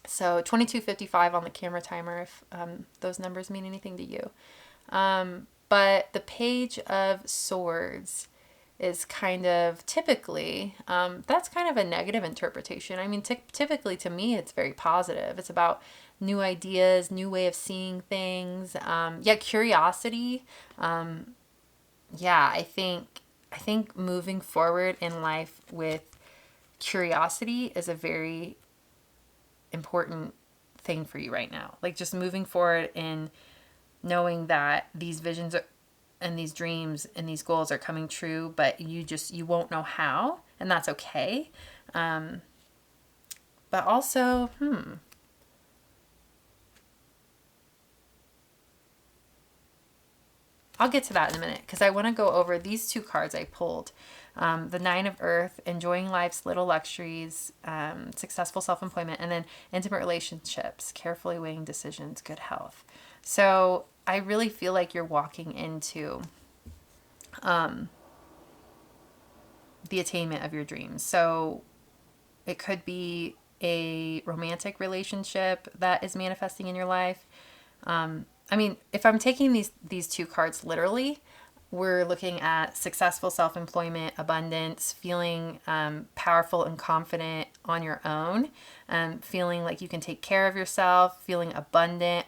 Speaker 1: So 22:55 on the camera timer, if those numbers mean anything to you. But the page of swords is kind of typically, that's kind of a negative interpretation. I mean, typically to me, it's very positive. It's about new ideas, new way of seeing things. Curiosity. I think moving forward in life with curiosity is a very important thing for you right now. Like, just moving forward in knowing that these visions and these dreams and these goals are coming true, but you won't know how, and that's okay. But also, I'll get to that in a minute, because I want to go over these 2 cards I pulled. The 9 of Earth, enjoying life's little luxuries, successful self-employment, and then intimate relationships, carefully weighing decisions, good health. So I really feel like you're walking into the attainment of your dreams. So it could be a romantic relationship that is manifesting in your life. I mean, if I'm taking these 2 cards literally, we're looking at successful self-employment, abundance, feeling powerful and confident on your own, feeling like you can take care of yourself, feeling abundant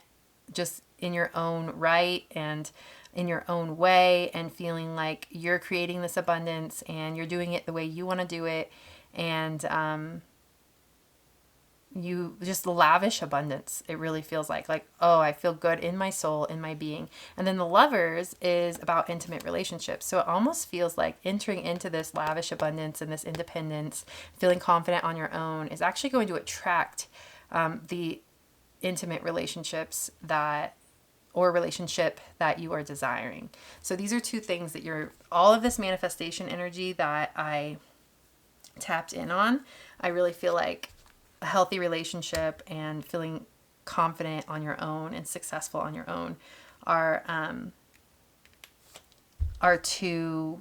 Speaker 1: just in your own right and in your own way, and feeling like you're creating this abundance and you're doing it the way you want to do it, and you just lavish abundance. It really feels like, oh, I feel good in my soul, in my being. And then the Lovers is about intimate relationships. So it almost feels like entering into this lavish abundance and this independence, feeling confident on your own, is actually going to attract the intimate relationships relationship that you are desiring. So these are 2 things that all of this manifestation energy that I tapped in on, I really feel like a healthy relationship and feeling confident on your own and successful on your own are two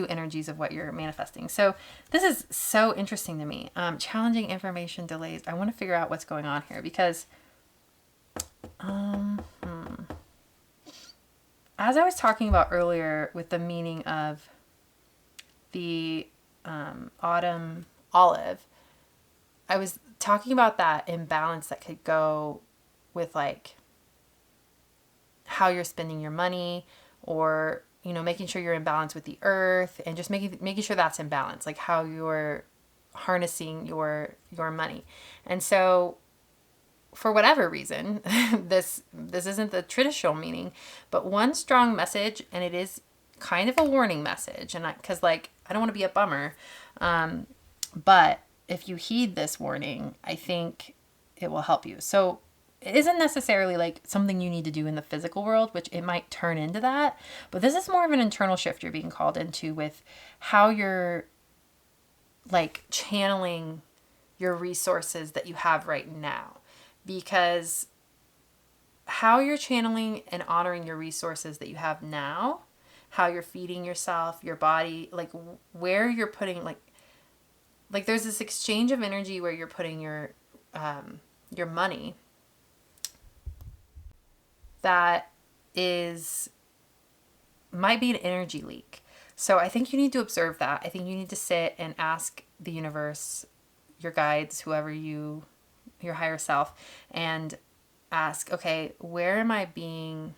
Speaker 1: energies of what you're manifesting. So this is so interesting to me. Challenging information, delays. I want to figure out what's going on here, because as I was talking about earlier with the meaning of the autumn olive, I was talking about that imbalance that could go with like how you're spending your money, or, making sure you're in balance with the earth, and just making sure that's in balance, like how you're harnessing your money. And so for whatever reason, this isn't the traditional meaning, but one strong message, and it is kind of a warning message, and because I don't want to be a bummer, but if you heed this warning, I think it will help you. So it isn't necessarily like something you need to do in the physical world, which it might turn into that, but this is more of an internal shift you're being called into with how you're like channeling your resources that you have right now. Because how you're channeling and honoring your resources that you have now, how you're feeding yourself, your body, like where you're putting, like there's this exchange of energy where you're putting your money that might be an energy leak. So I think you need to observe that. I think you need to sit and ask the universe, your guides, whoever your higher self, and ask, okay, where am I being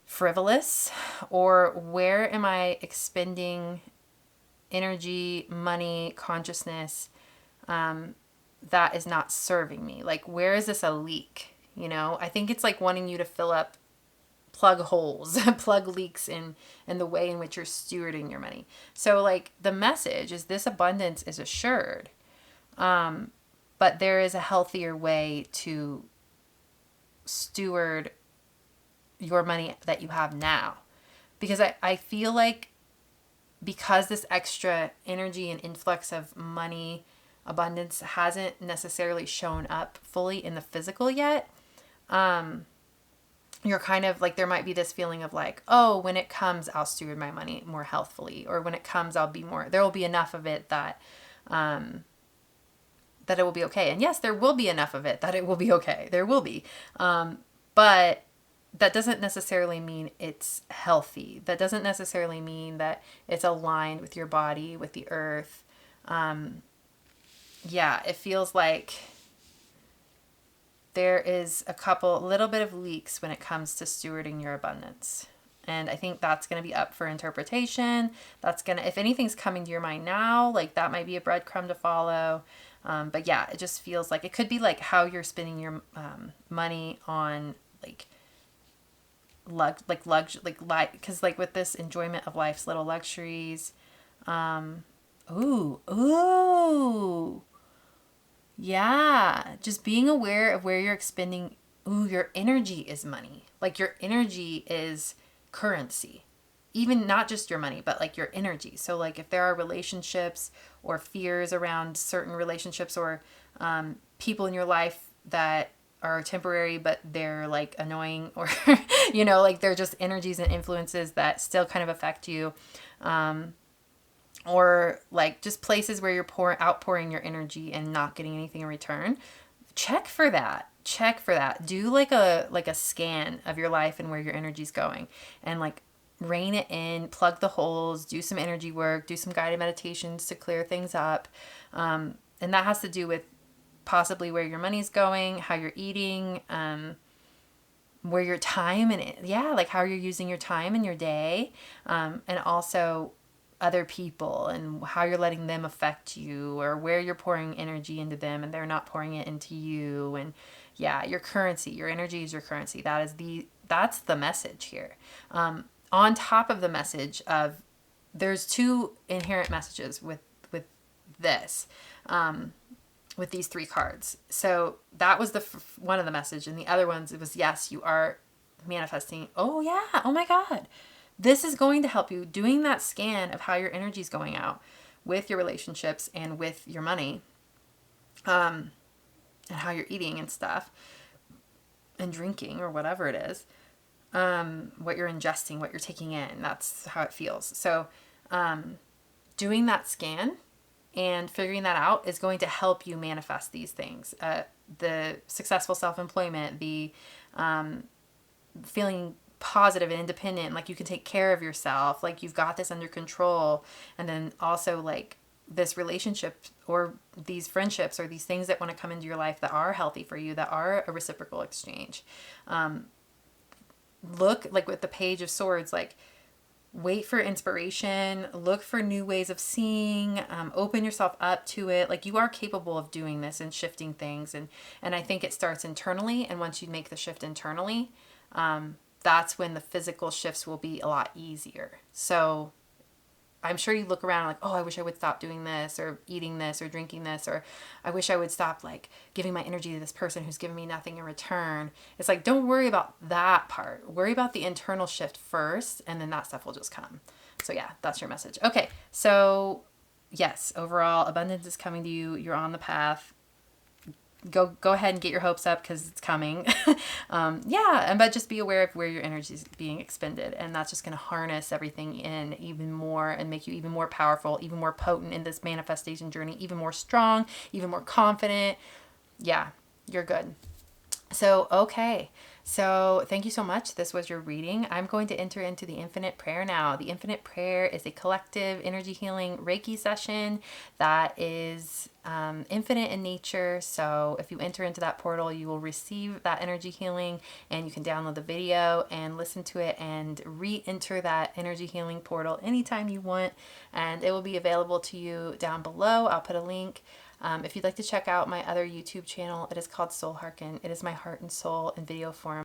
Speaker 1: frivolous, or where am I expending energy, money, consciousness that is not serving me? Like, where is this a leak? I think it's like wanting you to plug holes, plug leaks in the way in which you're stewarding your money. So like the message is this abundance is assured, but there is a healthier way to steward your money that you have now. Because I feel like because this extra energy and influx of money abundance hasn't necessarily shown up fully in the physical yet, you're kind of like, there might be this feeling of like, oh, when it comes, I'll steward my money more healthfully, or when it comes, there will be enough of it that it will be okay. And yes, there will be enough of it that it will be okay. There will be. But that doesn't necessarily mean it's healthy. That doesn't necessarily mean that it's aligned with your body, with the earth. It feels like there is a little bit of leaks when it comes to stewarding your abundance. And I think that's going to be up for interpretation. If anything's coming to your mind now, like that might be a breadcrumb to follow. But yeah, it just feels like it could be like how you're spending your money on because like with this enjoyment of life's little luxuries. Yeah, just being aware of where you're expending. Your energy is money. Like your energy is currency. Even not just your money, but like your energy. So like if there are relationships or fears around certain relationships, or people in your life that are temporary, but they're like annoying, or, like they're just energies and influences that still kind of affect you. Or like just places where you're outpouring your energy and not getting anything in return. Check for that. Do like a scan of your life and where your energy's going, and like rein it in, plug the holes, do some energy work, do some guided meditations to clear things up. And that has to do with possibly where your money's going, how you're eating, where your time like how you're using your time in your day, and also other people and how you're letting them affect you, or where you're pouring energy into them and they're not pouring it into you. And yeah, your currency, your energy is your currency. That's the message here. On top of the message of, there's two inherent messages with this, with these three cards. So that was one of the message, and the other ones, it was, yes, you are manifesting. Oh yeah. Oh my God. This is going to help you doing that scan of how your energy is going out with your relationships and with your money, and how you're eating and stuff and drinking or whatever it is, what you're ingesting, what you're taking in. That's how it feels. So doing that scan and figuring that out is going to help you manifest these things. The successful self-employment, the feeling positive and independent, like you can take care of yourself, like you've got this under control. And then also like this relationship or these friendships or these things that want to come into your life that are healthy for you, that are a reciprocal exchange. Look, like with the Page of Swords, like wait for inspiration, look for new ways of seeing, open yourself up to it. Like you are capable of doing this and shifting things. And I think it starts internally. And once you make the shift internally, that's when the physical shifts will be a lot easier. So I'm sure you look around like, oh, I wish I would stop doing this or eating this or drinking this, or I wish I would stop like giving my energy to this person who's giving me nothing in return. It's like, don't worry about that part. Worry about the internal shift first, and then that stuff will just come. So yeah, that's your message. Okay, so yes, overall abundance is coming to you. You're on the path. Go ahead and get your hopes up because it's coming. Yeah, but just be aware of where your energy is being expended, and that's just going to harness everything in even more and make you even more powerful, even more potent in this manifestation journey, even more strong, even more confident. Yeah, you're good. So, okay. So, thank you so much. This was your reading. I'm going to enter into the infinite prayer now. The infinite prayer is a collective energy healing Reiki session that is infinite in nature. So, if you enter into that portal, you will receive that energy healing, and you can download the video and listen to it and re enter that energy healing portal anytime you want. And it will be available to you down below. I'll put a link. If you'd like to check out my other YouTube channel, it is called Soul Hearken. It is my heart and soul in video form.